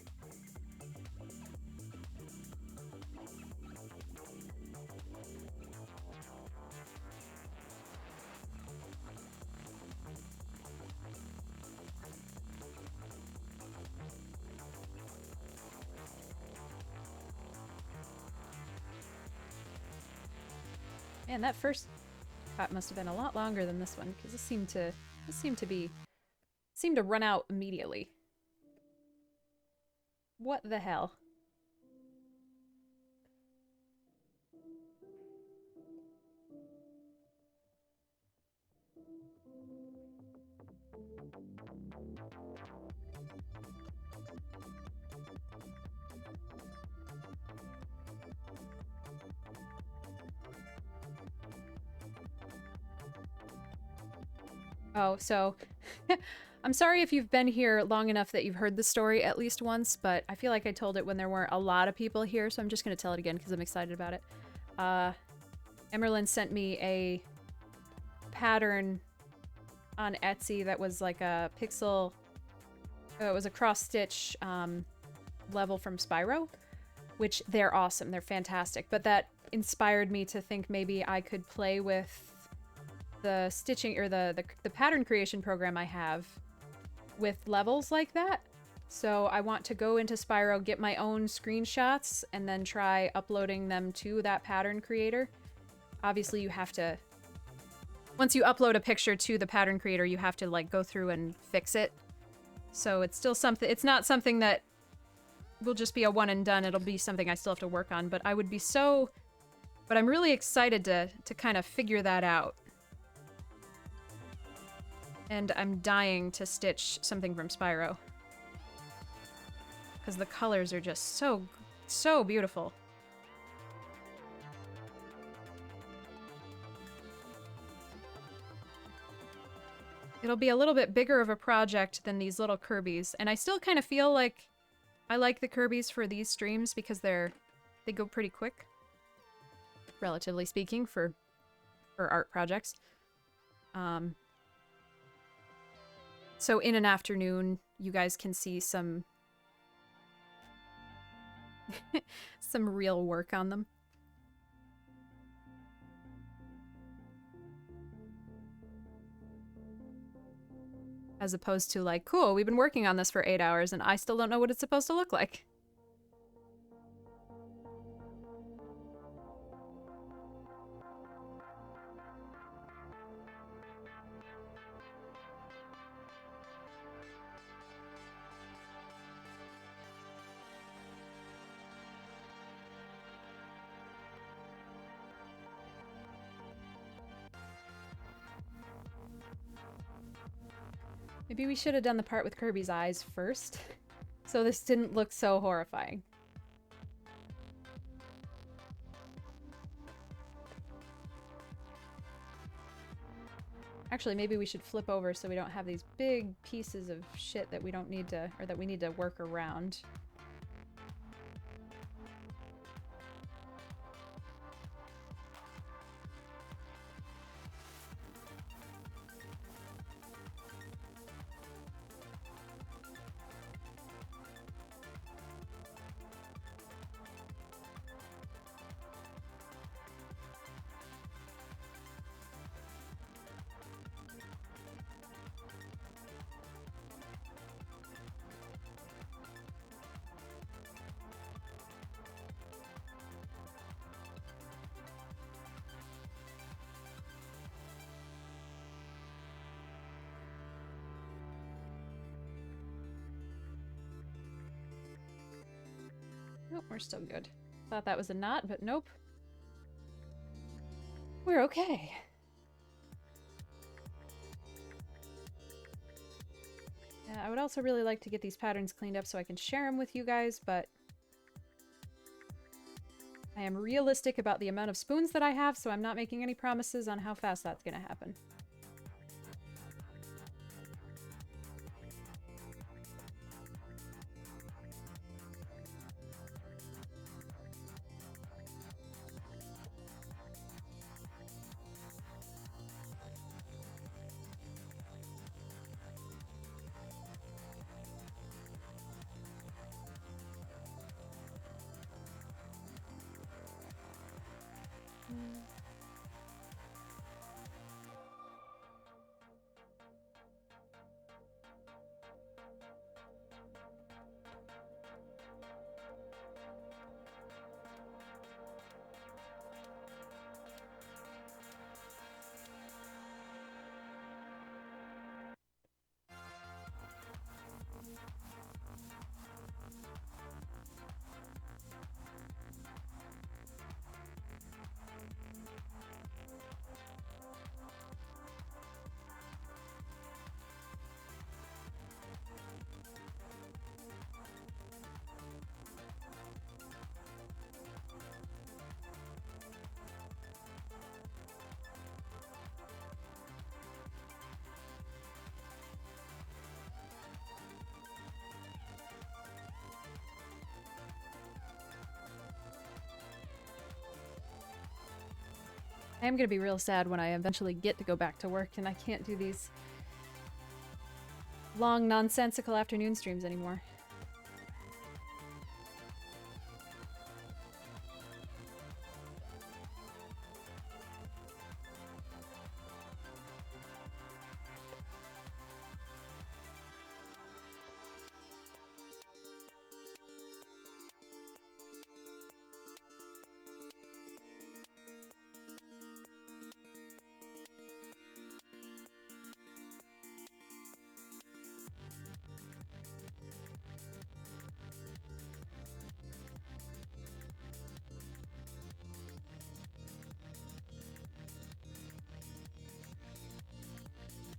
Man, that first cut must have been a lot longer than this one, because this seemed to run out immediately. What the hell? Oh, so I'm sorry if you've been here long enough that you've heard the story at least once, but I feel like I told it when there weren't a lot of people here, so I'm just going to tell it again because I'm excited about it. Emerlyn sent me a pattern on Etsy that was like a pixel... it was a cross-stitch level from Spyro, which they're awesome. They're fantastic. But that inspired me to think maybe I could play with the stitching or the pattern creation program I have with levels like that. So I want to go into Spyro, get my own screenshots, and then try uploading them to that pattern creator. Obviously you have to, once you upload a picture to the pattern creator, you have to like go through and fix it. So it's still something, it's not something that will just be a one and done. It'll be something I still have to work on, but I'm really excited to kind of figure that out. And I'm dying to stitch something from Spyro. Because the colors are just so beautiful. It'll be a little bit bigger of a project than these little Kirbys. And I still kind of feel like I like the Kirbys for these streams because they go pretty quick. Relatively speaking, for art projects. So in an afternoon, you guys can see some some real work on them. As opposed to like, cool, we've been working on this for 8 hours and I still don't know what it's supposed to look like. Maybe we should have done the part with Kirby's eyes first, so this didn't look so horrifying. Actually, maybe we should flip over so we don't have these big pieces of shit that we don't need to, or that we need to work around. Nope, we're still good. Thought that was a knot, but nope. We're okay. I would also really like to get these patterns cleaned up so I can share them with you guys, but I am realistic about the amount of spoons that I have, so I'm not making any promises on how fast that's gonna happen. I am gonna be real sad when I eventually get to go back to work and I can't do these long, nonsensical afternoon streams anymore.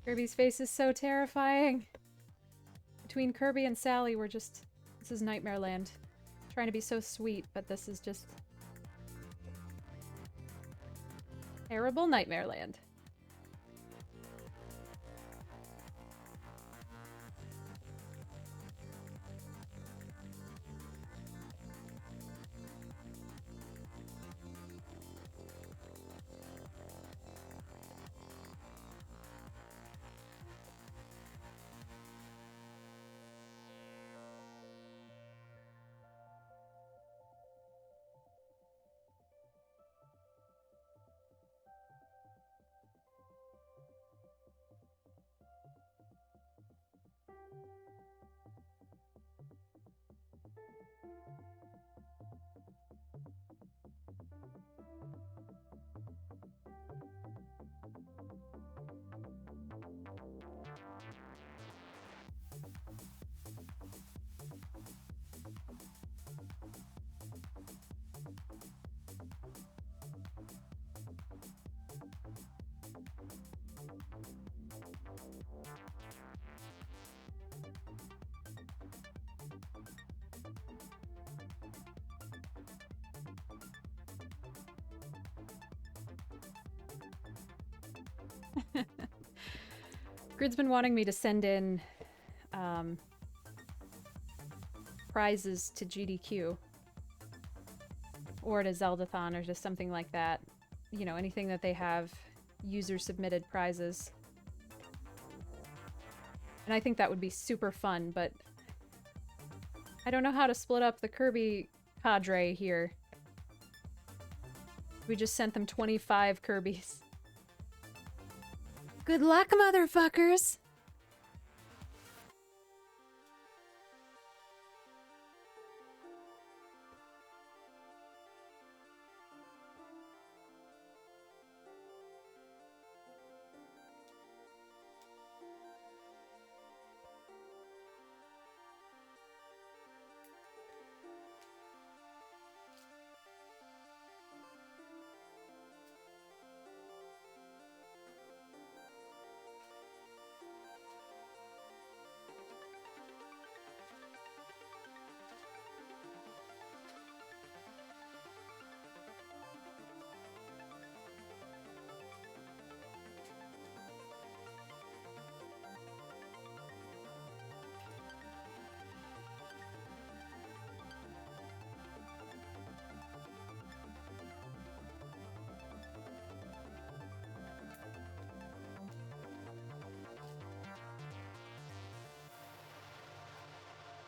Kirby's face is so terrifying. Between Kirby and Sally, we're just... This is Nightmare Land. Trying to be so sweet, but this is just... terrible Nightmare Land. Grid's been wanting me to send in prizes to GDQ or to Zeldathon or just something like that. You know, anything that they have user-submitted prizes. And I think that would be super fun, but I don't know how to split up the Kirby cadre here. We just sent them 25 Kirbys. Good luck, motherfuckers!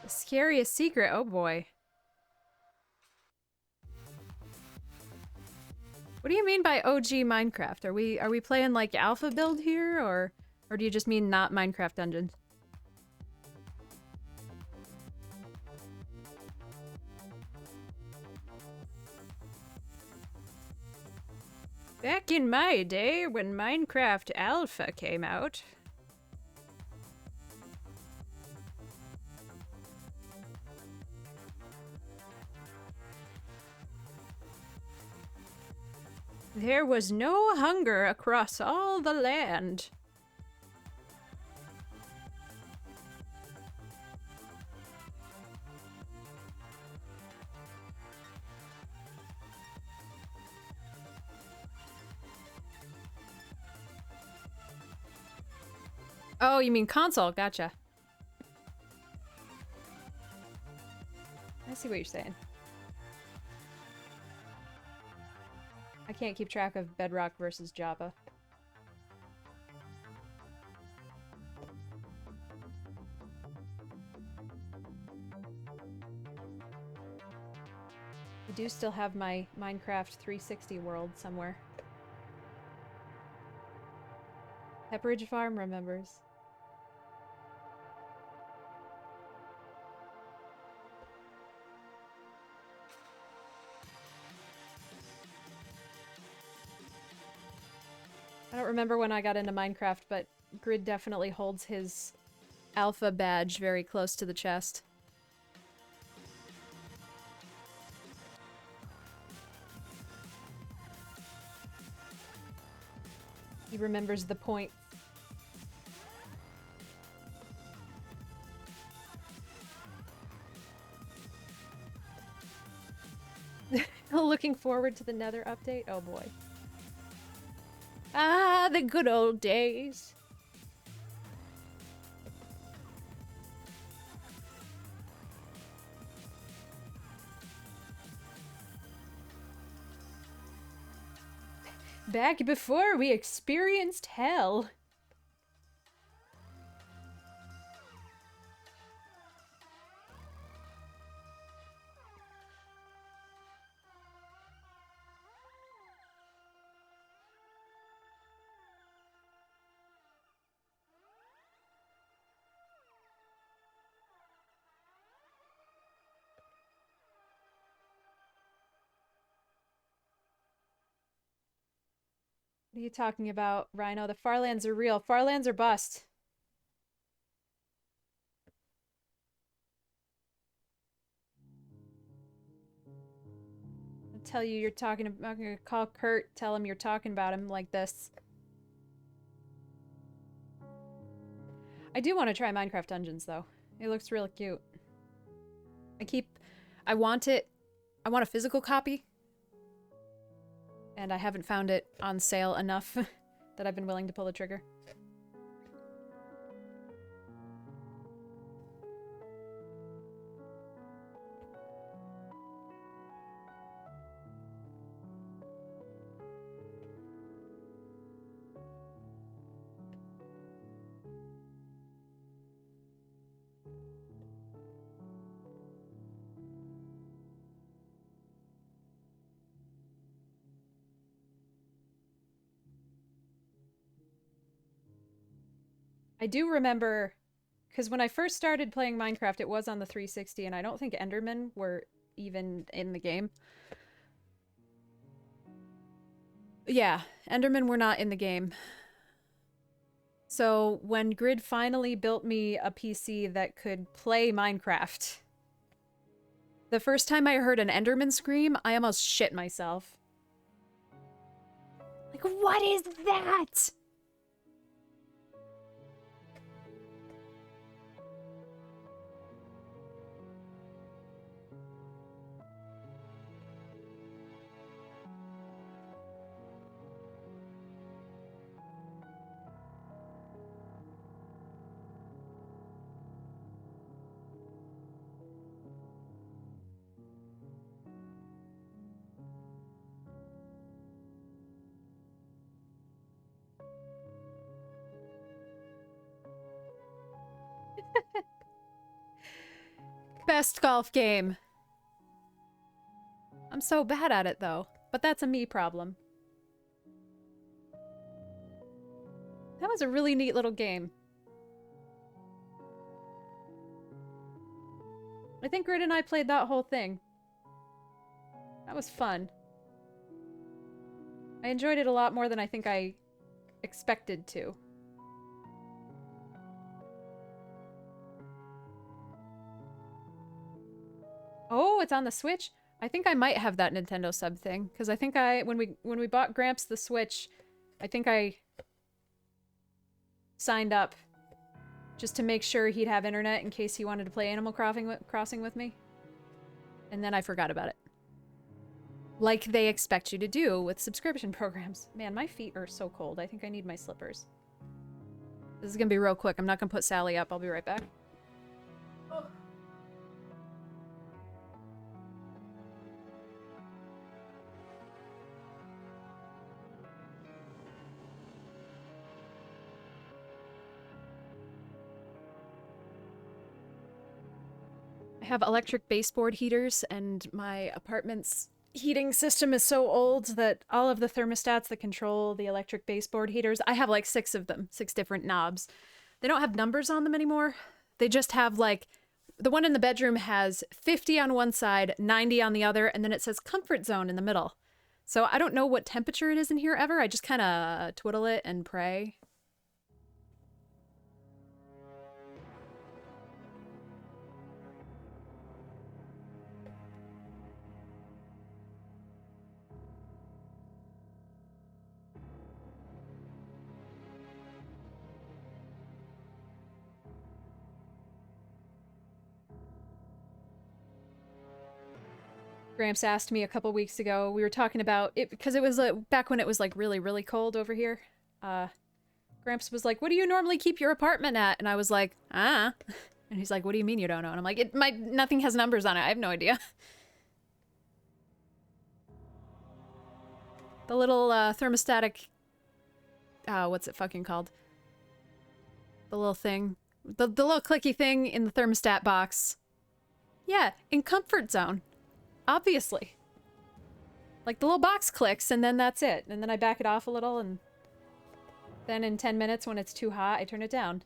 The scariest secret, oh boy. What do you mean by OG Minecraft? Are we playing like alpha build here, or do you just mean not Minecraft Dungeons? Back in my day, when Minecraft Alpha came out. There was no hunger across all the land. Oh, you mean console? Gotcha. I see what you're saying. I can't keep track of Bedrock versus Java. I do still have my Minecraft 360 world somewhere. Pepperidge Farm remembers. I don't remember when I got into Minecraft, but Grid definitely holds his alpha badge very close to the chest. He remembers the point. Looking forward to the Nether update? Oh boy. Ah, the good old days. Back before we experienced hell. What are you talking about, Rhino? The Farlands are real. Farlands are bust. I'll tell you you're talking about. I'm gonna call Kurt, tell him you're talking about him like this. I do want to try Minecraft Dungeons, though. It looks really cute. I want it. I want a physical copy. And I haven't found it on sale enough that I've been willing to pull the trigger. I do remember, because when I first started playing Minecraft, it was on the 360, and I don't think Endermen were even in the game. Yeah, Endermen were not in the game. So when Grid finally built me a PC that could play Minecraft, the first time I heard an Enderman scream, I almost shit myself. Like, what is that? Best golf game. I'm so bad at it, though. But that's a me problem. That was a really neat little game. I think Grid and I played that whole thing. That was fun. I enjoyed it a lot more than I think I expected to. Oh, it's on the Switch? I think I might have that Nintendo sub thing, because I think when we bought Gramps the Switch, I think I signed up just to make sure he'd have internet in case he wanted to play Animal Crossing with me. And then I forgot about it. Like they expect you to do with subscription programs. Man, my feet are so cold. I think I need my slippers. This is gonna be real quick. I'm not gonna put Sally up. I'll be right back. Oh. I have electric baseboard heaters, and my apartment's heating system is so old that all of the thermostats that control the electric baseboard heaters, I have like 6 of them, 6 different knobs. They don't have numbers on them anymore. They just have like, the one in the bedroom has 50 on one side, 90 on the other, and then it says comfort zone in the middle. So I don't know what temperature it is in here ever. I just kind of twiddle it and pray. Gramps asked me a couple weeks ago, we were talking about it because it was back when it was like really, really cold over here. Gramps was like, what do you normally keep your apartment at? And I was like, ah. And he's like, what do you mean you don't know? And I'm like, nothing has numbers on it. I have no idea. The little thermostatic, what's it fucking called? The little thing. The little clicky thing in the thermostat box. Yeah, in comfort zone. Obviously. Like, the little box clicks, and then that's it. And then I back it off a little, and then in 10 minutes, when it's too hot, I turn it down.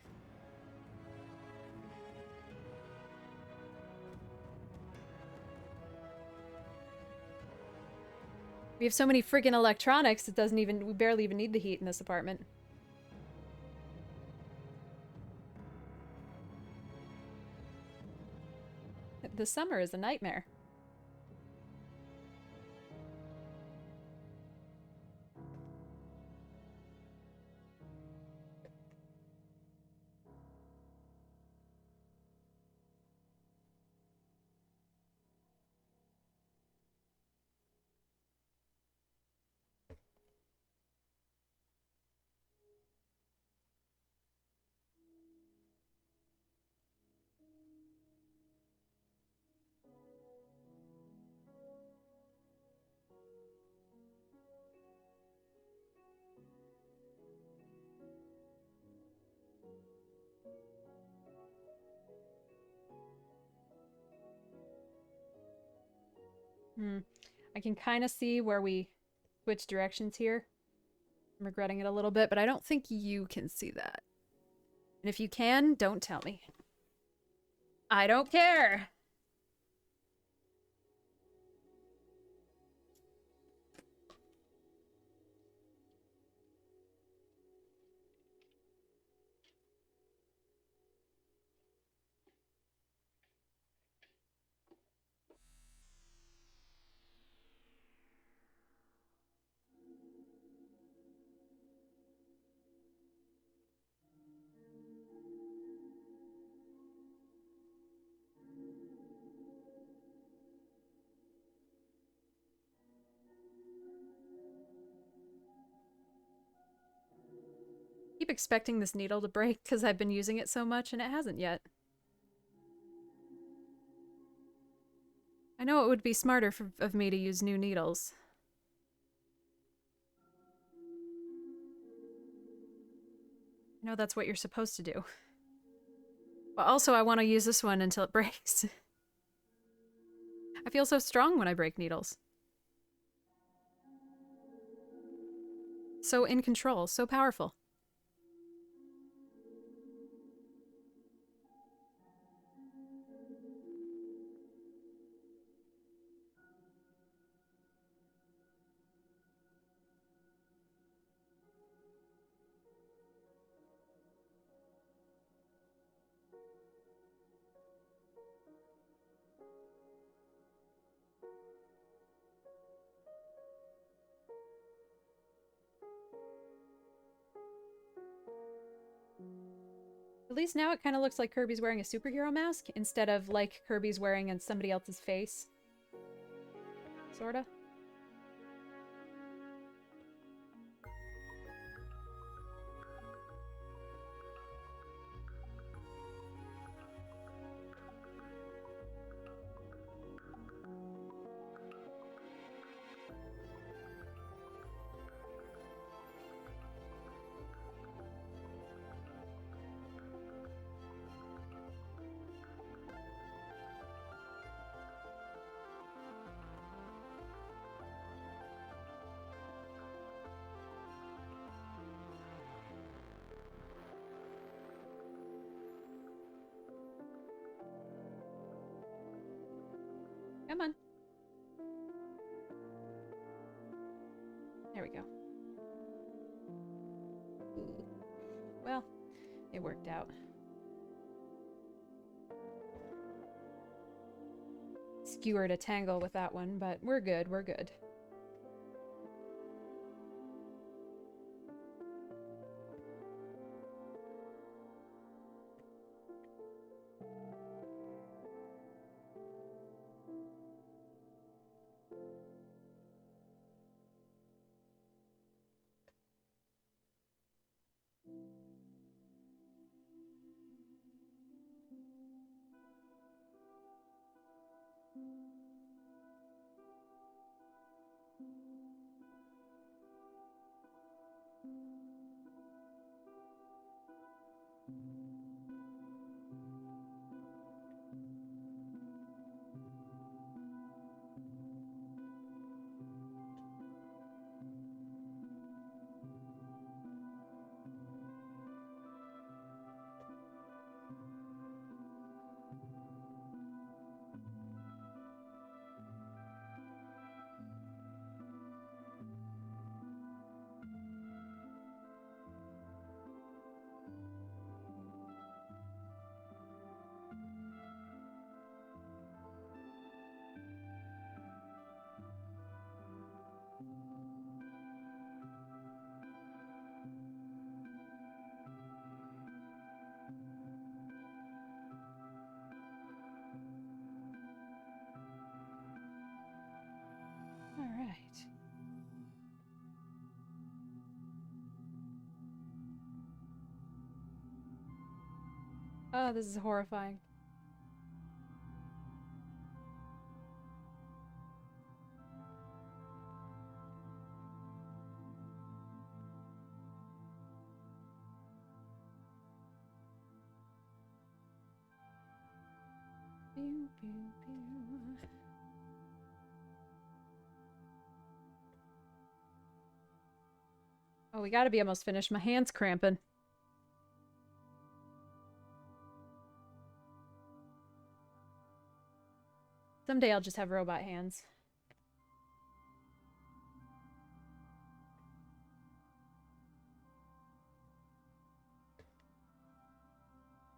We have so many friggin' electronics, we barely even need the heat in this apartment. The summer is a nightmare. I can kind of see where we switch directions here. I'm regretting it a little bit, but I don't think you can see that. And if you can, don't tell me. I don't care. Keep expecting this needle to break because I've been using it so much and it hasn't yet. I know it would be smarter of me to use new needles. I know that's what you're supposed to do. But also I want to use this one until it breaks. I feel so strong when I break needles. So in control, so powerful. At least now it kind of looks like Kirby's wearing a superhero mask instead of like Kirby's wearing on somebody else's face. Sorta. Come on. There we go. Well, it worked out. Skewered a tangle with that one, but we're good, we're good. All right. Oh, this is horrifying. Pew, pew, pew. Oh, we gotta be almost finished. My hand's cramping. Someday I'll just have robot hands.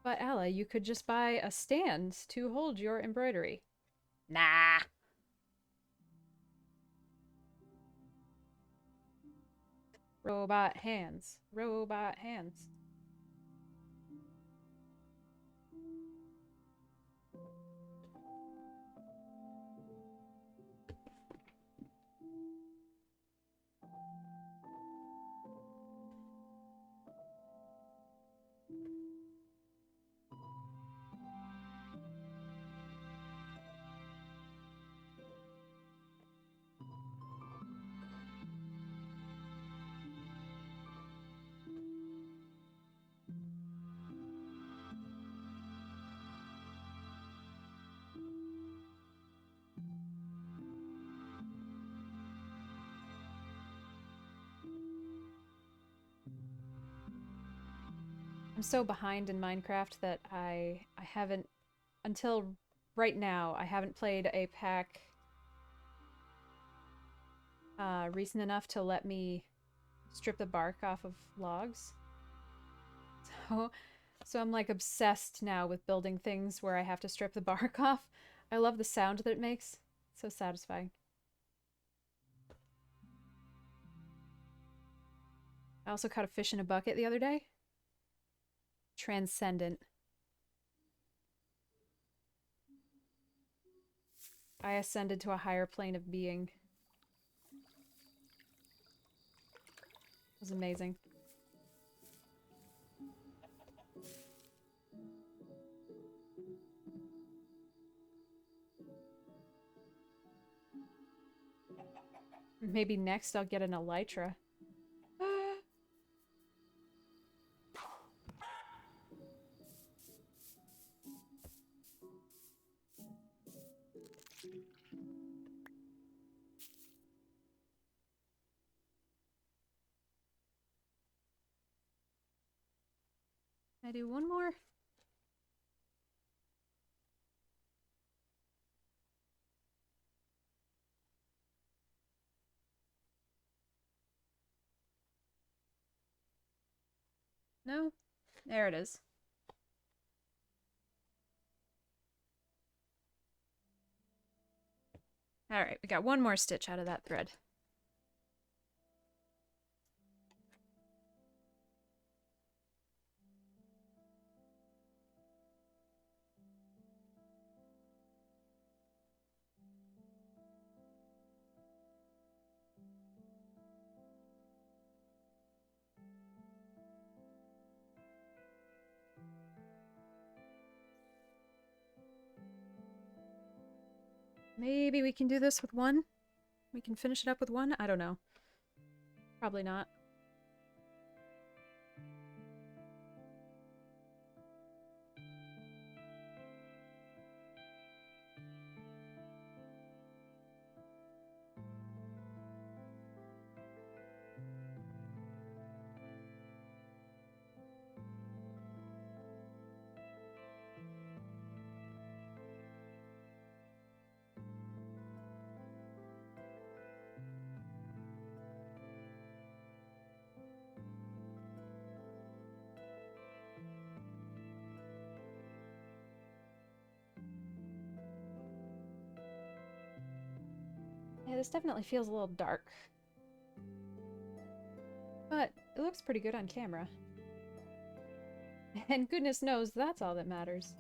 But Ella, you could just buy a stand to hold your embroidery. Nah. Robot hands. Robot hands. I'm so behind in Minecraft that I haven't, until right now, I haven't played a pack recent enough to let me strip the bark off of logs. So I'm like obsessed now with building things where I have to strip the bark off. I love the sound that it makes. It's so satisfying. I also caught a fish in a bucket the other day. Transcendent. I ascended to a higher plane of being. It was amazing. Maybe next I'll get an elytra. Can I do one more? No? There it is. Alright, we got one more stitch out of that thread. Maybe we can do this with one? We can finish it up with one? I don't know. Probably not. Yeah, this definitely feels a little dark. But it looks pretty good on camera. And goodness knows that's all that matters.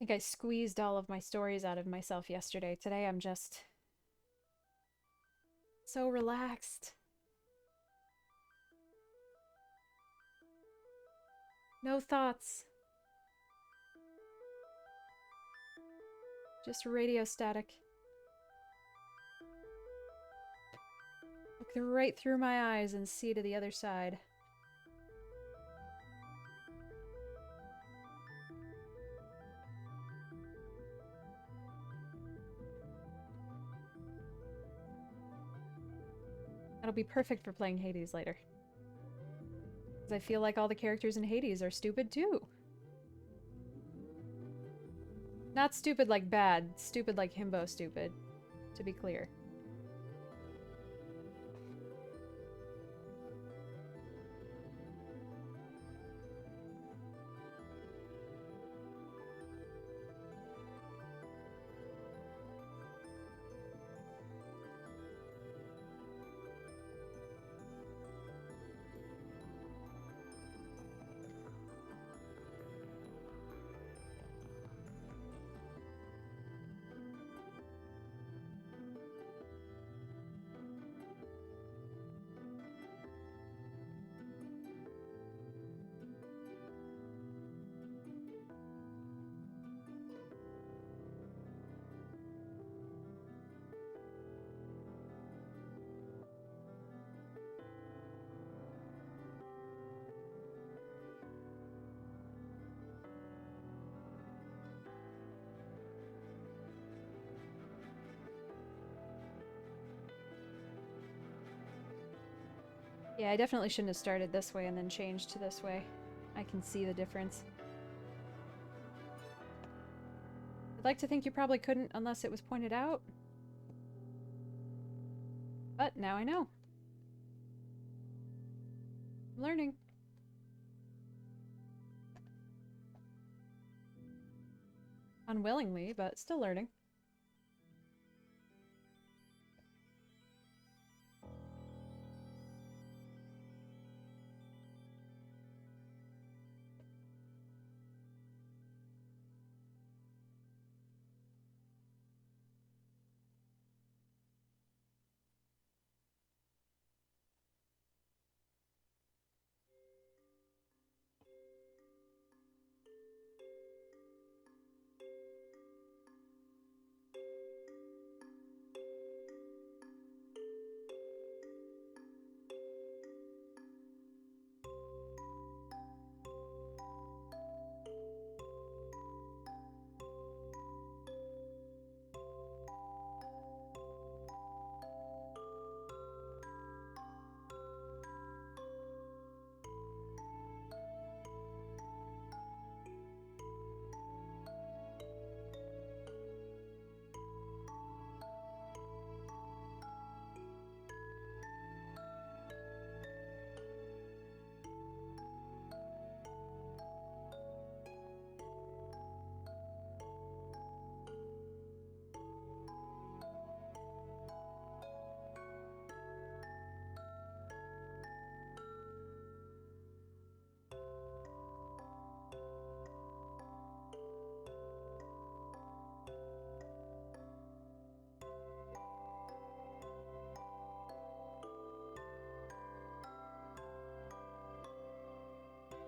think I squeezed all of my stories out of myself yesterday. Today I'm just so relaxed. No thoughts. Just radio static. Look right through my eyes and see to the other side. That'll be perfect for playing Hades later. Because I feel like all the characters in Hades are stupid too. Not stupid like bad, stupid like himbo stupid, to be clear. Yeah, I definitely shouldn't have started this way and then changed to this way. I can see the difference. I'd like to think you probably couldn't unless it was pointed out. But now I know. I'm learning. Unwillingly, but still learning.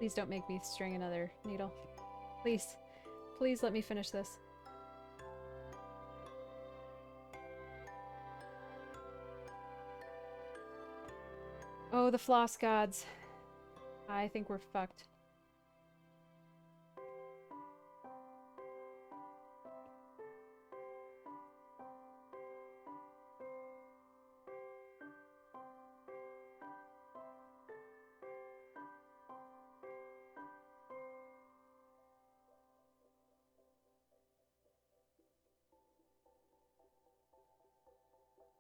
Please don't make me string another needle. Please. Please let me finish this. Oh, the floss gods. I think we're fucked.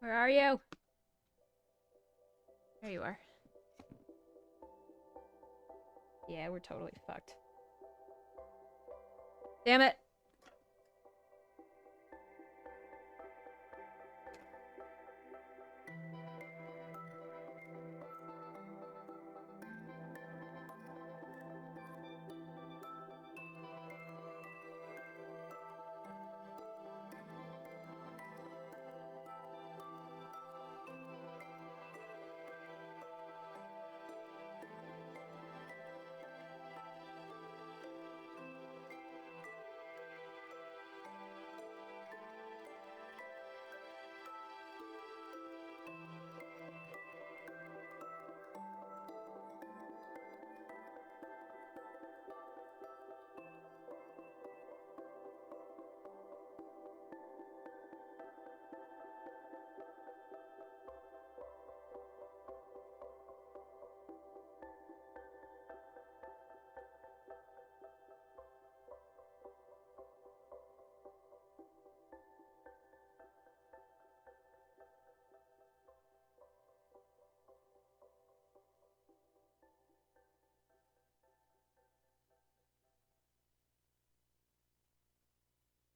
Where are you? There you are. Yeah, we're totally fucked. Damn it!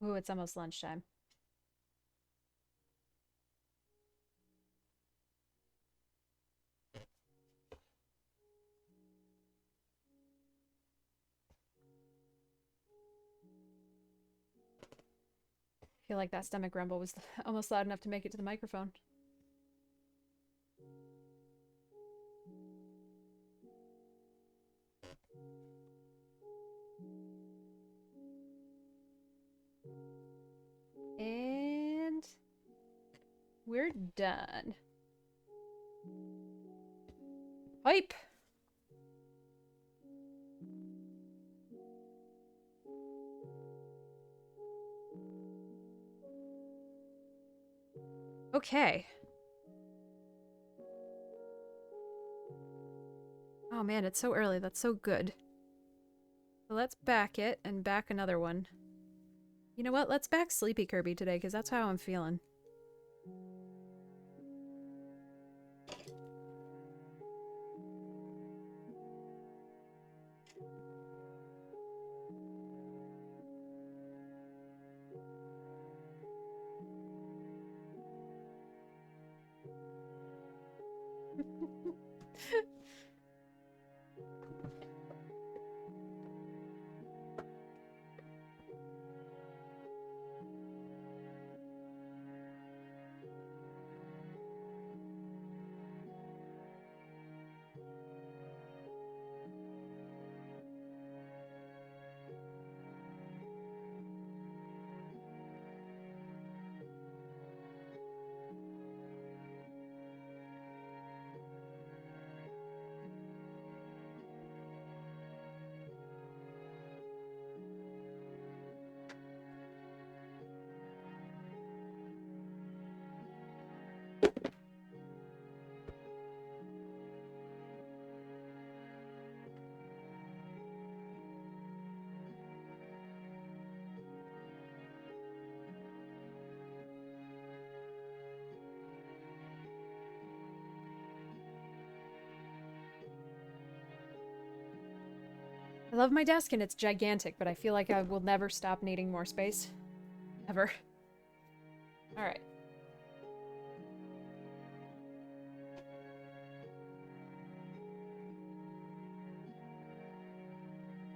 Ooh, it's almost lunchtime. I feel like that stomach rumble was almost loud enough to make it to the microphone. And we're done. Pipe! Okay. Oh man, it's so early. That's so good. So let's back it and back another one. You know what? Let's back Sleepy Kirby today, because that's how I'm feeling. I love my desk and it's gigantic, but I feel like I will never stop needing more space. Ever. Alright.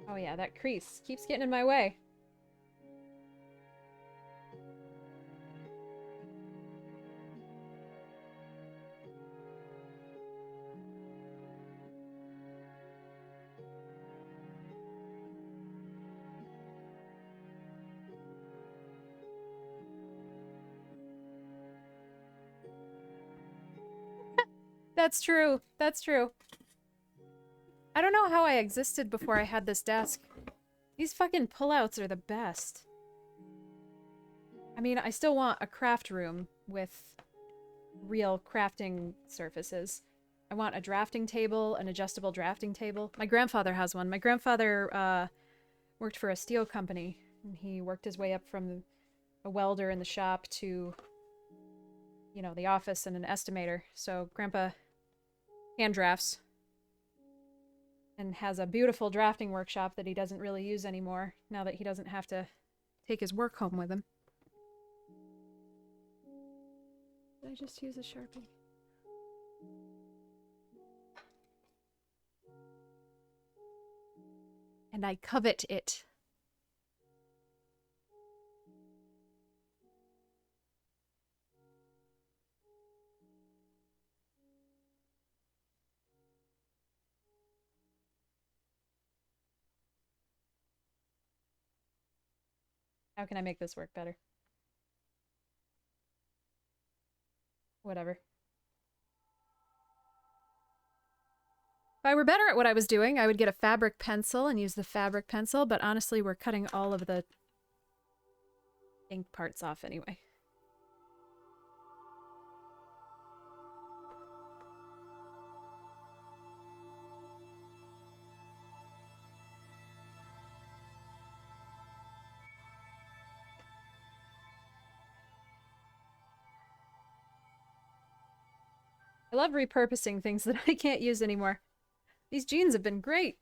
Oh yeah, that crease keeps getting in my way. That's true. That's true. I don't know how I existed before I had this desk. These fucking pullouts are the best. I mean, I still want a craft room with real crafting surfaces. I want a drafting table, an adjustable drafting table. My grandfather has one. My grandfather worked for a steel company, and he worked his way up from a welder in the shop to, you know, the office and an estimator. So Grandpa hand drafts and has a beautiful drafting workshop that he doesn't really use anymore now that he doesn't have to take his work home with him. Did I just use a Sharpie? And I covet it. How can I make this work better? Whatever. If I were better at what I was doing, I would get a fabric pencil and use the fabric pencil, but honestly, we're cutting all of the ink parts off anyway. I love repurposing things that I can't use anymore. These jeans have been great.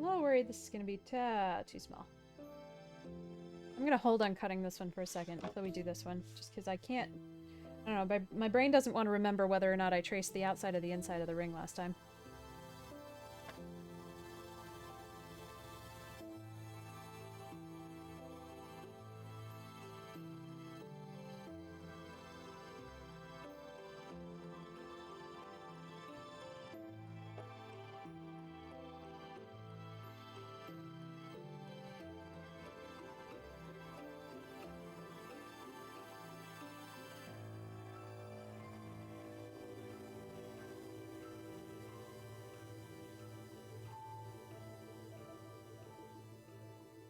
I'm a little worried this is gonna be too small. I'm gonna hold on cutting this one for a second until we do this one, just because I can't... I don't know, my brain doesn't want to remember whether or not I traced the outside of the inside of the ring last time.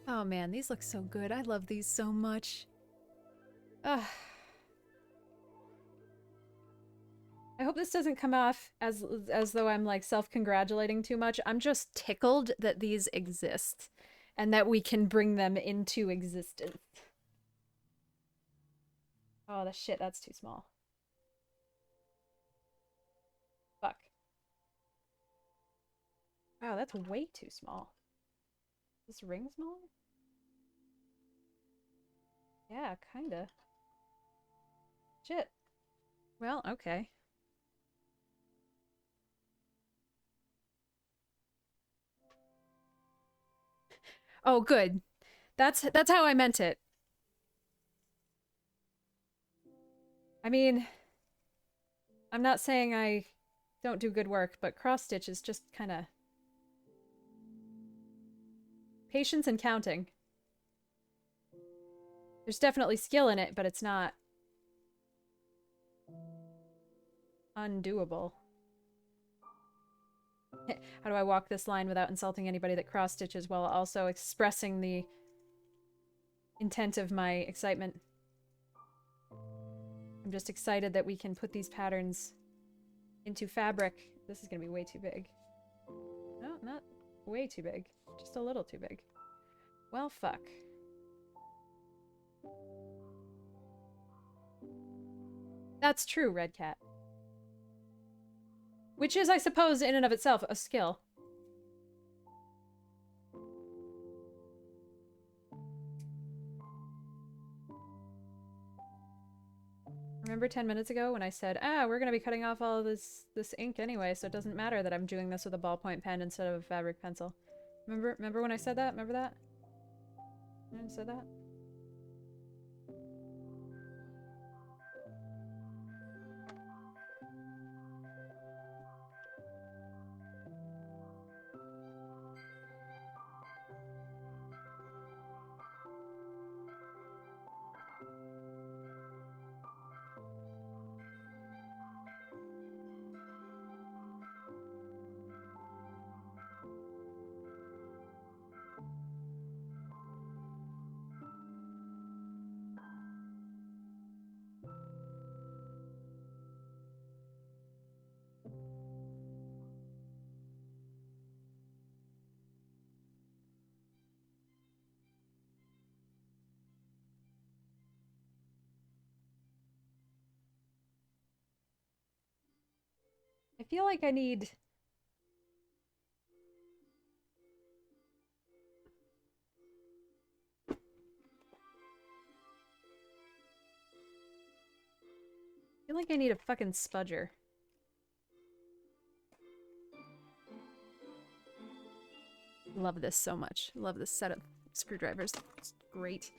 Oh man, these look so good. I love these so much. Ugh. I hope this doesn't come off as though I'm like self-congratulating too much. I'm just tickled that these exist and that we can bring them into existence. Oh, the shit, that's too small. Fuck. Wow, that's way too small. Is this ring smaller? Yeah, kinda. Shit. Well, okay. Oh, good. That's how I meant it. I mean, I'm not saying I don't do good work, but cross-stitch is just kind of... patience and counting. There's definitely skill in it, but it's not... undoable. How do I walk this line without insulting anybody that cross-stitches while also expressing the intent of my excitement? I'm just excited that we can put these patterns into fabric. This is gonna be way too big. No, not way too big. Just a little too big. Well, fuck. That's true, Red Cat. Which is, I suppose, in and of itself, a skill. Remember 10 minutes ago when I said, we're gonna be cutting off all of this ink anyway, so it doesn't matter that I'm doing this with a ballpoint pen instead of a fabric pencil. Remember when I said that? Remember that? I said that? I feel like I need... I feel like I need a fucking spudger. Love this so much. Love this set of screwdrivers. It's great.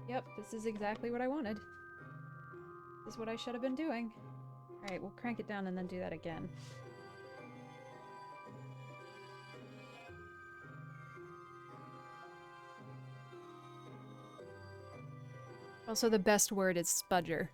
Yep, this is exactly what I wanted. This is what I should have been doing. Alright, we'll crank it down and then do that again. Also, the best word is spudger.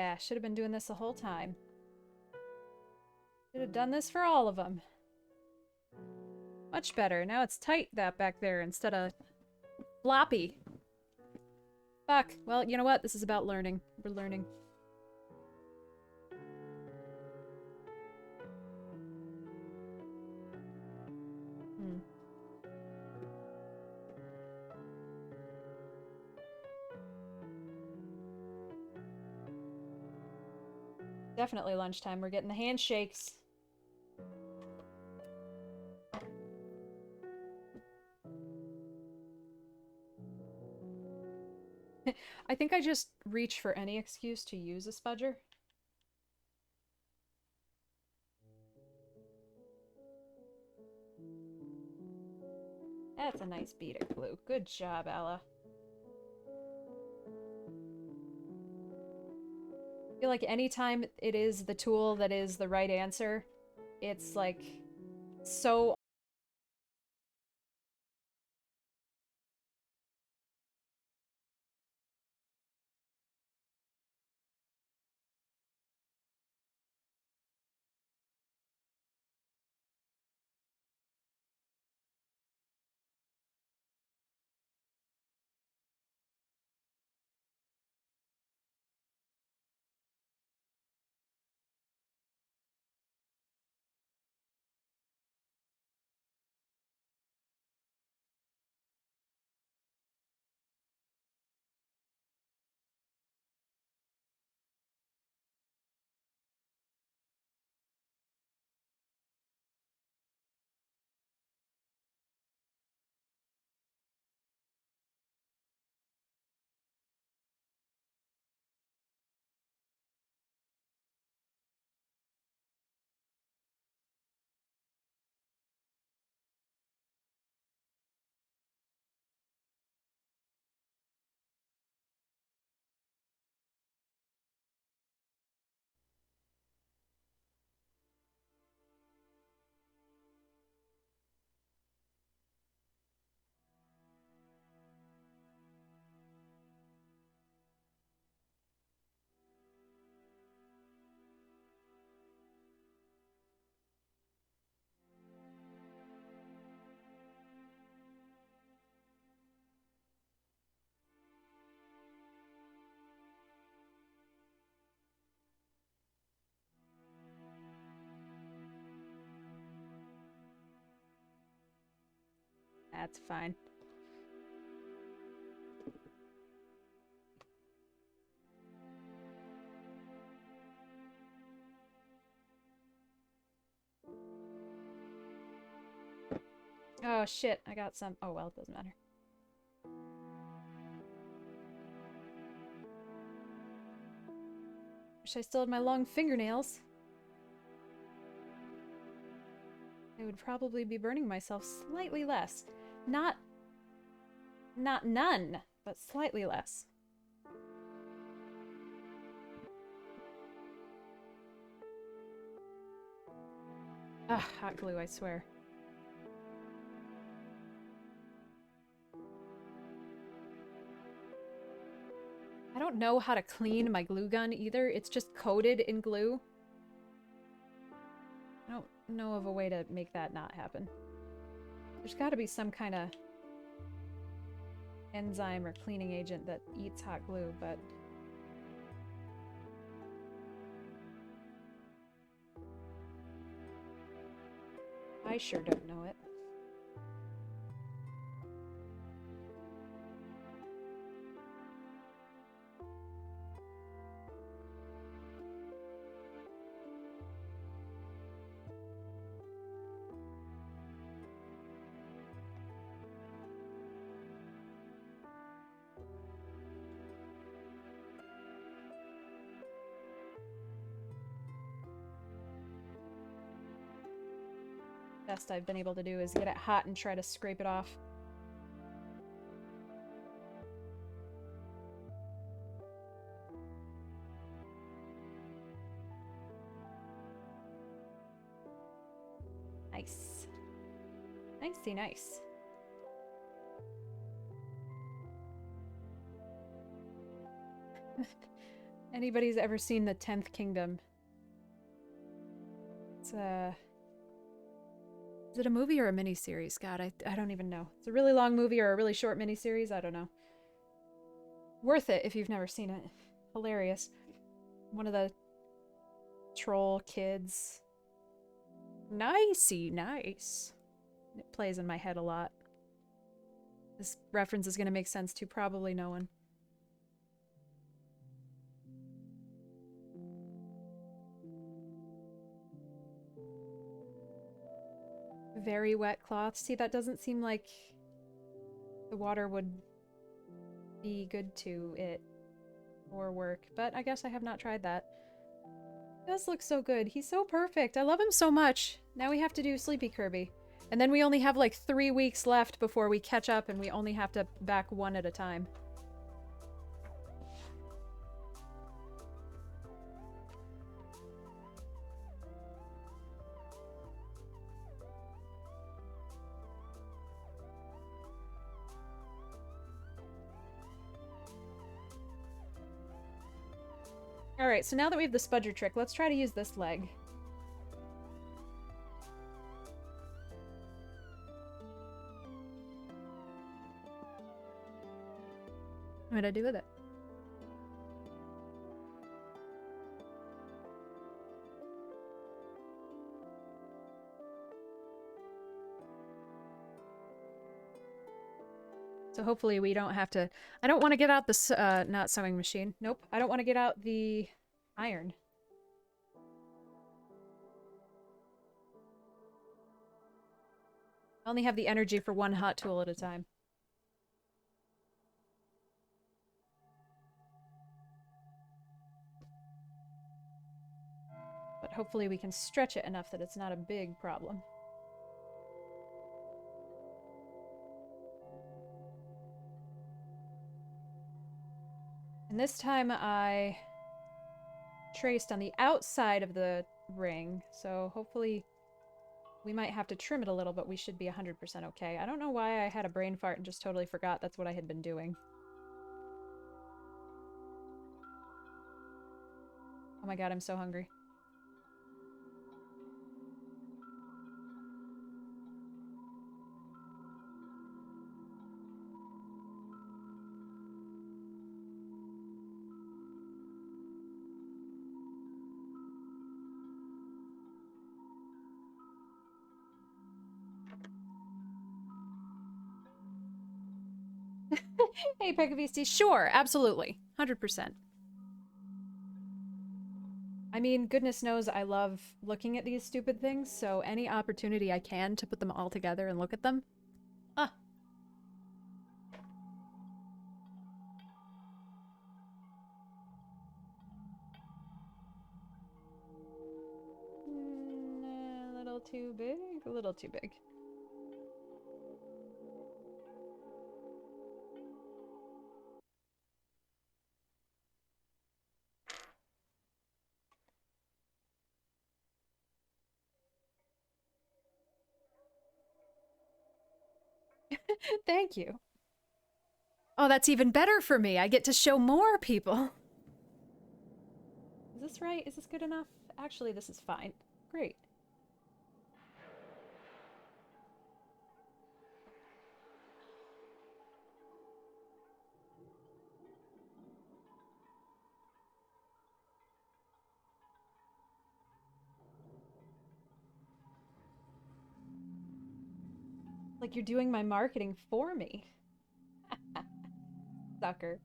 Yeah, should have been doing this the whole time. Should have done this for all of them. Much better. Now it's tight that back there instead of floppy. Fuck. Well, you know what? This is about learning. We're learning. Definitely lunchtime. We're getting the handshakes. I think I just reach for any excuse to use a spudger. That's a nice bead of glue. Good job, Ella. I feel like anytime it is the tool that is the right answer, it's like so That's fine. Oh shit, I got some. Oh well, it doesn't matter. Wish I still had my long fingernails. I would probably be burning myself slightly less. Not none, but slightly less. Ugh, hot glue, I swear. I don't know how to clean my glue gun either. It's just coated in glue. I don't know of a way to make that not happen. There's got to be some kind of enzyme or cleaning agent that eats hot glue, but I sure don't know it. Best I've been able to do is get it hot and try to scrape it off. Nice. Nicey nice. anybody's ever seen The 10th Kingdom. It's a... Is it a movie or a miniseries? God, I don't even know. It's a really long movie or a really short miniseries? I don't know. Worth it if you've never seen it. Hilarious. One of the troll kids. Nicey, nice. It plays in my head a lot. This reference is going to make sense to probably no one. Very wet cloth. See, that doesn't seem like the water would be good to it or work, but I guess I have not tried that. He does look so good. He's so perfect. I love him so much. Now we have to do Sleepy Kirby. And then we only have like 3 weeks left before we catch up and we only have to back one at a time. Alright, so now that we have the spudger trick, let's try to use this leg. What did I do with it? So hopefully we don't have to... I don't want to get out this, not sewing machine. Nope, I don't want to get out the iron. I only have the energy for one hot tool at a time. But hopefully we can stretch it enough that it's not a big problem. And this time I traced on the outside of the ring, so hopefully we might have to trim it a little, but we should be 100% okay. I don't know why I had a brain fart and just totally forgot that's what I had been doing. Oh my god, I'm so hungry. Hey, Pegavisti, sure, absolutely. 100%. I mean, goodness knows I love looking at these stupid things, so any opportunity I can to put them all together and look at them. Ah. A little too big? A little too big. Thank you. Oh, that's even better for me. I get to show more people. Is this right? Is this good enough? Actually, this is fine. Great. Like you're doing my marketing for me. Sucker.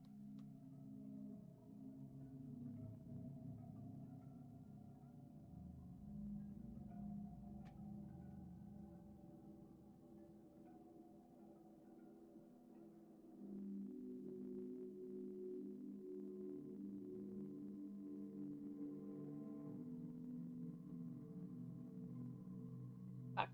Fuck.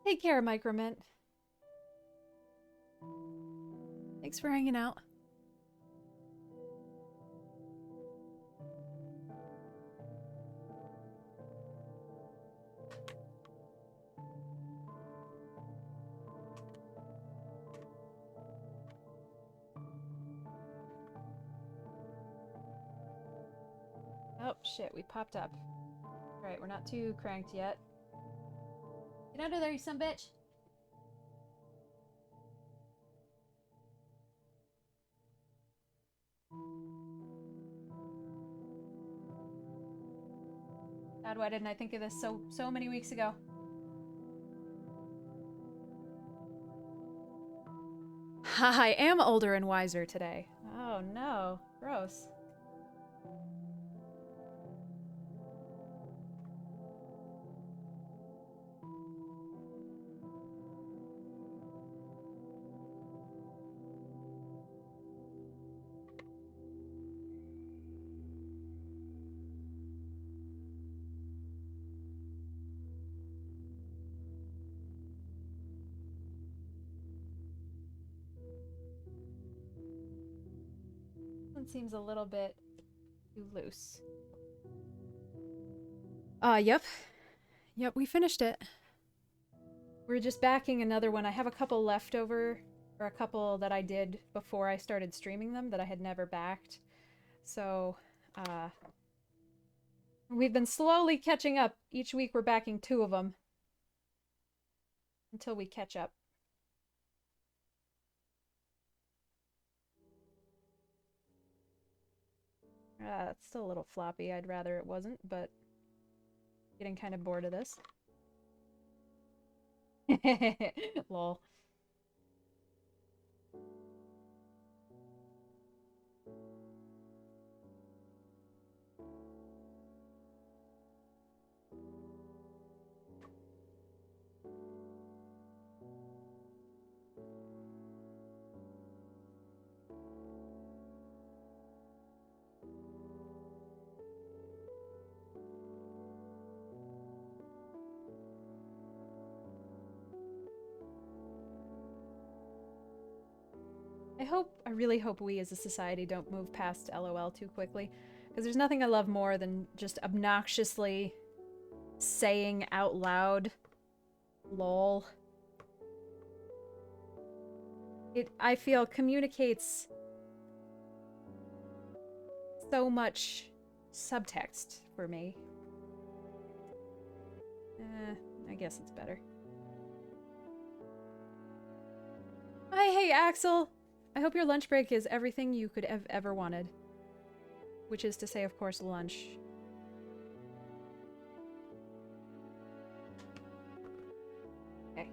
Take care, Micromint. Thanks for hanging out. Oh, shit, we popped up. Alright, we're not too cranked yet. Get under there, you son bitch! God, why didn't I think of this so many weeks ago? I am older and wiser today. Oh no, gross. One seems a little bit too loose. Yep. Yep, we finished it. We're just backing another one. I have a couple left over, or a couple that I did before I started streaming them that I had never backed. So, we've been slowly catching up. Each week we're backing 2 of them. Until we catch up. It's still a little floppy. I'd rather it wasn't, but getting kind of bored of this. Lol. I really hope we as a society don't move past LOL too quickly. Because there's nothing I love more than just obnoxiously saying out loud, lol. It, I feel, communicates so much subtext for me. I guess it's better. Hi, hey, Axel! I hope your lunch break is everything you could have ever wanted. Which is to say, of course, lunch. Okay.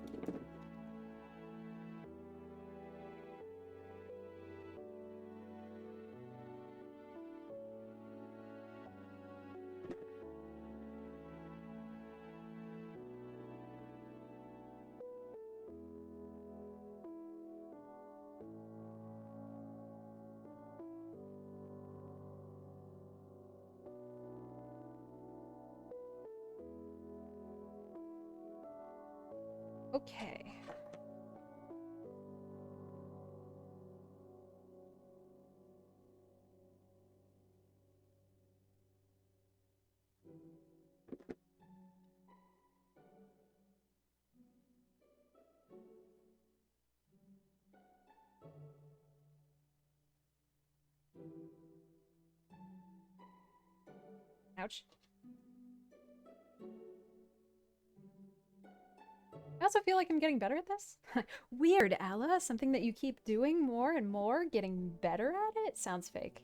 Okay. Ouch. I also feel like I'm getting better at this. Weird, Alla. Something that you keep doing more and more, getting better at it? Sounds fake.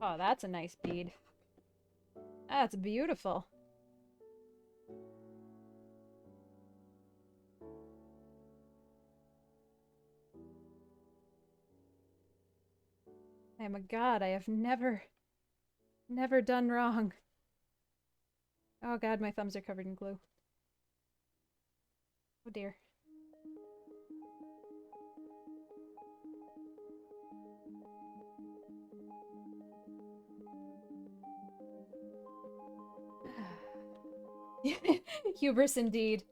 Oh, that's a nice bead. That's beautiful. I am a god. I have never done wrong. Oh god, my thumbs are covered in glue. Oh dear. Hubris indeed.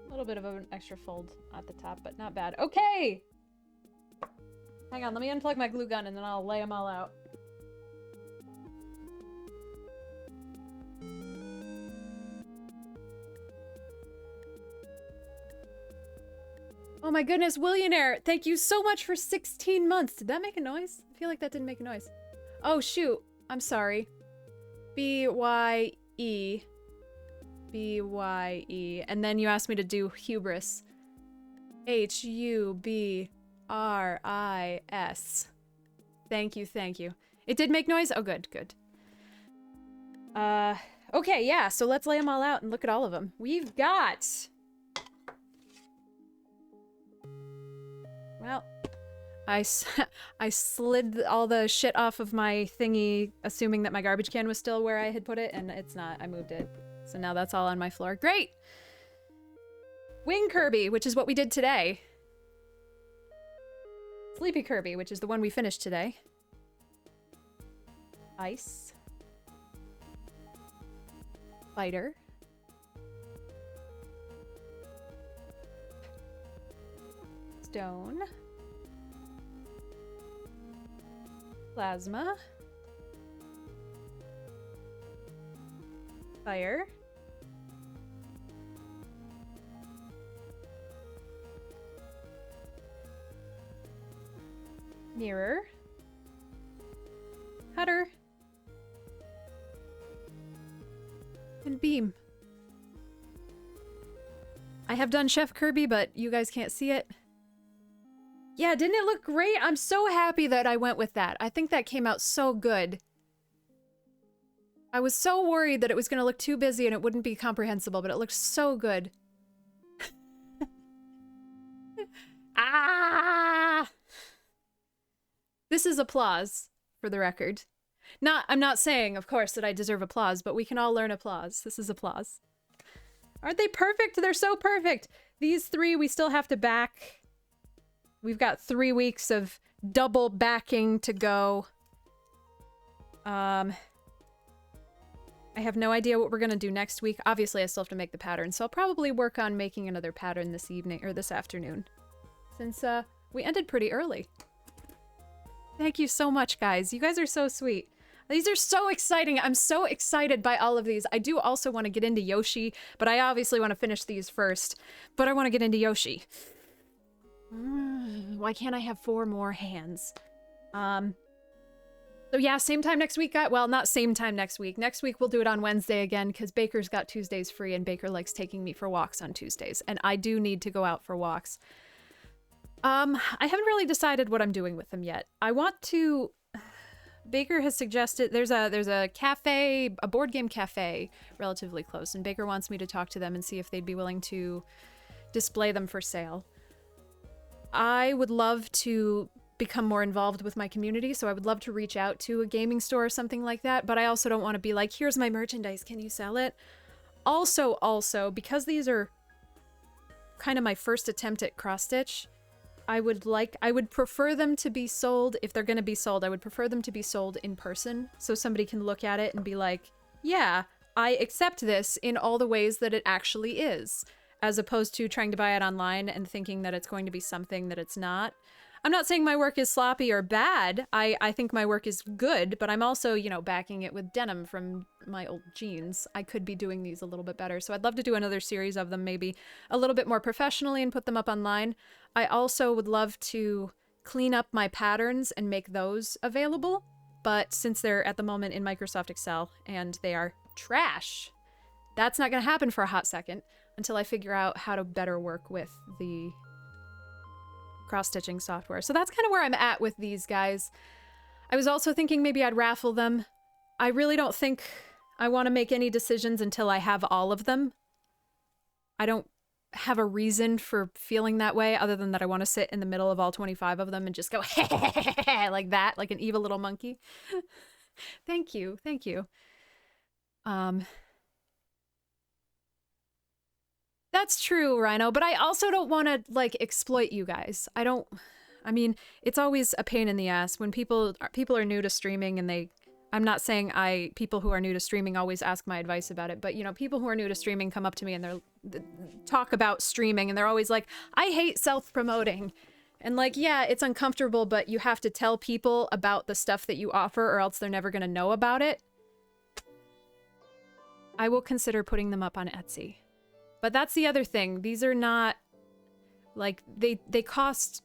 A little bit of an extra fold at the top, but not bad. Okay! Hang on, let me unplug my glue gun and then I'll lay them all out. Oh my goodness, Willionaire! Thank you so much for 16 months! Did that make a noise? I feel like that didn't make a noise. Oh shoot, I'm sorry. B-Y-E. B-Y-E. And then you asked me to do hubris. H-U-B-R-I-S. Thank you, thank you. It did make noise? Oh, good, good. Okay, yeah, so let's lay them all out and look at all of them. We've got... Well, I slid all the shit off of my thingy, assuming that my garbage can was still where I had put it, and it's not. I moved it. So now that's all on my floor. Great! Wing Kirby, which is what we did today. Sleepy Kirby, which is the one we finished today. Ice. Fighter. Stone. Plasma. Fire. Mirror. Cutter. And beam. I have done Chef Kirby, but you guys can't see it. Yeah, didn't it look great? I'm so happy that I went with that. I think that came out so good. I was so worried that it was going to look too busy and it wouldn't be comprehensible, but it looked so good. Ah! This is applause, for the record. I'm not saying, of course, that I deserve applause, but we can all learn applause. This is applause. Aren't they perfect? They're so perfect! These three we still have to back. We've got 3 weeks of double backing to go. I have no idea what we're gonna do next week. Obviously, I still have to make the pattern, so I'll probably work on making another pattern this evening, or this afternoon. Since, we ended pretty early. Thank you so much, guys. You guys are so sweet. These are so exciting. I'm so excited by all of these. I do also want to get into Yoshi, but I obviously want to finish these first. But I want to get into Yoshi. Why can't I have 4 more hands? So yeah, same time next week. Well, not same time next week. Next week we'll do it on Wednesday again, because Baker's got Tuesdays free, and Baker likes taking me for walks on Tuesdays. And I do need to go out for walks. I haven't really decided what I'm doing with them yet. I want to... Baker has suggested... There's a cafe, a board game cafe, relatively close, and Baker wants me to talk to them and see if they'd be willing to display them for sale. I would love to become more involved with my community, so I would love to reach out to a gaming store or something like that, but I also don't want to be like, here's my merchandise, can you sell it? Also, because these are kind of my first attempt at cross-stitch, I would prefer them to be sold, if they're going to be sold, I would prefer them to be sold in person, so somebody can look at it and be like, yeah, I accept this in all the ways that it actually is, as opposed to trying to buy it online and thinking that it's going to be something that it's not. I'm not saying my work is sloppy or bad. I think my work is good, but I'm also, you know, backing it with denim from my old jeans. I could be doing these a little bit better, so I'd love to do another series of them, maybe a little bit more professionally and put them up online. I also would love to clean up my patterns and make those available, but since they're at the moment in Microsoft Excel and they are trash, that's not going to happen for a hot second until I figure out how to better work with the cross-stitching software. So that's kind of where I'm at with these guys. I was also thinking maybe I'd raffle them. I really don't think I want to make any decisions until I have all of them. I don't have a reason for feeling that way other than that I want to sit in the middle of all 25 of them and just go like that, like an evil little monkey. Thank you. Thank you. That's true, Rhino, but I also don't want to, like, exploit you guys. I mean, it's always a pain in the ass when people are new to streaming and I'm not saying people who are new to streaming always ask my advice about it, but, you know, people who are new to streaming come up to me and they talk about streaming and they're always like, I hate self-promoting. And, like, yeah, it's uncomfortable, but you have to tell people about the stuff that you offer or else they're never going to know about it. I will consider putting them up on Etsy. But that's the other thing. These are not, like, they cost...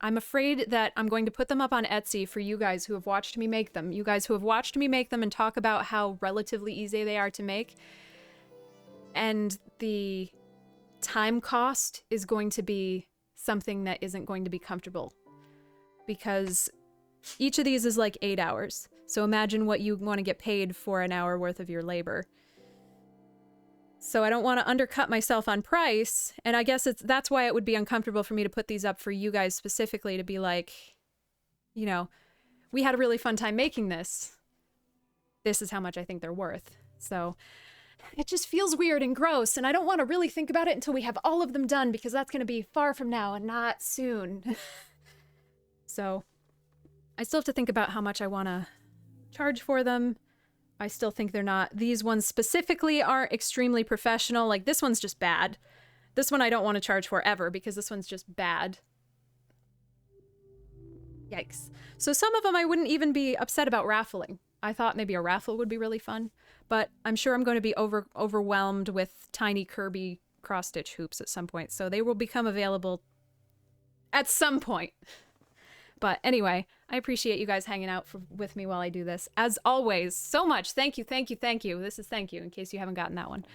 I'm afraid that I'm going to put them up on Etsy for you guys who have watched me make them. You guys who have watched me make them and talk about how relatively easy they are to make. And the time cost is going to be something that isn't going to be comfortable. Because each of these is like 8 hours. So imagine what you want to get paid for an hour worth of your labor. So I don't want to undercut myself on price, and I guess that's why it would be uncomfortable for me to put these up for you guys specifically, to be like, you know, we had a really fun time making this. This is how much I think they're worth. So it just feels weird and gross, and I don't want to really think about it until we have all of them done, because that's going to be far from now and not soon. So I still have to think about how much I want to charge for them. I still think they're not. These ones specifically aren't extremely professional. Like, this one's just bad. This one I don't want to charge for ever because this one's just bad. Yikes. So some of them I wouldn't even be upset about raffling. I thought maybe a raffle would be really fun, but I'm sure I'm going to be overwhelmed with tiny Kirby cross-stitch hoops at some point, so they will become available at some point. But anyway, I appreciate you guys hanging out with me while I do this. As always, so much. Thank you, thank you, thank you. This is thank you, in case you haven't gotten that one.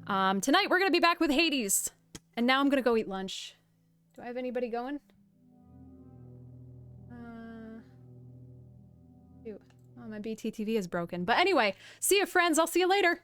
Tonight, we're going to be back with Hades. And now I'm going to go eat lunch. Do I have anybody going? Shoot. Oh, my BTTV is broken. But anyway, see you, friends. I'll see you later.